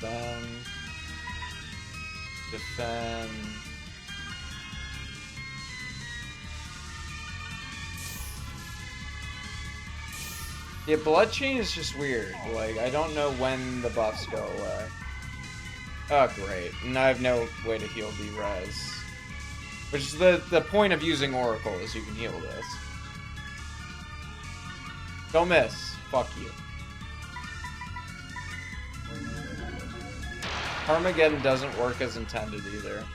Then... Defend... Yeah, blood chain is just weird. Like, I don't know when the buffs go away. Oh, great. And I have no way to heal D-Res. Which is the point of using Oracle, is you can heal this. Don't miss. Fuck you. Armageddon doesn't work as intended either.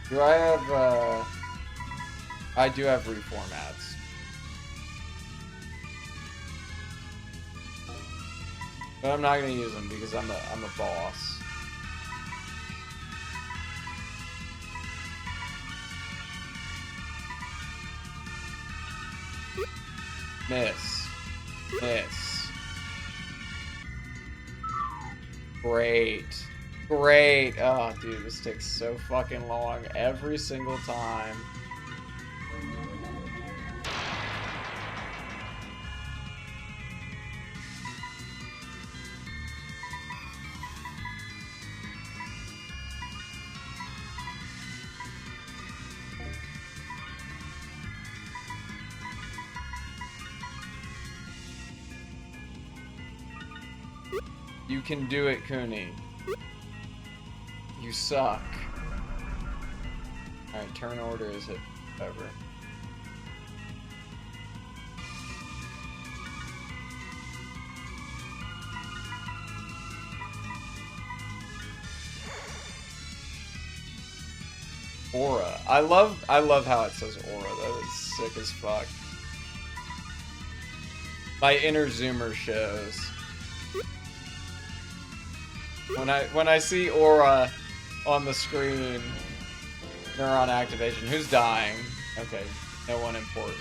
Do I have, I do have reformats. But I'm not gonna use them because I'm a boss. Miss. Miss. Great. Great. Oh, dude, this takes so fucking long every single time. You can do it, Cooney. You suck. Alright, turn order is it over. Aura. I love how it says aura. That is sick as fuck. My inner zoomer shows. When I see aura on the screen, neuron activation. Who's dying? Okay, no one important.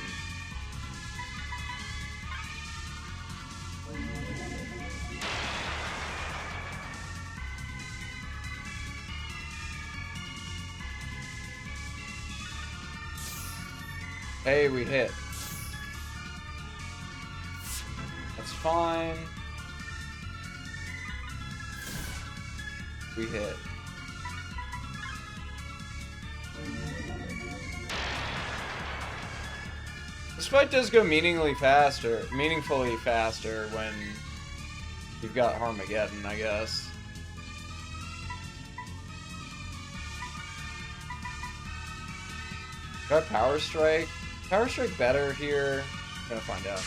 Hey, we hit. That's fine. We hit. This fight does go meaningfully faster when you've got Armageddon, I guess. Do I Power Strike? Power Strike better here? I'm gonna find out.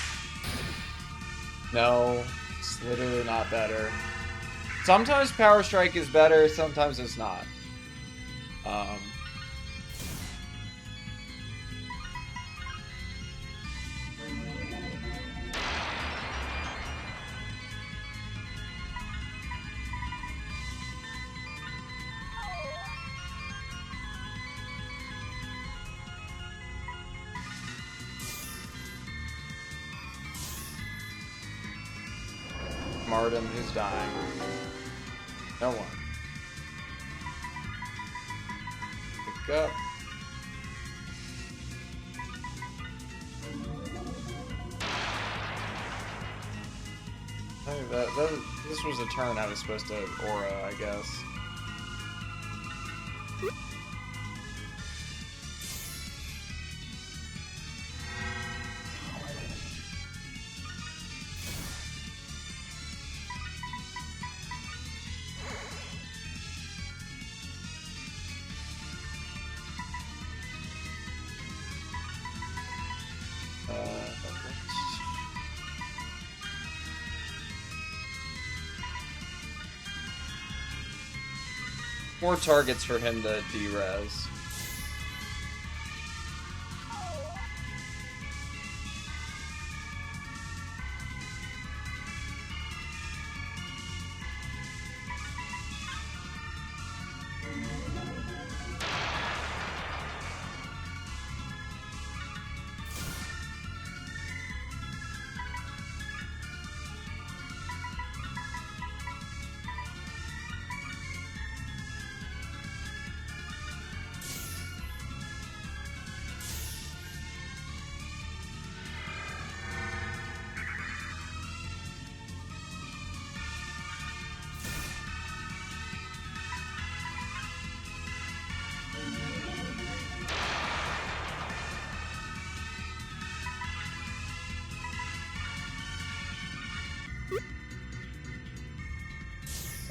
No, it's literally not better. Sometimes Power Strike is better, sometimes it's not. Martin, who's dying? No one. Pick up. I think this was a turn I was supposed to aura, I guess. More targets for him to de-res.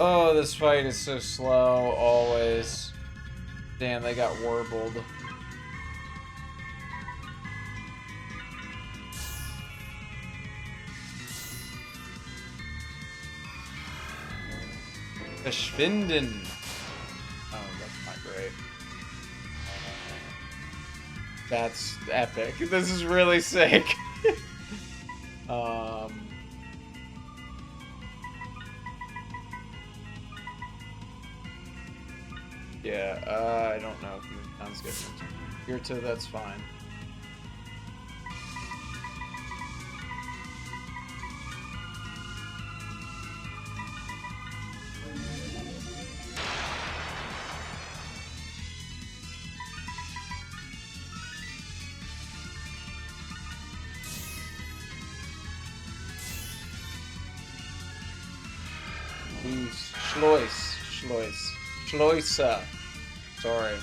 Oh, this fight is so slow, always. Damn, they got warbled. Verschwinden. Oh, that's not great. That's epic. This is really sick. Yeah, I don't know if move sounds good. Here too, that's fine. Schleuse. Sorry.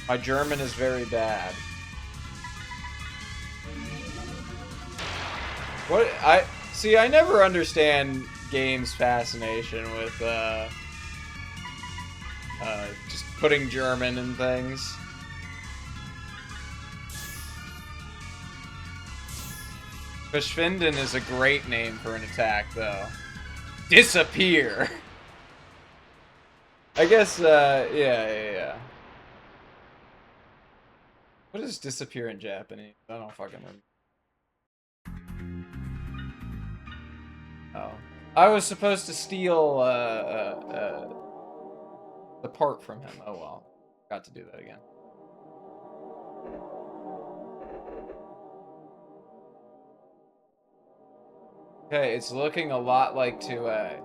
My German is very bad. What I never understand games' fascination with just putting German in things. Verschwinden is a great name for an attack, though. Disappear. I guess, yeah. What does disappear in Japanese? I don't fucking remember. Oh. I was supposed to steal, the part from him. Oh well. Got to do that again. Okay, it's looking a lot like 2A.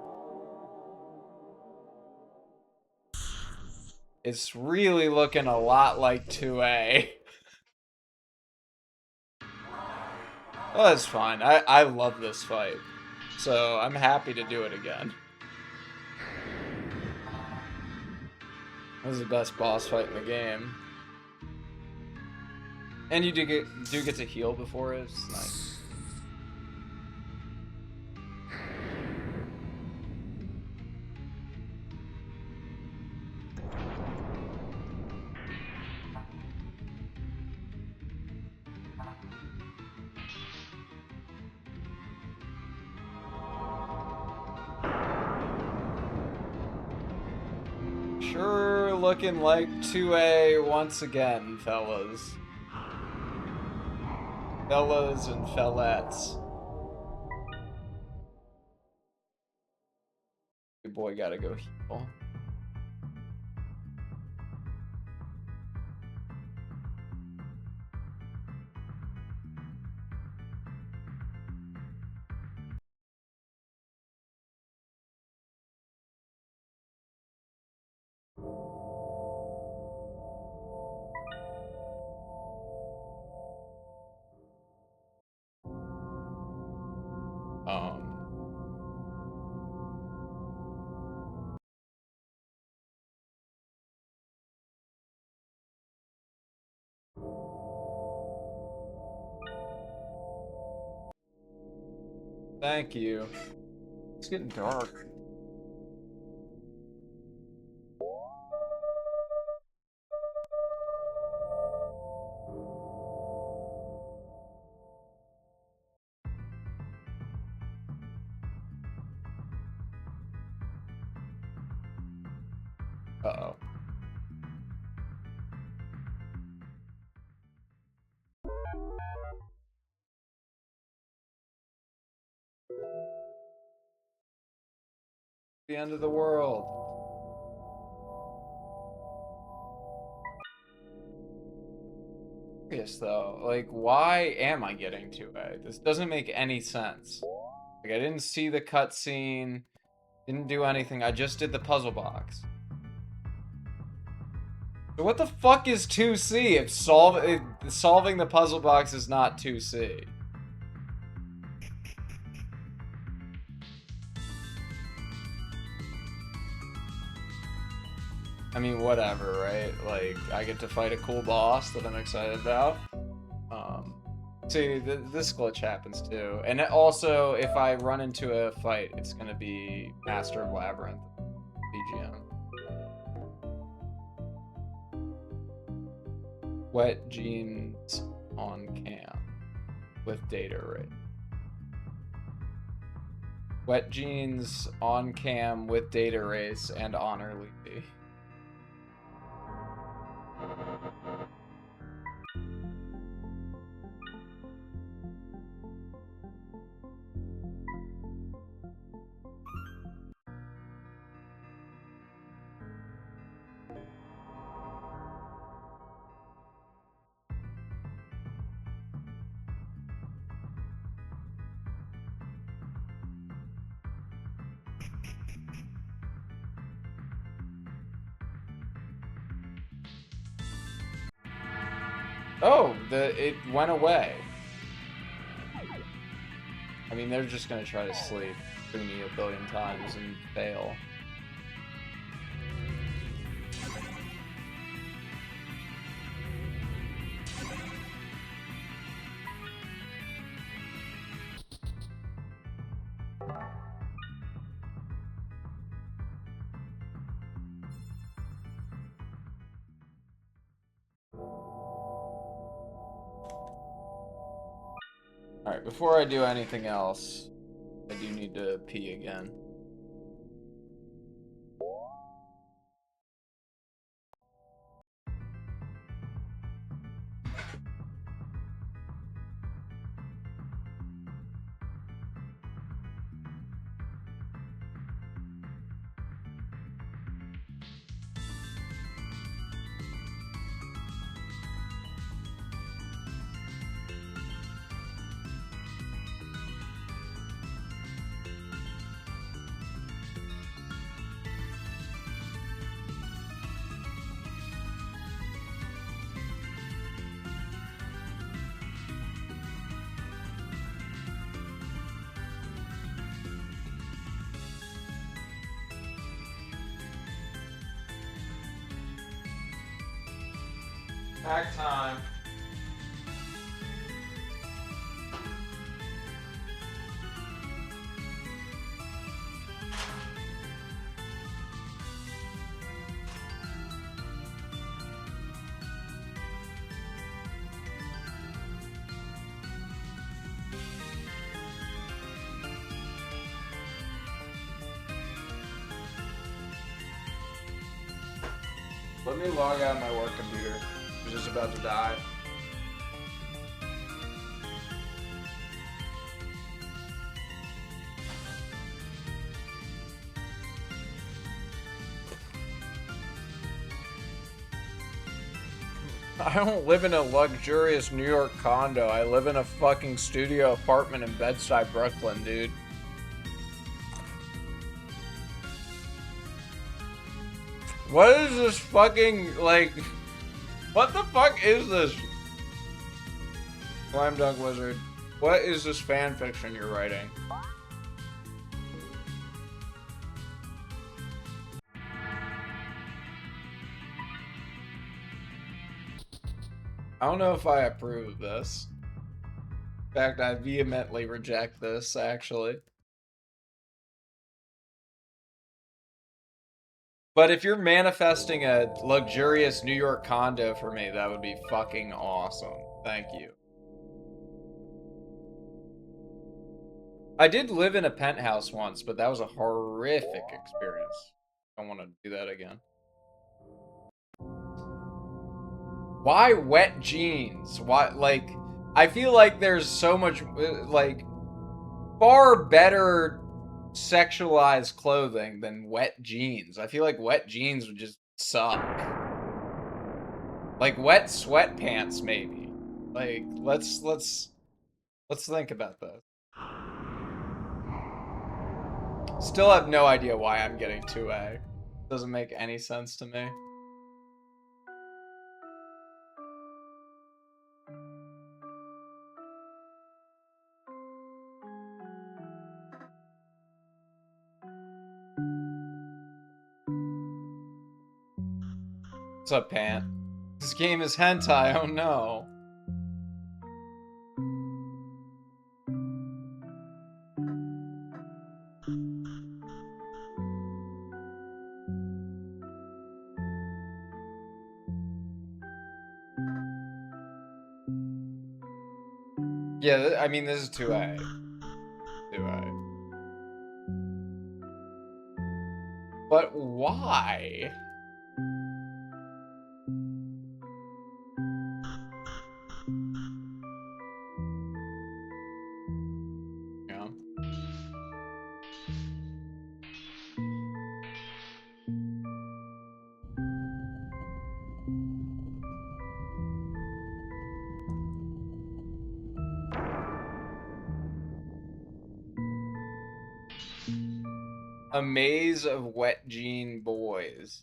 It's really looking a lot like 2A. Well, that's fine. I love this fight. So, I'm happy to do it again. This is the best boss fight in the game. And you do get to heal before it. It's nice. Sure looking like 2A once again, fellas. Fellas and fellettes. Your boy gotta go heal. Thank you. It's getting dark. Uh-oh. The end of the world. Curious though, like, why am I getting 2A? This doesn't make any sense. Like, I didn't see the cutscene, didn't do anything. I just did the puzzle box. So what the fuck is 2C if solving the puzzle box is not 2C? I mean, whatever, right? Like, I get to fight a cool boss that I'm excited about. See, this glitch happens too. And also, if I run into a fight, it's gonna be Master of Labyrinth BGM. Wet jeans on cam with data rate. Wet jeans on cam with data race and honor Levy. Oh, it went away. I mean, they're just gonna try to sleep. me a billion times and fail. Alright, before I do anything else, I do need to pee again. Pack time. Let me log out of my work computer. I'm just about to die. I don't live in a luxurious New York condo. I live in a fucking studio apartment in Bed-Stuy, Brooklyn, dude. What is this fucking, like... What the fuck is this? Slam Dunk Wizard. What is this fanfiction you're writing? I don't know if I approve of this. In fact, I vehemently reject this, actually. But if you're manifesting a luxurious New York condo for me, that would be fucking awesome. Thank you. I did live in a penthouse once, but that was a horrific experience. I don't want to do that again. Why wet jeans? Why, like, I feel like there's so much, like, far better sexualized clothing than wet jeans. I feel like wet jeans would just suck. Like wet sweatpants, maybe. Like, let's think about this. Still have no idea why I'm getting 2A. Doesn't make any sense to me. What's up, Pant? This game is hentai, oh no. Yeah, I mean, this is 2A. 2A. But why? Yeah. A maze of wet jean boys.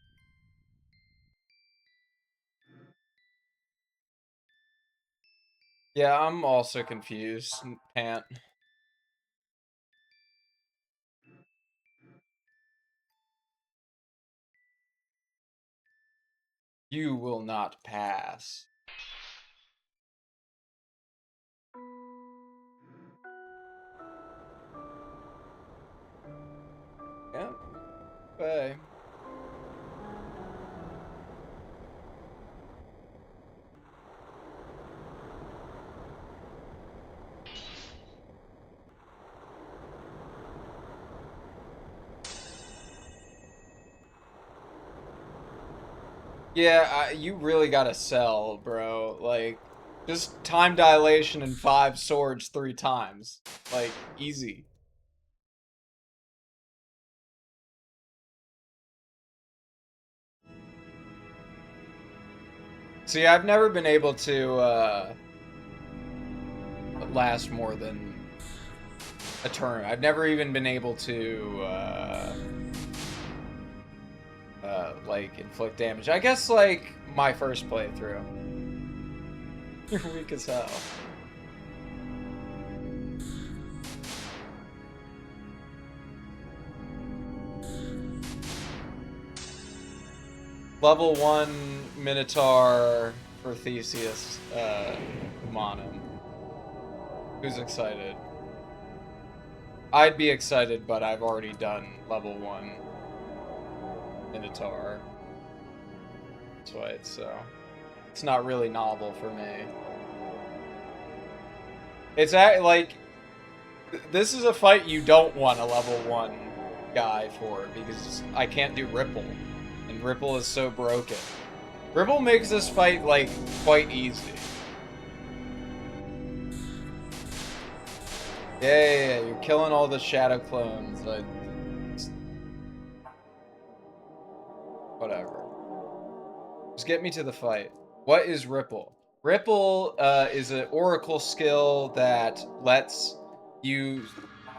Yeah, I'm also confused, Pant. You will not pass. Yeah. Bye. Yeah, you really gotta sell, bro. Like, just time dilation and 5 swords 3 times. Like, easy. See, I've never been able to last more than a turn. I've never even been able to like inflict damage. I guess like my first playthrough. You're weak as hell. Level 1 Minotaur for Theseus Humanum. Who's excited? I'd be excited, but I've already done level 1 Minotaur. That's why it's not really novel for me. It's like this is a fight you don't want a level 1 guy for because I can't do Ripple. And Ripple is so broken. Ripple makes this fight, like, quite easy. Yeah, you're killing all the shadow clones. Like, whatever. Just get me to the fight. What is Ripple? Ripple is an oracle skill that lets you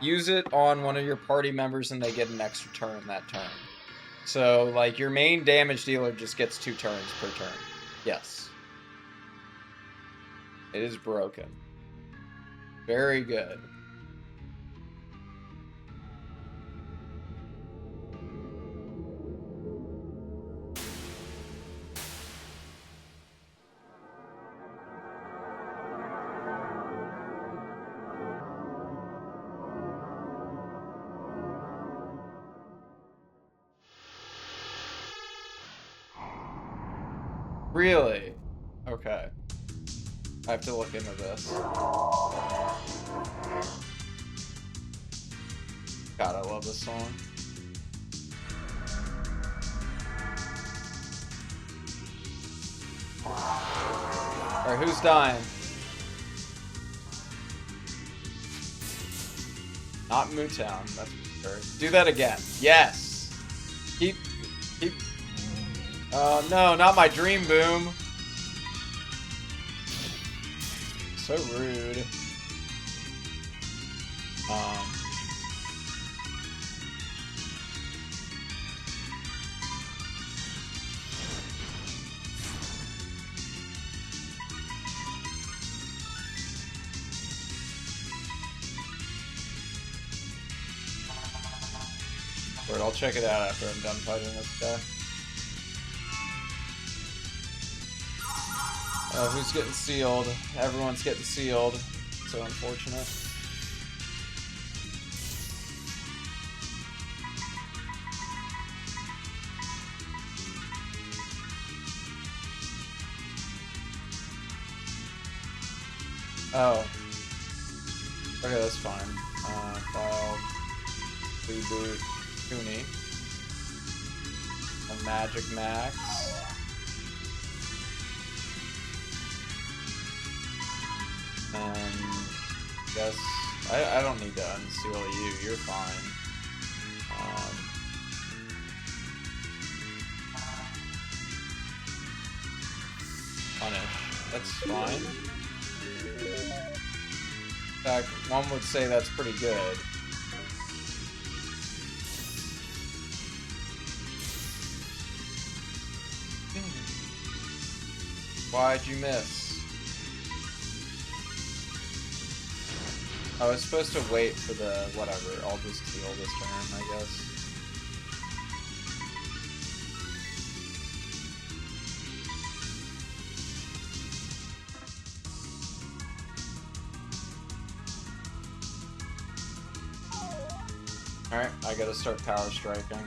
use it on one of your party members and they get an extra turn that turn. So, like, your main damage dealer just gets 2 turns per turn. Yes. It is broken. Very good. Really? Okay. I have to look into this. God, I love this song. Alright, who's dying? Not Mootown, that's for sure. Do that again. Yes! Keep... no, not my dream boom. So rude. Word, I'll check it out after I'm done fighting this guy. Who's getting sealed? Everyone's getting sealed. So unfortunate. Oh. Okay, that's fine. File. Reboot. Cooney. A Magic Max. Guess I don't need to unseal you. You're fine. Punish. That's fine. In fact, one would say that's pretty good. Why'd you miss? I was supposed to wait for the whatever. I'll just heal this turn, I guess. Alright, I gotta start power striking.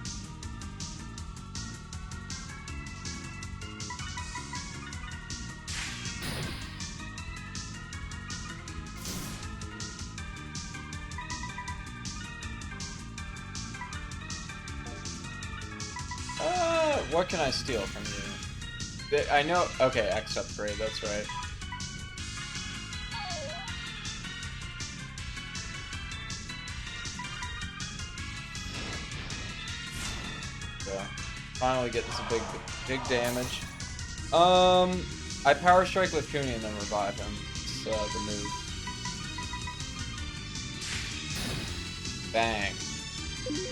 What can I steal from you? I know. Okay, X upgrade, that's right. Yeah. Finally getting some big damage. I power strike with Cooney and then revive him. It's the move. Bang.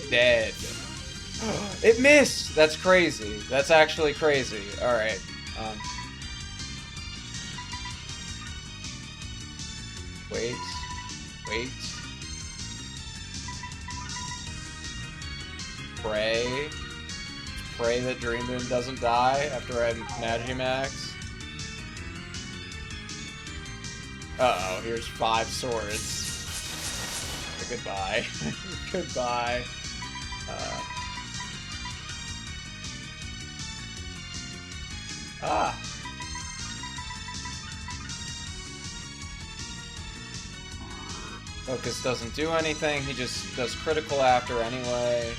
Dead. It missed! That's crazy. That's actually crazy. Alright. Wait. Wait. Pray. Pray that Dream Moon doesn't die after I Magimax. Uh-oh, here's 5 swords. Goodbye. Goodbye. Focus doesn't do anything, he just does critical after anyway.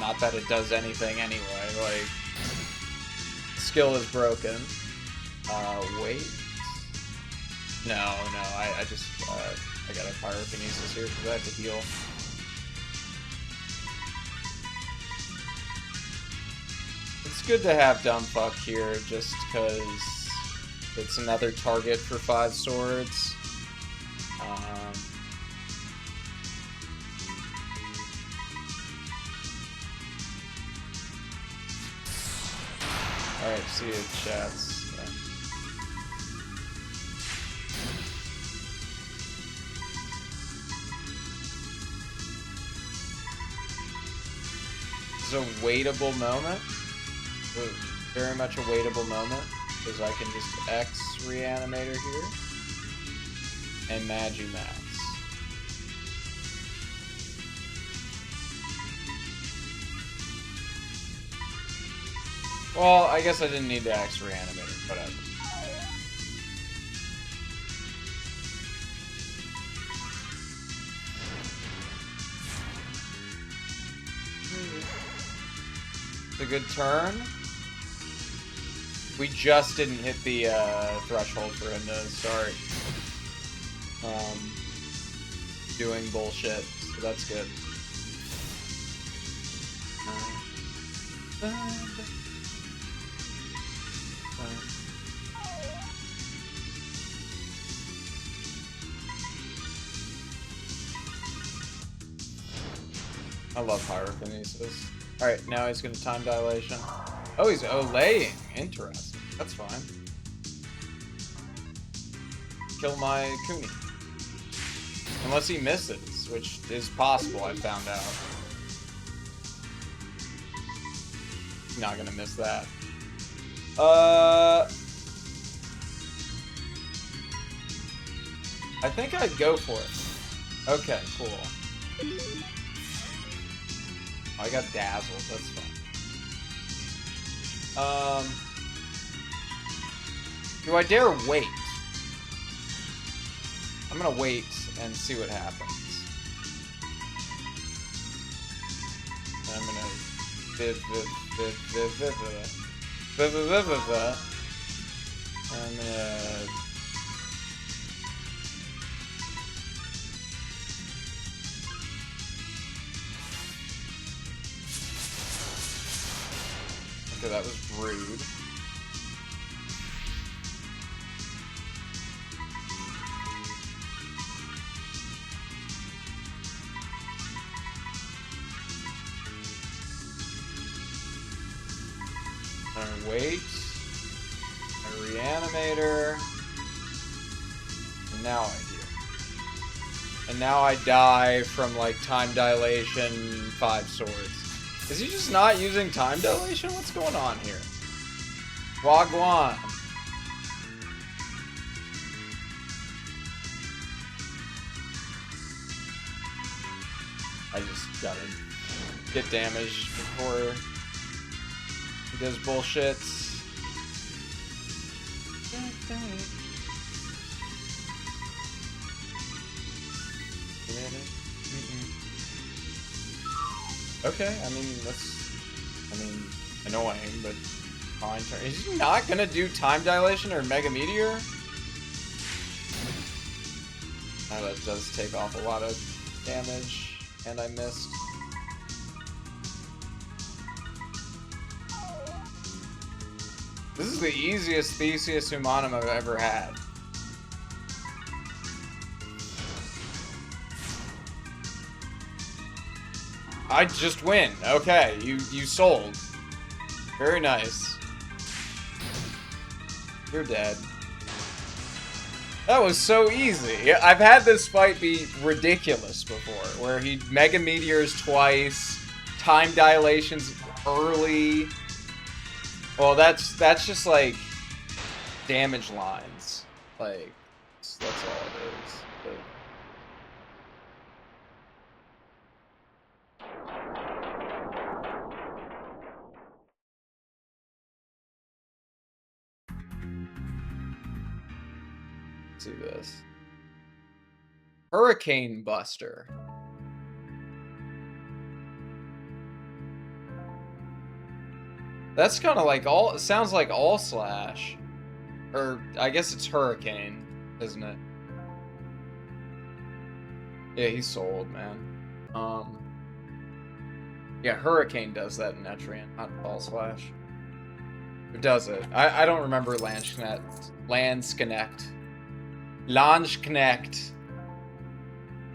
Not that it does anything anyway, like... Skill is broken. Wait... No, I just, I got a Pyrokinesis here because I have to heal. It's good to have Dumbfuck here just because it's another target for 5 swords. Alright, see you, chats. A waitable moment, very much a waitable moment, because I can just X Reanimator here and Magimax. Well, I guess I didn't need to X Reanimator, whatever. A good turn. We just didn't hit the threshold for him to start doing bullshit, so that's good. I love Pyrokinesis. Alright, now he's gonna time dilation. Oh, he's olaying. Interesting. That's fine. Kill my Cooney. Unless he misses, which is possible, I found out. Not gonna miss that. I think I'd go for it. Okay, cool. I got dazzled, that's fine. Do I dare wait? I'm gonna wait and see what happens. I'm gonna I'm gonna okay, that was rude. I wait. I Reanimator. And now I heal. And now I die from like time dilation, 5 swords. Is he just not using time dilation? What's going on here? Wagwan. I just gotta get damaged before he does bullshit. Okay, I mean, that's, annoying, but fine. Is he not gonna do time dilation or mega meteor? Oh, that does take off a lot of damage, and I missed. This is the easiest Theseus Humanum I've ever had. I just win. Okay, you sold. Very nice. You're dead. That was so easy. I've had this fight be ridiculous before, where he Mega Meteors twice, time dilations early. Well, that's just like damage lines. Like, that's all it is. But... Let's see this. Hurricane Buster. That's kind of like all. It sounds like all slash, or I guess it's hurricane, isn't it? Yeah, he's sold, man. Yeah, hurricane does that in Etrian, not all slash. Who does it? I don't remember Landsknecht.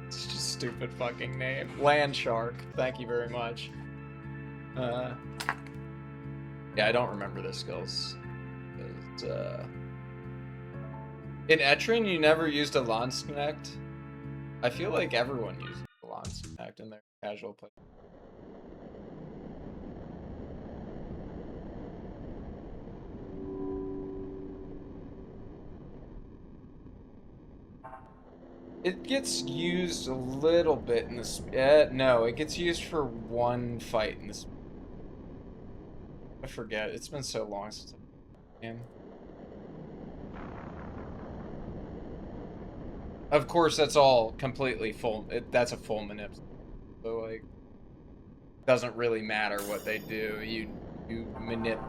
It's just a stupid fucking name. Landshark. Thank you very much. Yeah, I don't remember the skills. In Etrian, you never used a Landsknecht? I feel like everyone used a Landsknecht in their casual play. It gets used a little bit in this. No, it gets used for one fight in this. I forget. It's been so long since I played the game. Of course, that's all completely full. That's a full manip. So like, doesn't really matter what they do. You manip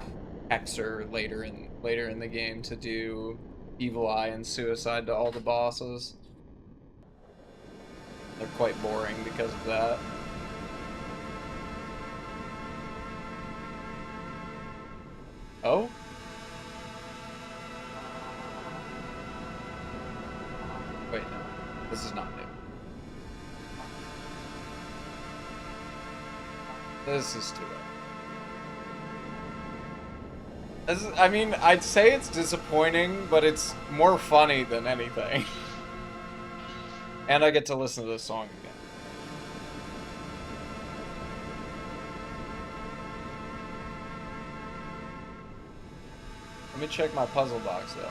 Hexer later in the game to do Evil Eye and Suicide to all the bosses. They're quite boring because of that. Oh? Wait, no. This is not new. This is too late. I mean, I'd say it's disappointing, but it's more funny than anything. And I get to listen to this song again. Let me check my puzzle box, though.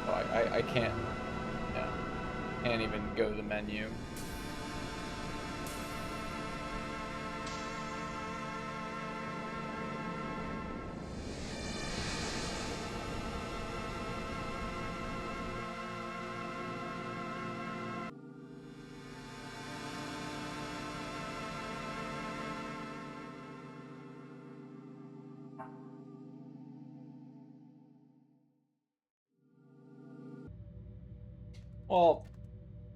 Oh, I can't. Yeah. Can't even go to the menu. Well,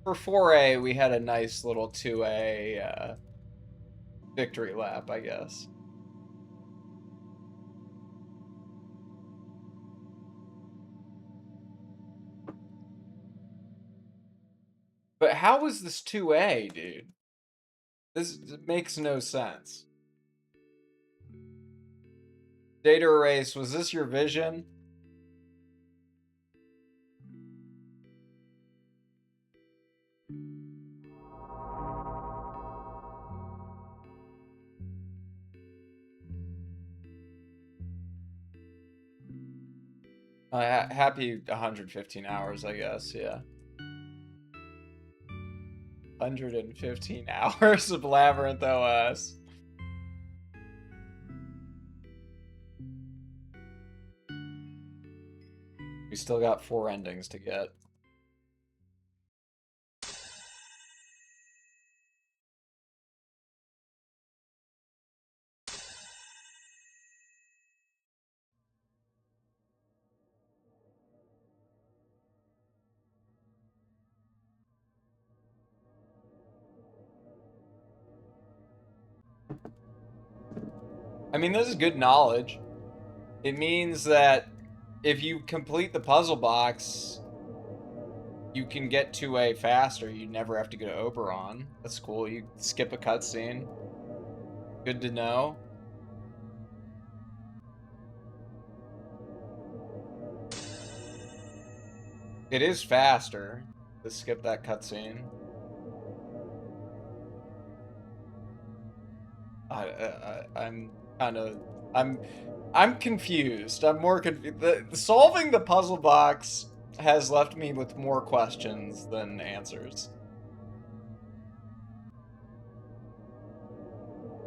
for 4A, we had a nice little 2A victory lap, I guess. But how was this 2A, dude? This makes no sense. Data erase, was this your vision? Happy 115 hours, I guess, yeah. 115 hours of Labyrinth.os. We still got 4 endings to get. I mean, this is good knowledge. It means that if you complete the puzzle box, you can get 2A faster. You never have to go to Oberon. That's cool. You skip a cutscene. Good to know. It is faster to skip that cutscene. I'm confused. I'm more confused. Solving the puzzle box has left me with more questions than answers.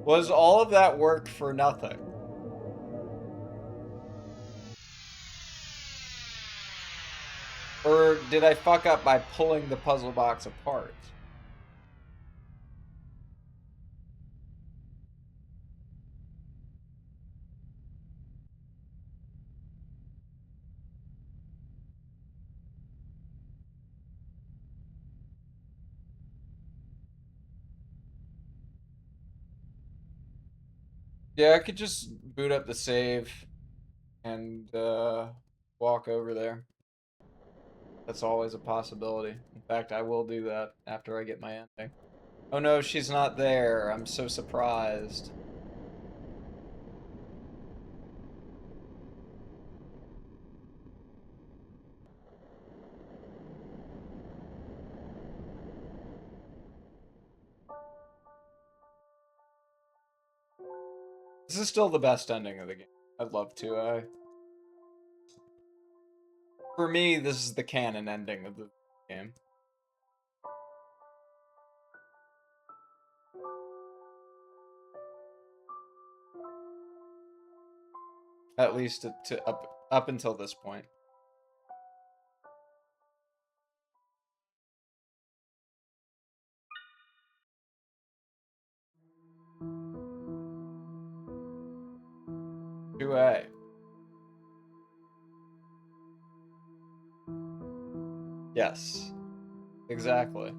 Was all of that work for nothing? Or did I fuck up by pulling the puzzle box apart? Yeah, I could just boot up the save and walk over there. That's always a possibility. In fact, I will do that after I get my ending. Oh no, she's not there. I'm so surprised. This is still the best ending of the game. I'd love to. For me, this is the canon ending of the game. At least up until this point. Two A. Yes. Exactly.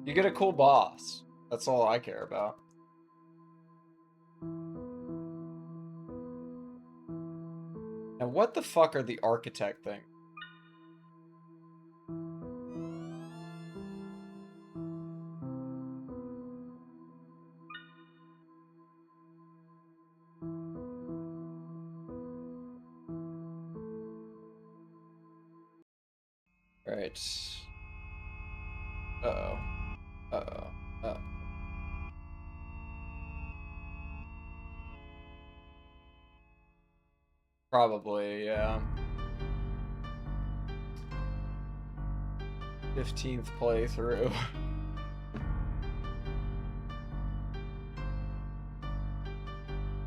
You get a cool boss. That's all I care about. Now, what the fuck are the architect things? Right. Uh-oh. Uh-oh. Uh-oh. Probably, yeah. 15th playthrough.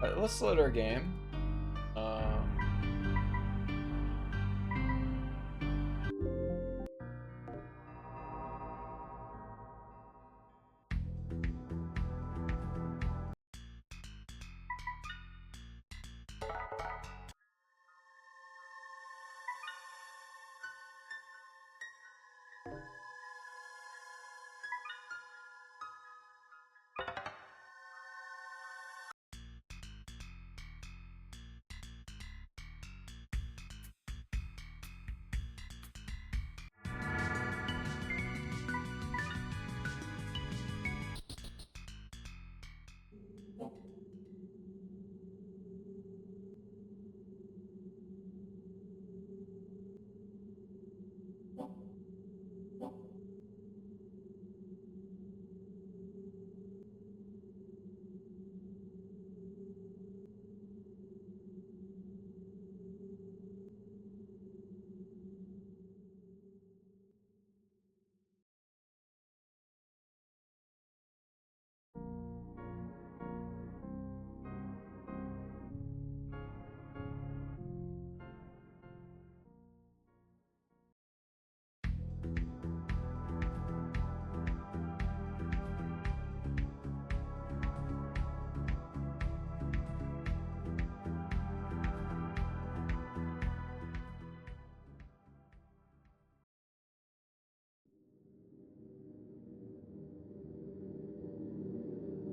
Alright, let's load our game.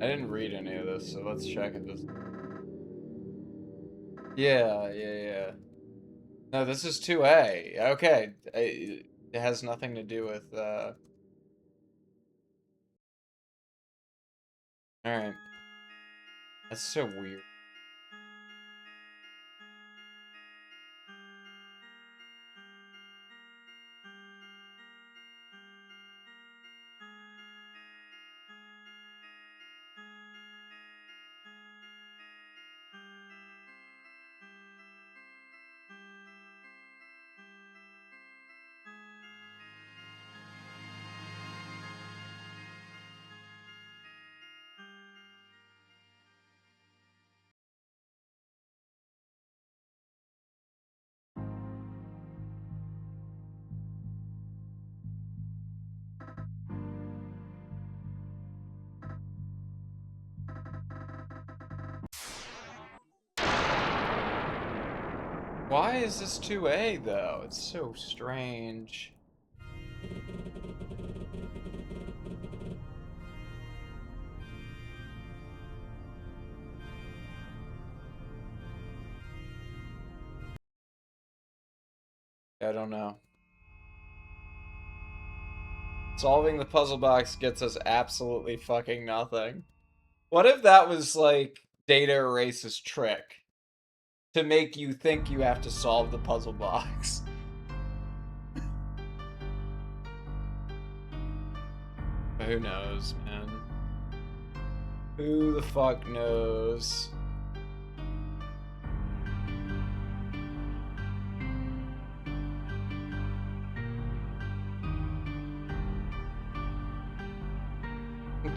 I didn't read any of this, so let's check if this... Yeah. No, this is 2A. Okay. It has nothing to do with, Alright. That's so weird. Why is this 2A, though? It's so strange. I don't know. Solving the puzzle box gets us absolutely fucking nothing. What if that was, like, Data Erase's trick? To make you think you have to solve the puzzle box. Who knows, man? Who the fuck knows?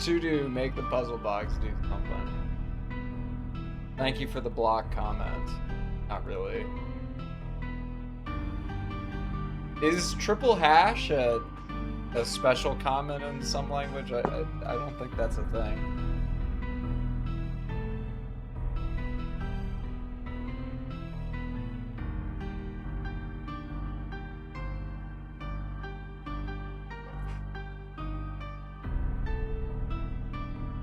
To do, make the puzzle box do something. Thank you for the block comment. Not really. Is triple hash a special comment in some language? I don't think that's a thing.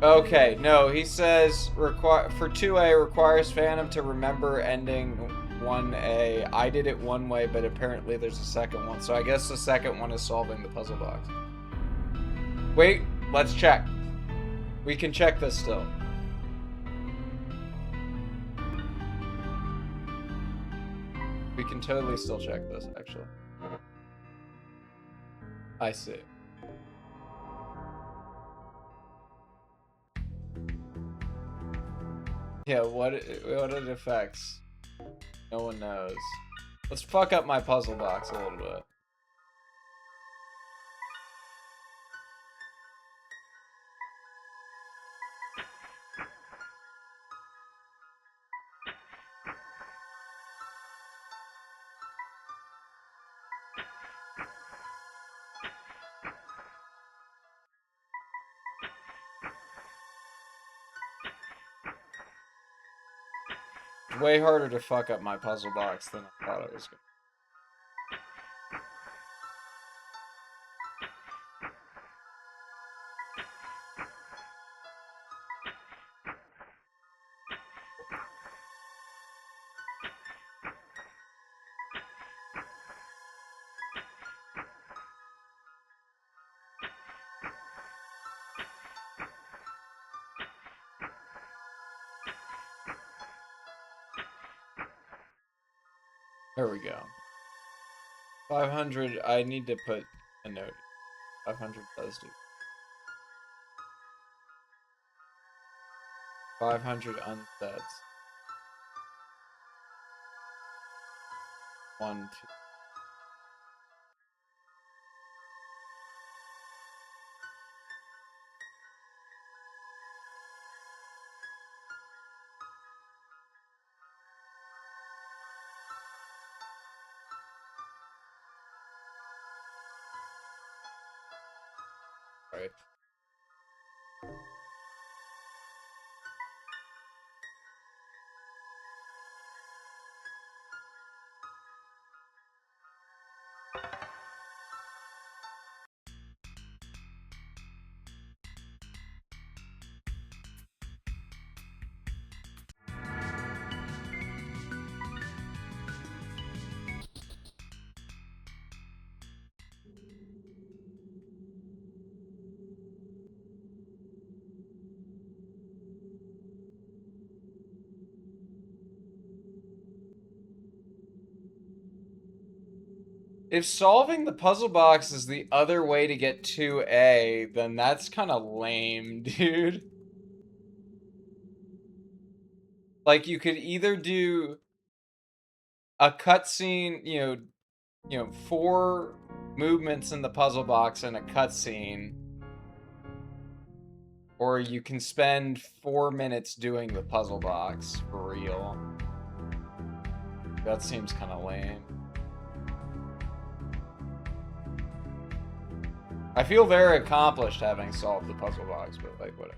Okay, no, he says for 2A requires Phantom to remember ending 1A. I did it one way, but apparently there's a second one. So I guess the second one is solving the puzzle box. Wait, let's check. We can check this still. We can totally still check this, actually. I see. Yeah, what it affects? No one knows. Let's fuck up my puzzle box a little bit. It's way harder to fuck up my puzzle box than I thought it was going to. There we go. 500, I need to put a note. 500 does do. 500 unsets. 1, 2. Right. If solving the puzzle box is the other way to get 2A, then that's kind of lame, dude. Like, you could either do a cutscene, 4 movements in the puzzle box and a cutscene, or you can spend 4 minutes doing the puzzle box for real. That seems kind of lame. I feel very accomplished having solved the puzzle box, but like, whatever.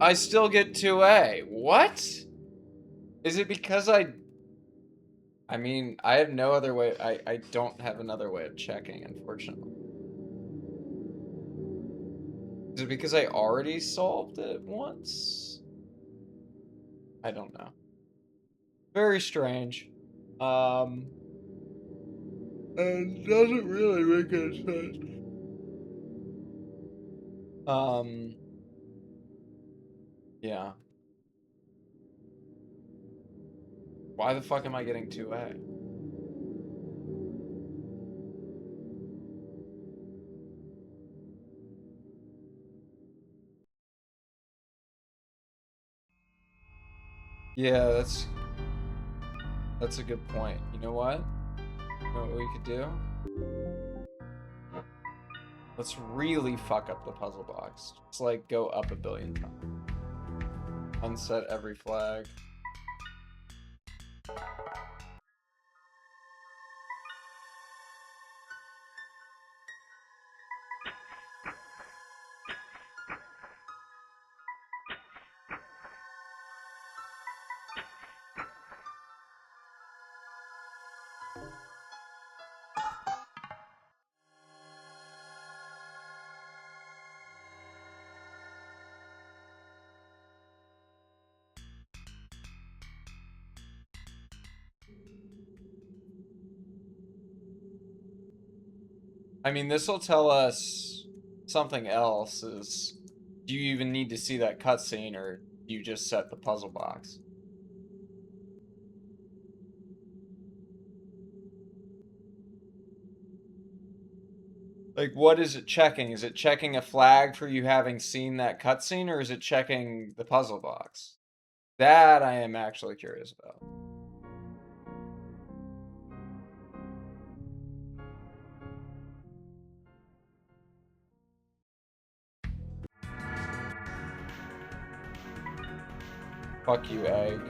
I still get 2A. What? Is it because I mean, I have no other way. I don't have another way of checking, unfortunately. Is it because I already solved it once? I don't know. Very strange. And doesn't really make any sense. Yeah. Why the fuck am I getting 2A? Yeah, that's a good point. You know what? You know what we could do? Let's really fuck up the puzzle box. Just like go up a billion times. Unset every flag. I mean, this will tell us something else. Is do you even need to see that cutscene, or you just set the puzzle box? Like, what is it checking? Is it checking a flag for you having seen that cutscene, or is it checking the puzzle box? That I am actually curious about. Fuck you, egg.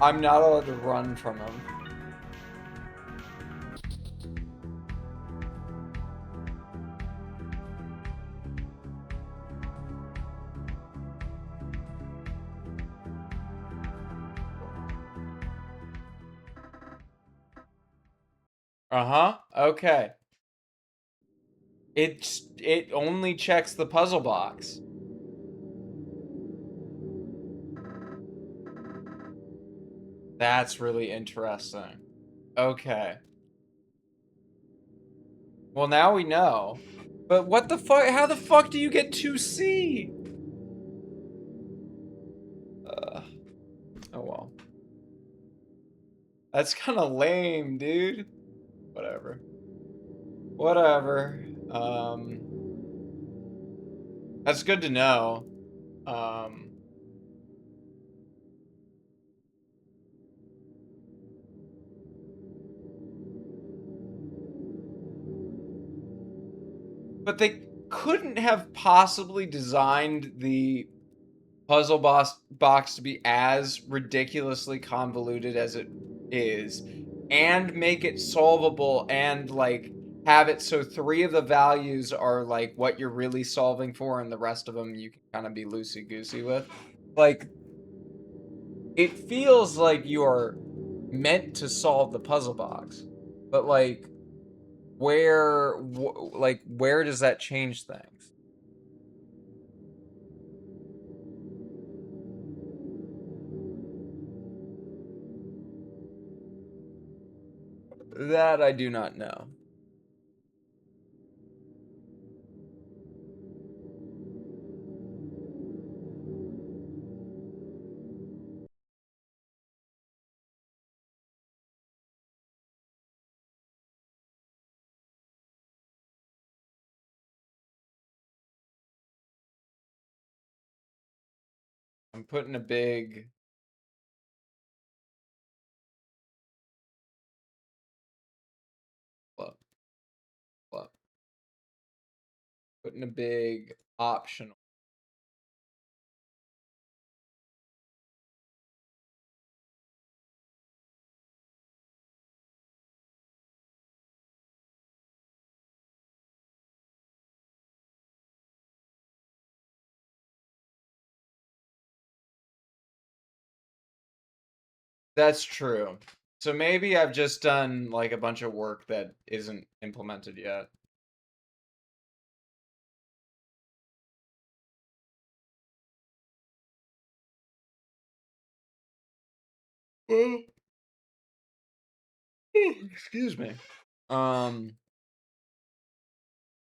I'm not allowed to run from him. Uh-huh. Okay. It only checks the puzzle box. That's really interesting. Okay. Well, now we know. But what the fuck? How the fuck do you get 2C? Oh well. That's kind of lame, dude. Whatever. Whatever. That's good to know. But they couldn't have possibly designed the puzzle box to be as ridiculously convoluted as it is, and make it solvable, and like have it so 3 of the values are like what you're really solving for, and the rest of them you can kind of be loosey goosey with. Like, it feels like you are meant to solve the puzzle box, but like where does that change things? That I do not know. I'm putting a big... Well, putting a big optional. That's true. So maybe I've just done like a bunch of work that isn't implemented yet. Excuse me.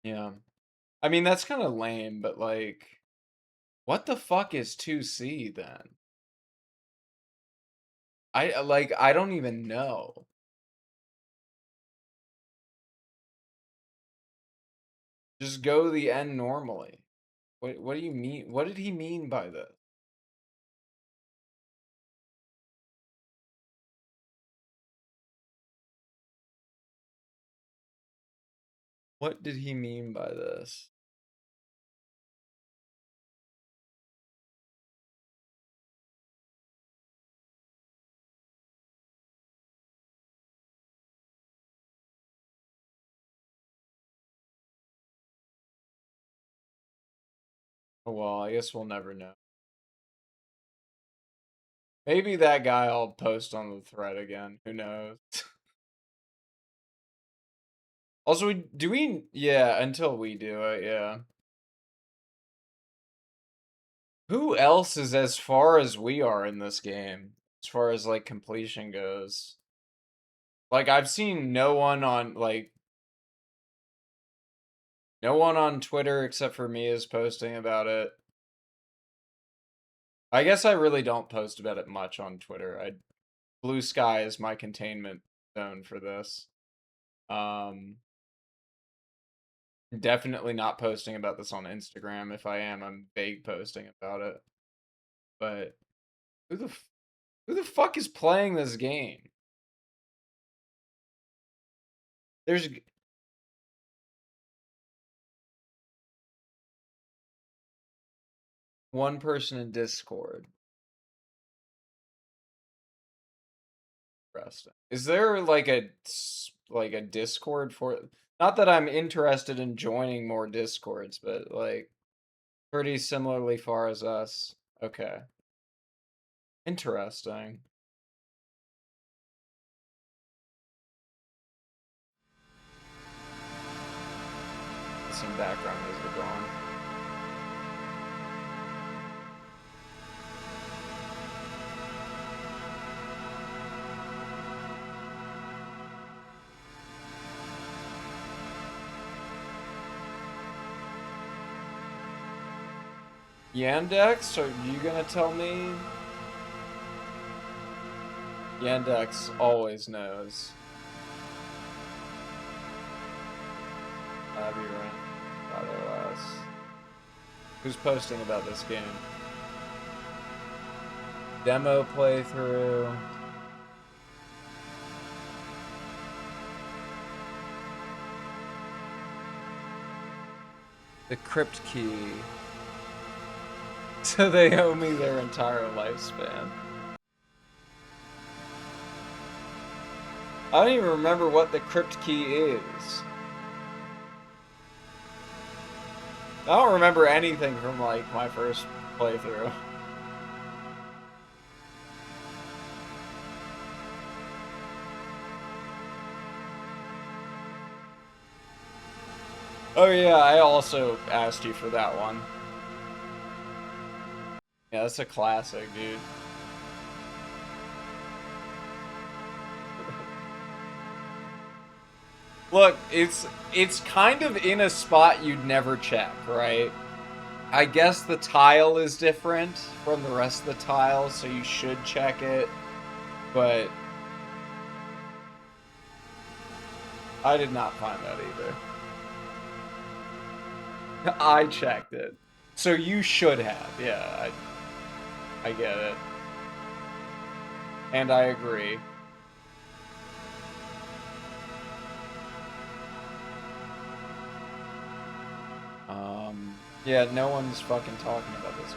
Yeah. I mean, that's kind of lame, but like, what the fuck is 2C then? I don't even know. Just go to the end normally. What do you mean? What did he mean by this? What did he mean by this? Oh, well, I guess we'll never know. Maybe that guy I'll post on the thread again. Who knows? Also, do we? Yeah, until we do it, yeah. Who else is as far as we are in this game? As far as like completion goes. Like I've seen no one on no one on Twitter except for me is posting about it. I guess I really don't post about it much on Twitter. Blue Sky is my containment zone for this. Definitely not posting about this on Instagram. If I am, I'm vague posting about it. But who the fuck is playing this game? There's one person in Discord. Interesting. Is there like a Discord for? Not that I'm interested in joining more Discords, but like pretty similarly far as us. Okay. Interesting. Some background music on. Yandex, are you gonna tell me? Yandex always knows. Labyrinth.os. Who's posting about this game? Demo playthrough. The crypt key. So they owe me their entire lifespan. I don't even remember what the crypt key is. I don't remember anything from like my first playthrough. Oh yeah, I also asked you for that one. Yeah, that's a classic, dude. Look, it's kind of in a spot you'd never check, right? I guess the tile is different from the rest of the tiles, so you should check it, but I did not find that either. I checked it. So you should have, yeah. I get it. And I agree. Yeah, no one's fucking talking about this.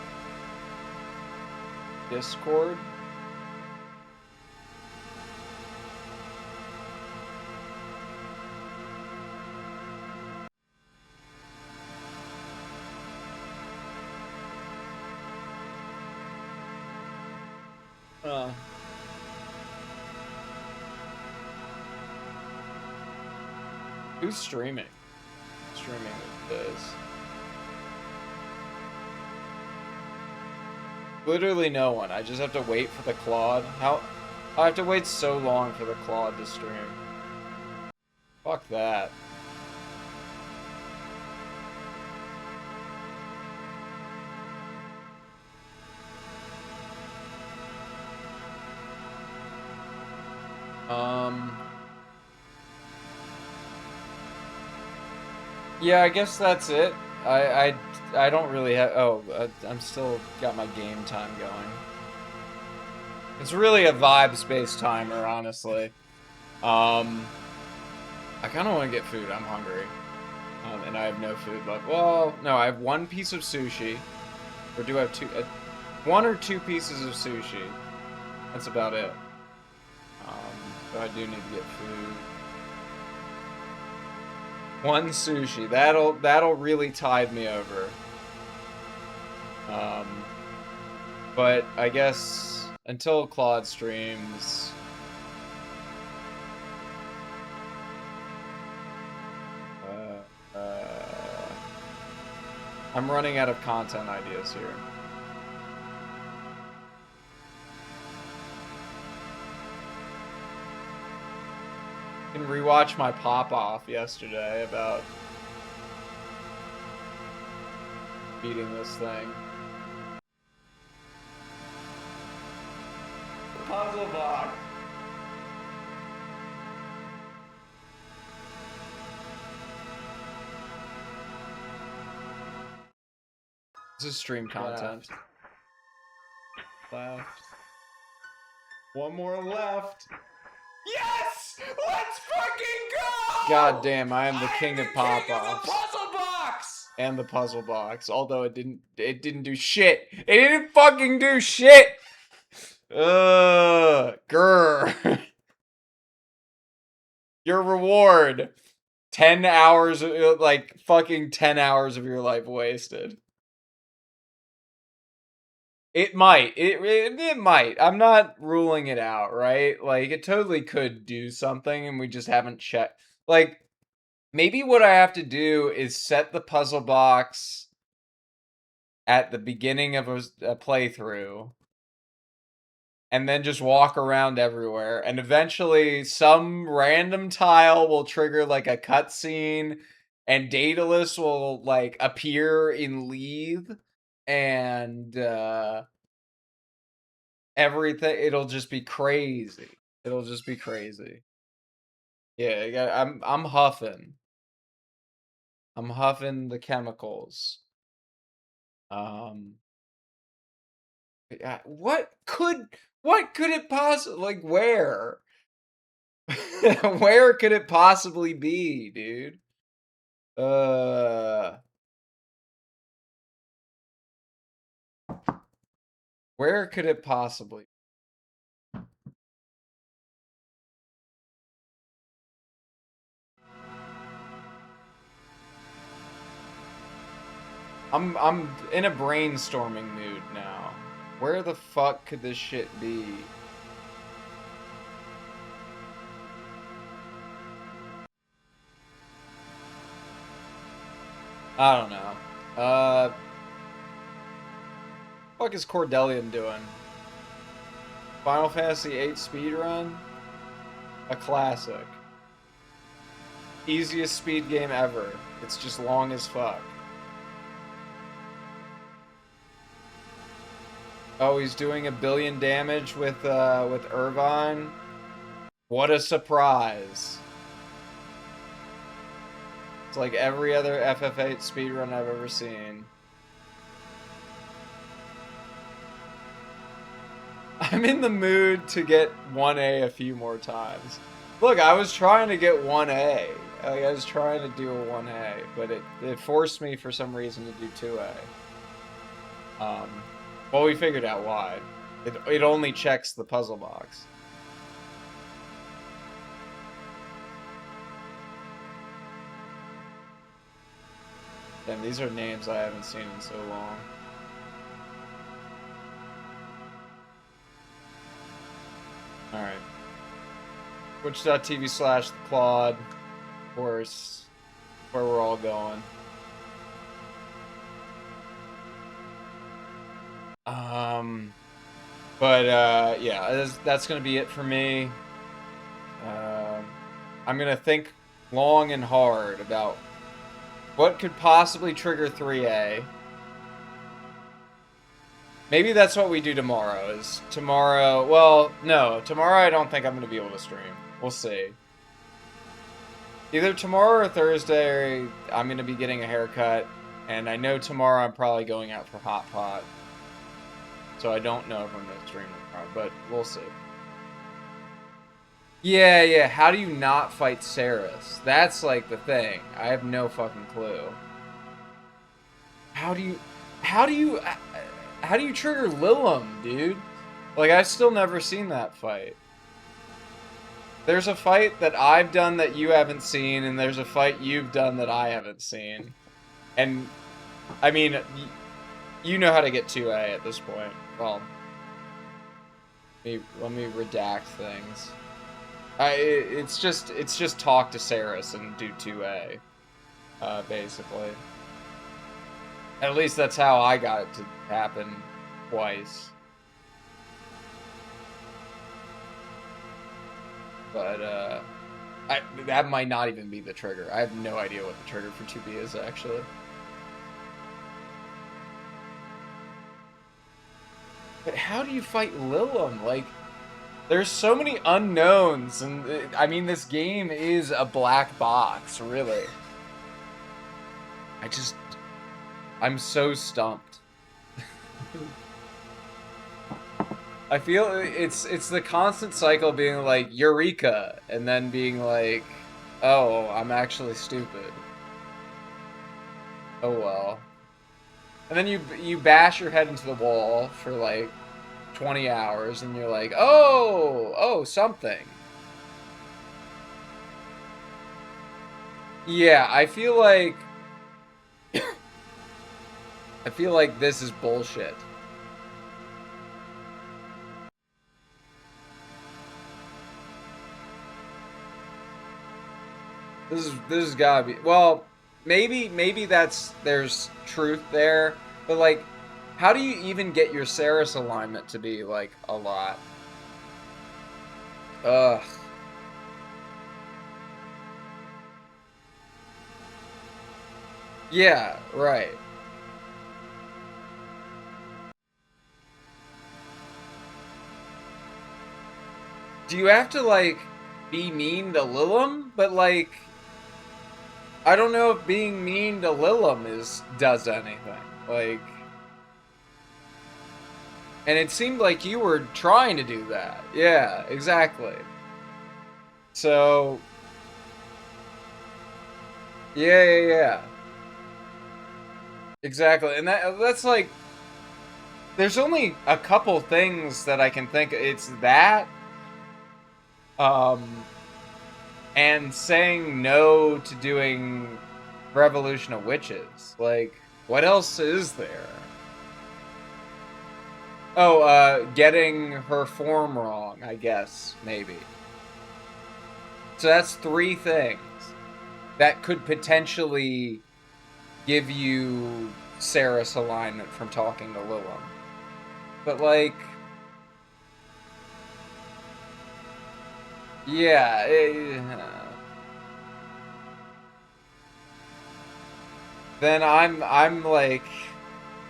Discord? Who's streaming? Streaming this. Literally no one. I just have to wait for the Claude. I have to wait so long for the Claude to stream. Fuck that. Yeah, I guess that's it. I don't really have. Oh, I'm still got my game time going. It's really a vibes-based timer, honestly. I kind of want to get food. I'm hungry, and I have no food left. Well, no, I have one piece of sushi, or do I have two? One or two pieces of sushi. That's about it. But I do need to get food. One sushi. That'll really tide me over. But I guess until Claude streams, I'm running out of content ideas here. I can rewatch my pop-off yesterday about beating this thing. Puzzle box. This is stream content. Left. One more left. Yes! Let's fucking go! God damn, I am the king of pop-offs. The puzzle box! And the puzzle box. Although it didn't do shit. It didn't fucking do shit! Grr. Your reward. 10 hours, like, fucking 10 hours of your life wasted. It might. It might. I'm not ruling it out, right? Like, it totally could do something, and we just haven't checked. Like, maybe what I have to do is set the puzzle box at the beginning of a playthrough, and then just walk around everywhere, and eventually some random tile will trigger, like, a cutscene, and Daedalus will, like, appear in Lethe, and, everything, it'll just be crazy. It'll just be crazy. Yeah, I'm huffing. I'm huffing the chemicals. What could it possibly, like, where? Where could it possibly be, dude? Where could it possibly? I'm in a brainstorming mood now. Where the fuck could this shit be? I don't know. Fuck is Cordelian doing? Final Fantasy VIII speedrun? A classic. Easiest speed game ever. It's just long as fuck. Oh, he's doing 1 billion damage with Irvine. What a surprise. It's like every other FF8 speedrun I've ever seen. I'm in the mood to get 1A a few more times. Look, I was trying to get 1A. Like, I was trying to do a 1A, but it forced me for some reason to do 2A. Well, we figured out why. It only checks the puzzle box. Damn, these are names I haven't seen in so long. Alright. Twitch.tv/Claude. Of course. Where we're all going. Yeah, that's gonna be it for me. I'm gonna think long and hard about what could possibly trigger 3A. Maybe that's what we do tomorrow, is tomorrow... Well, no, tomorrow I don't think I'm gonna be able to stream. We'll see. Either tomorrow or Thursday, I'm gonna be getting a haircut, and I know tomorrow I'm probably going out for Hot Pot. So I don't know if I'm gonna stream tomorrow, but we'll see. Yeah, how do you not fight Saris? That's like the thing. I have no fucking clue. How do you trigger Lilum, dude? Like, I've still never seen that fight. There's a fight that I've done that you haven't seen, and there's a fight you've done that I haven't seen. And, I mean, you know how to get 2A at this point. Well, let me redact things. It's just talk to Saris and do 2A, basically. At least that's how I got it to happen twice. But, that might not even be the trigger. I have no idea what the trigger for 2B is, actually. But how do you fight Lilum? Like, there's so many unknowns, and, I mean, this game is a black box, really. I'm so stumped. I feel it's the constant cycle being like, Eureka, and then being like, oh, I'm actually stupid. Oh well. And then you bash your head into the wall for like 20 hours, and you're like, oh, something. Yeah, I feel like this is bullshit. This has gotta be, well, maybe there's truth there, but like, how do you even get your Saris alignment to be like a lot? Ugh. Yeah, right. Do you have to, like, be mean to Lilum? But, like, I don't know if being mean to Lilum does anything. Like, and it seemed like you were trying to do that. Yeah, exactly. So, yeah. Exactly, and that's like, there's only a couple things that I can think of. It's that, and saying no to doing Revolution of Witches. Like, what else is there? Oh, getting her form wrong, I guess, maybe. So that's 3 things that could potentially give you Saris alignment from talking to Lilum. But, like, yeah, then I'm like,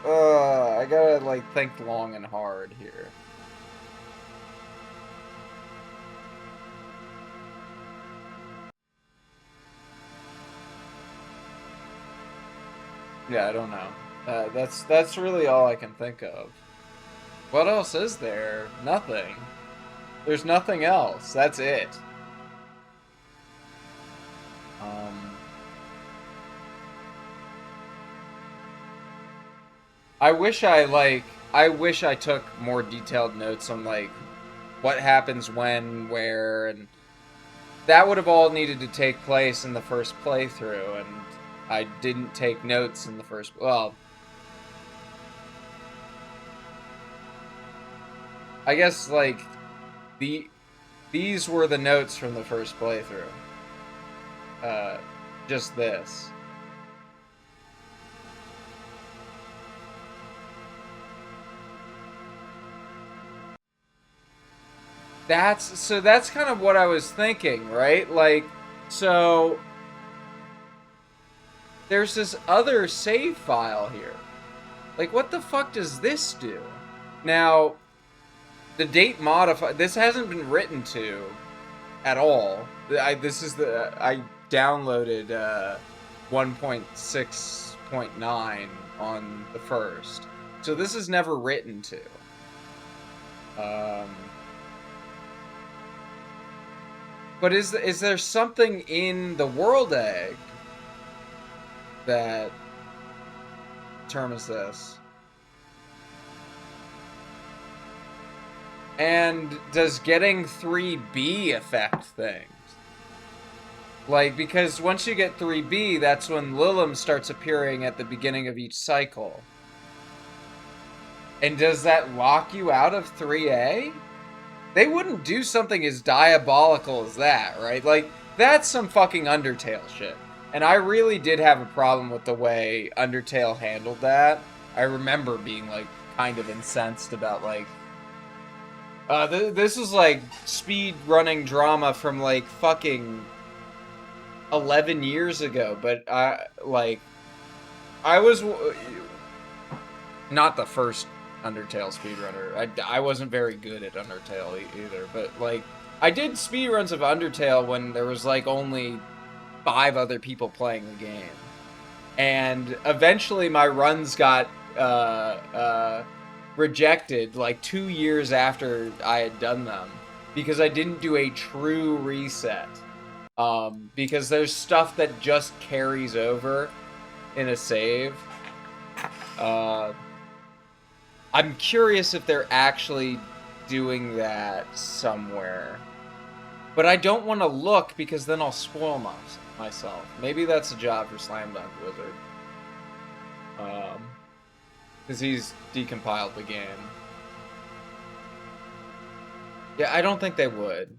I gotta, like, think long and hard here. Yeah, I don't know. That's really all I can think of. What else is there? Nothing. There's nothing else. That's it. I wish I took more detailed notes on like what happens when, where, and that would have all needed to take place in the first playthrough, and I didn't take notes in the first. Well, I guess like these were the notes from the first playthrough. Just this. That's kind of what I was thinking, right? Like, so there's this other save file here. Like, what the fuck does this do? Now, the date modify. This hasn't been written to at all. I downloaded 1.6.9 on the first, so this is never written to. But is there something in the world egg that determines this? And does getting 3B affect things? Like, because once you get 3B, that's when Lilim starts appearing at the beginning of each cycle. And does that lock you out of 3A? They wouldn't do something as diabolical as that, right? Like, that's some fucking Undertale shit. And I really did have a problem with the way Undertale handled that. I remember being, like, kind of incensed about, like, this is, like, speed running drama from, like, fucking 11 years ago. But, I was not the first Undertale speedrunner. I wasn't very good at Undertale either, but like I did speedruns of Undertale when there was like only 5 other people playing the game, and eventually my runs got rejected like 2 years after I had done them because I didn't do a true reset. Because there's stuff that just carries over in a save. I'm curious if they're actually doing that somewhere. But I don't want to look because then I'll spoil myself. Maybe that's a job for Slam Dunk Wizard. Because he's decompiled the game. Yeah, I don't think they would.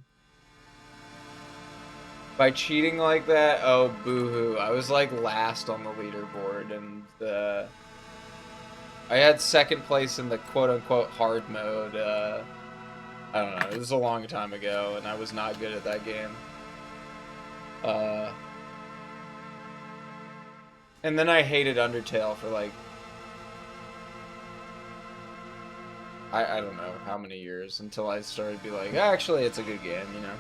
By cheating like that, oh, boo-hoo. I was like last on the leaderboard, and I had second place in the quote-unquote hard mode. I don't know. It was a long time ago, and I was not good at that game. And then I hated Undertale for, like, I don't know how many years, until I started to be like, actually, it's a good game, you know?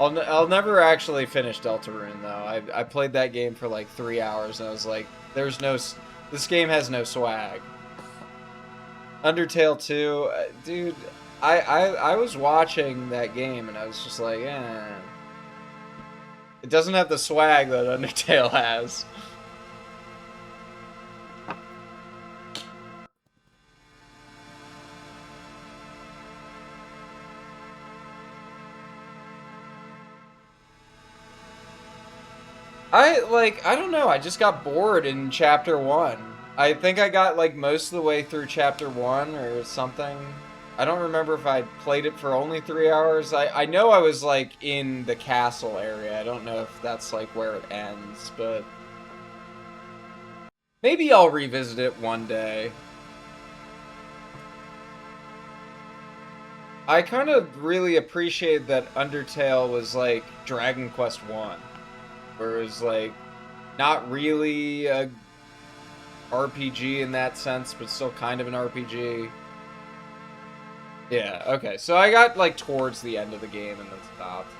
I'll never actually finish Deltarune, though. I played that game for, like, 3 hours, and I was like, this game has no swag. Undertale 2, dude, I was watching that game and I was just like, eh. It doesn't have the swag that Undertale has. I don't know, I just got bored in Chapter 1. I think I got, like, most of the way through Chapter 1 or something. I don't remember if I played it for only 3 hours. I know I was, like, in the castle area. I don't know if that's, like, where it ends, but maybe I'll revisit it one day. I kind of really appreciate that Undertale was, like, Dragon Quest 1. Where it was, like, not really a RPG in that sense, but still kind of an RPG. Yeah, okay. So I got, like, towards the end of the game and then stopped.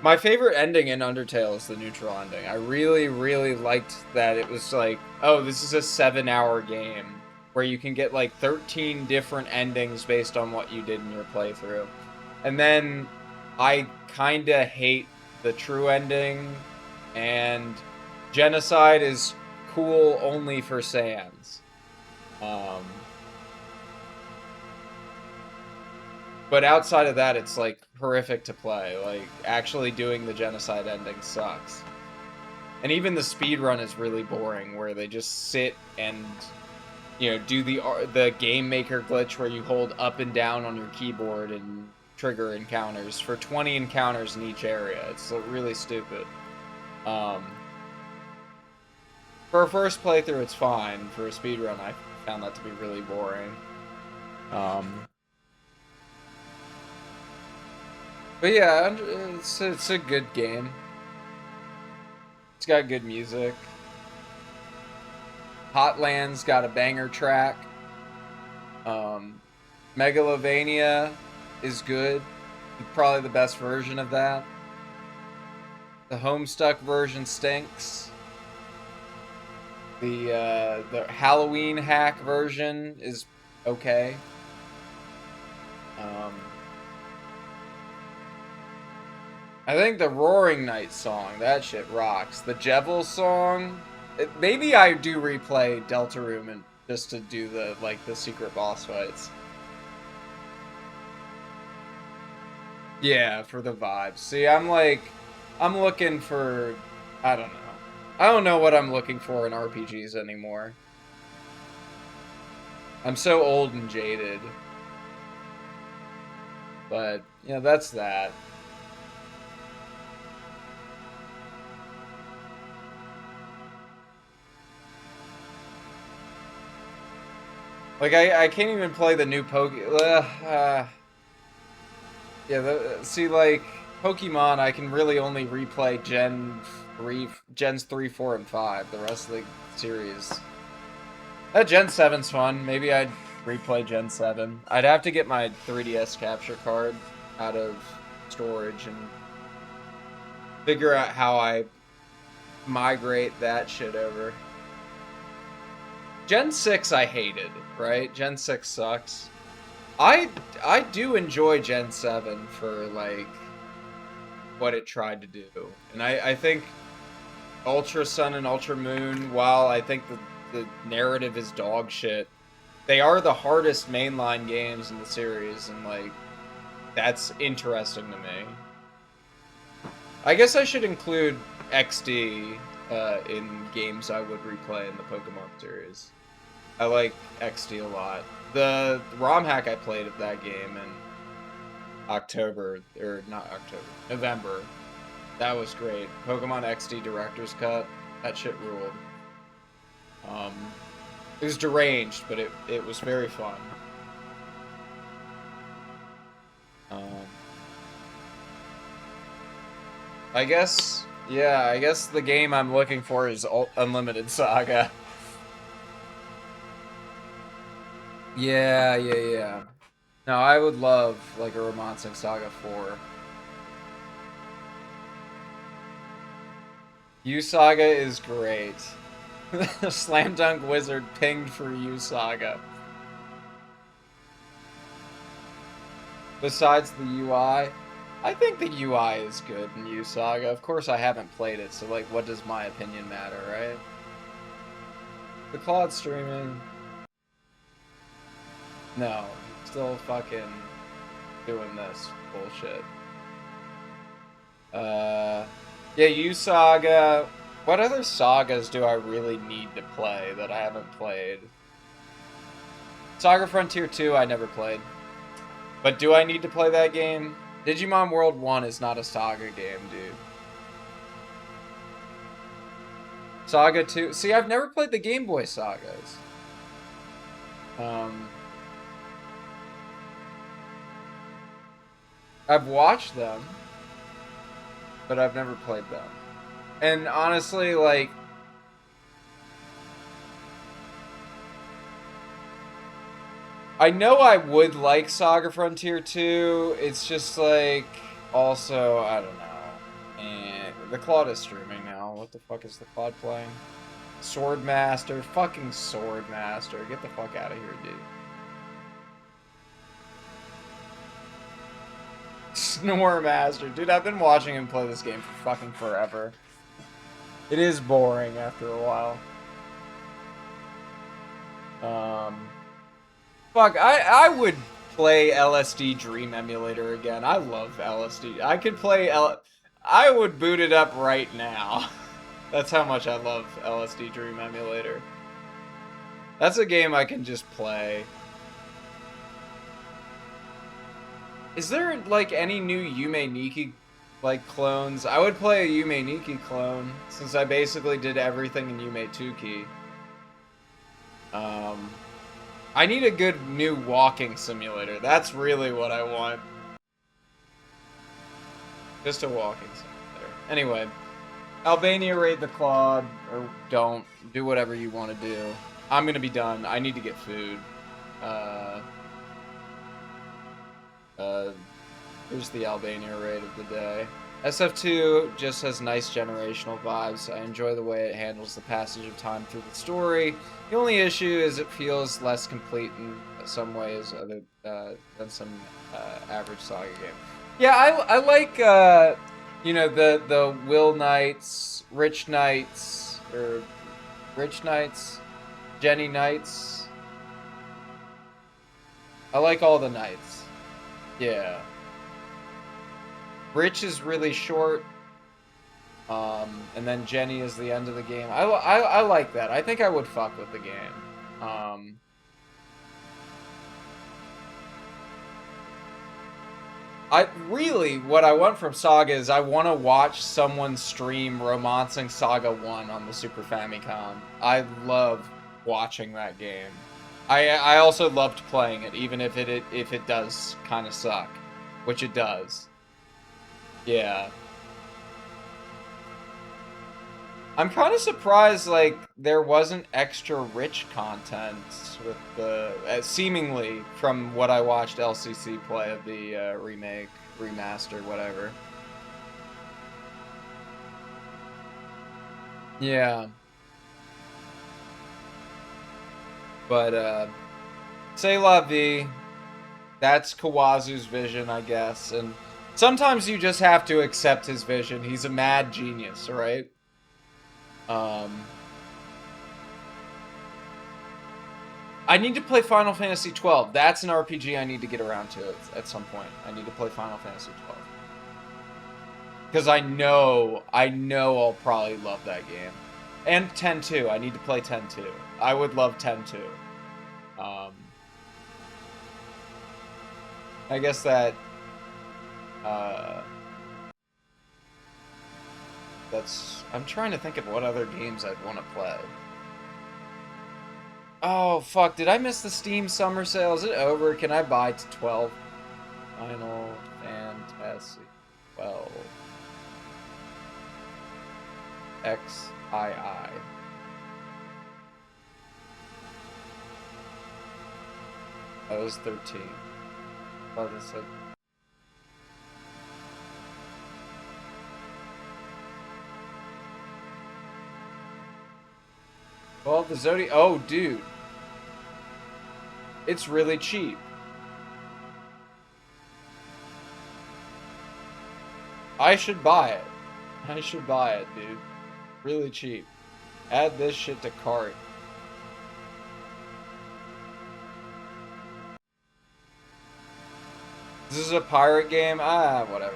My favorite ending in Undertale is the neutral ending. I really, really liked that it was like, oh, this is a 7-hour game where you can get like 13 different endings based on what you did in your playthrough. And then I kinda hate the true ending, and genocide is cool only for Sans. But outside of that, it's like horrific to play. Like actually doing the genocide ending sucks. And even the speed run is really boring, where they just sit and do the game maker glitch where you hold up and down on your keyboard and trigger encounters for 20 encounters in each area. It's really stupid. For a first playthrough, it's fine. For a speed run, I found that to be really boring. But yeah, it's a good game. It's got good music. Hotland's got a banger track. Megalovania is good. Probably the best version of that. The Homestuck version stinks. The Halloween hack version is okay. I think the Roaring Knight song, that shit rocks. The Jevil song, maybe I do replay Deltarune and just to do the secret boss fights. Yeah, for the vibes. See, I'm looking for, I don't know. I don't know what I'm looking for in RPGs anymore. I'm so old and jaded. But, yeah, that's that. Like, I can't even play the new see, like, Pokemon, I can really only replay Gens 3, 4, and 5. The rest of the series. Gen 7's fun. Maybe I'd replay Gen 7. I'd have to get my 3DS capture card out of storage and figure out how I migrate that shit over. Gen 6 I hated, right? Gen 6 sucks. I do enjoy Gen 7 for, like, what it tried to do. And I think Ultra Sun and Ultra Moon, while I think the narrative is dog shit, they are the hardest mainline games in the series, and, like, that's interesting to me. I guess I should include XD in games I would replay in the Pokemon series. I like XD a lot. The ROM hack I played of that game in November. That was great. Pokemon XD Director's Cut. That shit ruled. It was deranged, but it was very fun. I guess the game I'm looking for is Unlimited Saga. Yeah. No, I would love, like, a Romancing Saga 4. U-Saga is great. Slam Dunk Wizard pinged for U-Saga. Besides the UI, I think the UI is good in U-Saga. Of course, I haven't played it, so, like, what does my opinion matter, right? The cloud streaming... No, still fucking doing this bullshit. Yeah, U-Saga. What other sagas do I really need to play that I haven't played? Saga Frontier 2 I never played. But do I need to play that game? Digimon World 1 is not a saga game, dude. Saga 2... See, I've never played the Game Boy sagas. I've watched them, but I've never played them. And honestly, like... I know I would like Saga Frontier 2, it's just like... Also, I don't know. And the Claude is streaming now. What the fuck is the Claude playing? Swordmaster. Fucking Swordmaster. Get the fuck out of here, dude. Snore Master. Dude, I've been watching him play this game for fucking forever. It is boring after a while. Fuck, I would play LSD Dream Emulator again. I love LSD. I could play I would boot it up right now. That's how much I love LSD Dream Emulator. That's a game I can just play. Is there, like, any new Yume Nikki, like, clones? I would play a Yume Nikki clone, since I basically did everything in Yume Tuki. I need a good new walking simulator. That's really what I want. Just a walking simulator. Anyway, Albania raid the Claude, or don't. Do whatever you want to do. I'm gonna be done. I need to get food. Here's the Albania raid of the day. SF2 just has nice generational vibes. I enjoy the way it handles the passage of time through the story. The only issue is it feels less complete in some ways other than some average Saga game. Yeah, I like you know, the Will Knights, Rich Knights, or Rich Knights, Jenny Knights. I like all the Knights. Yeah. Rich is really short, and then Jenny is the end of the game. I like that. I think I would fuck with the game. What I want from Saga is I want to watch someone stream Romancing Saga 1 on the Super Famicom. I love watching that game. I also loved playing it, even if it does kind of suck, which it does. Yeah. I'm kind of surprised, like, there wasn't extra rich content with the... seemingly, from what I watched LCC play of the remake, remaster, whatever. Yeah. But, c'est la vie. That's Kawazu's vision, I guess, and... sometimes you just have to accept his vision. He's a mad genius, right? I need to play Final Fantasy XII. That's an RPG I need to get around to at some point. I need to play Final Fantasy XII. Because I know I'll probably love that game. And 10-2. I need to play 10-2. I would love 10-2. I guess that... I'm trying to think of what other games I'd want to play. Oh, fuck. Did I miss the Steam Summer Sale? Is it over? Can I buy 12? Final Fantasy 12. XII. That was 13. Oh, this said... well, the Zodiac... oh, dude. It's really cheap. I should buy it. I should buy it, dude. Really cheap. Add this shit to cart. This is a pirate game? Ah, whatever.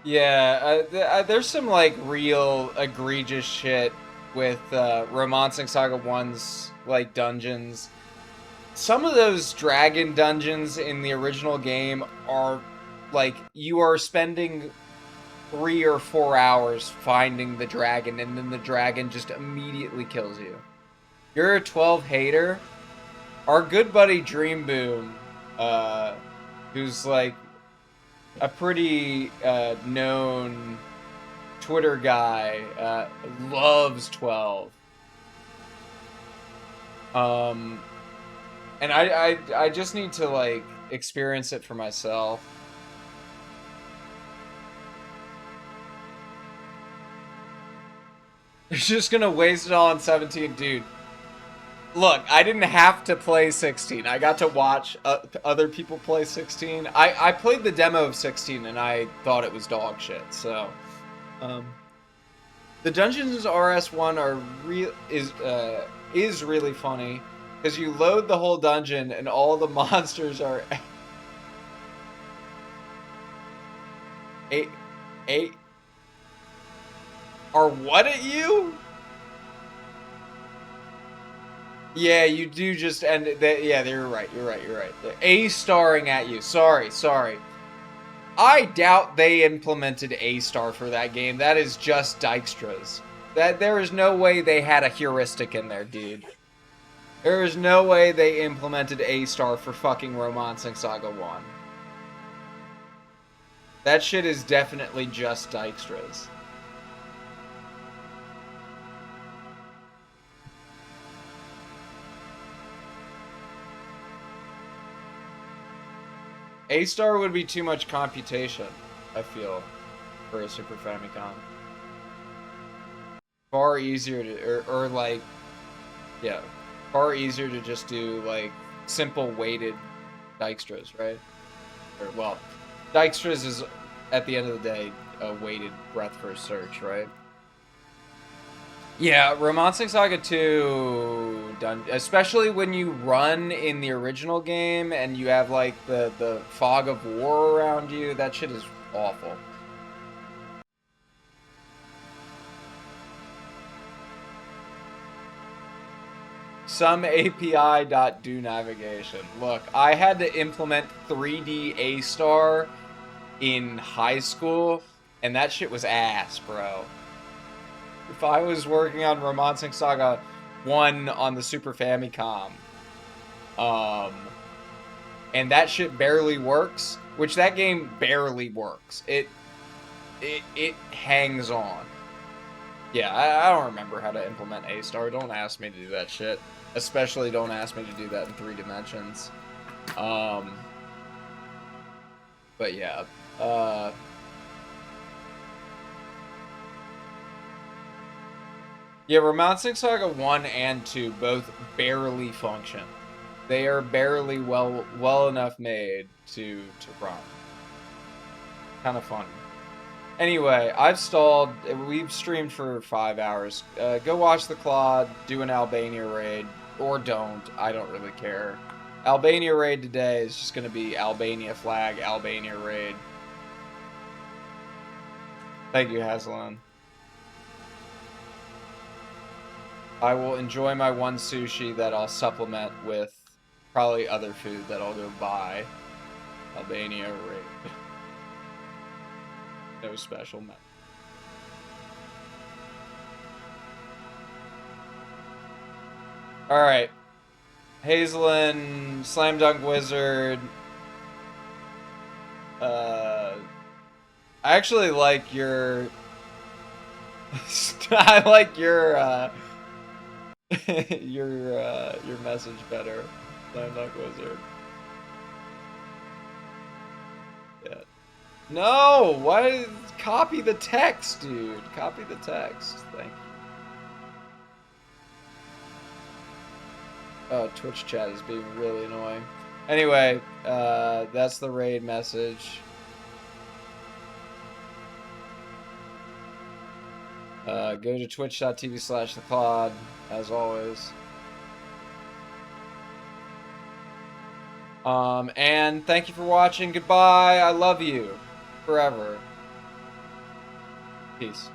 Yeah, there's some, like, real egregious shit with Romancing Saga 1's, like, dungeons. Some of those dragon dungeons in the original game are, like, you are spending 3 or 4 hours finding the dragon, and then the dragon just immediately kills you. You're a 12 hater? Our good buddy Dream Boom, who's, like, a pretty known Twitter guy, loves 12. And I just need to, like, experience it for myself. You're just gonna waste it all on 17, dude. Look, I didn't have to play 16. I got to watch other people play 16. I played the demo of 16 and I thought it was dog shit. So, the Dungeons RS1 are is really funny because you load the whole dungeon and all the monsters are are what at you? Yeah, you do just end. Yeah, you're right. You're right. You're right. They're A-starring at you. Sorry. I doubt they implemented A-star for that game. That is just Dijkstra's. There is no way they had a heuristic in there, dude. There is no way they implemented A-star for fucking Romancing Saga 1. That shit is definitely just Dijkstra's. A-star would be too much computation, I feel, for a Super Famicom. Far easier to, or like, yeah, far easier to just do, like, simple weighted Dijkstra's, right? Or, well, Dijkstra's is, at the end of the day, a weighted breadth first search, right? Yeah, Romancing Saga 2, done, especially when you run in the original game and you have, like, the fog of war around you, that shit is awful. Some API.do navigation. Look, I had to implement 3D A-star in high school, and that shit was ass, bro. If I was working on Romancing Saga 1 on the Super Famicom, and that shit barely works, which that game barely works. It hangs on. Yeah, I don't remember how to implement A-star. Don't ask me to do that shit. Especially don't ask me to do that in 3 dimensions. But yeah, yeah, Romancing Saga 1 and 2 both barely function. They are barely well enough made to run. Kind of fun. Anyway, I've stalled. We've streamed for 5 hours. Go watch the Claude, do an Albania raid, or don't. I don't really care. Albania raid today is just going to be Albania flag, Albania raid. Thank you, Hazelin. I will enjoy my one sushi that I'll supplement with probably other food that I'll go buy. Albania raid. No special method. Alright. Hazelin, Slam Dunk Wizard. I actually like your... I like your, your message better, Slam Dunk Wizard. Yeah. No! Why? Copy the text, dude. Copy the text. Thank you. Oh, Twitch chat is being really annoying. Anyway, that's the raid message. Go to twitch.tv/theclod, as always. And thank you for watching. Goodbye. I love you. Forever. Peace.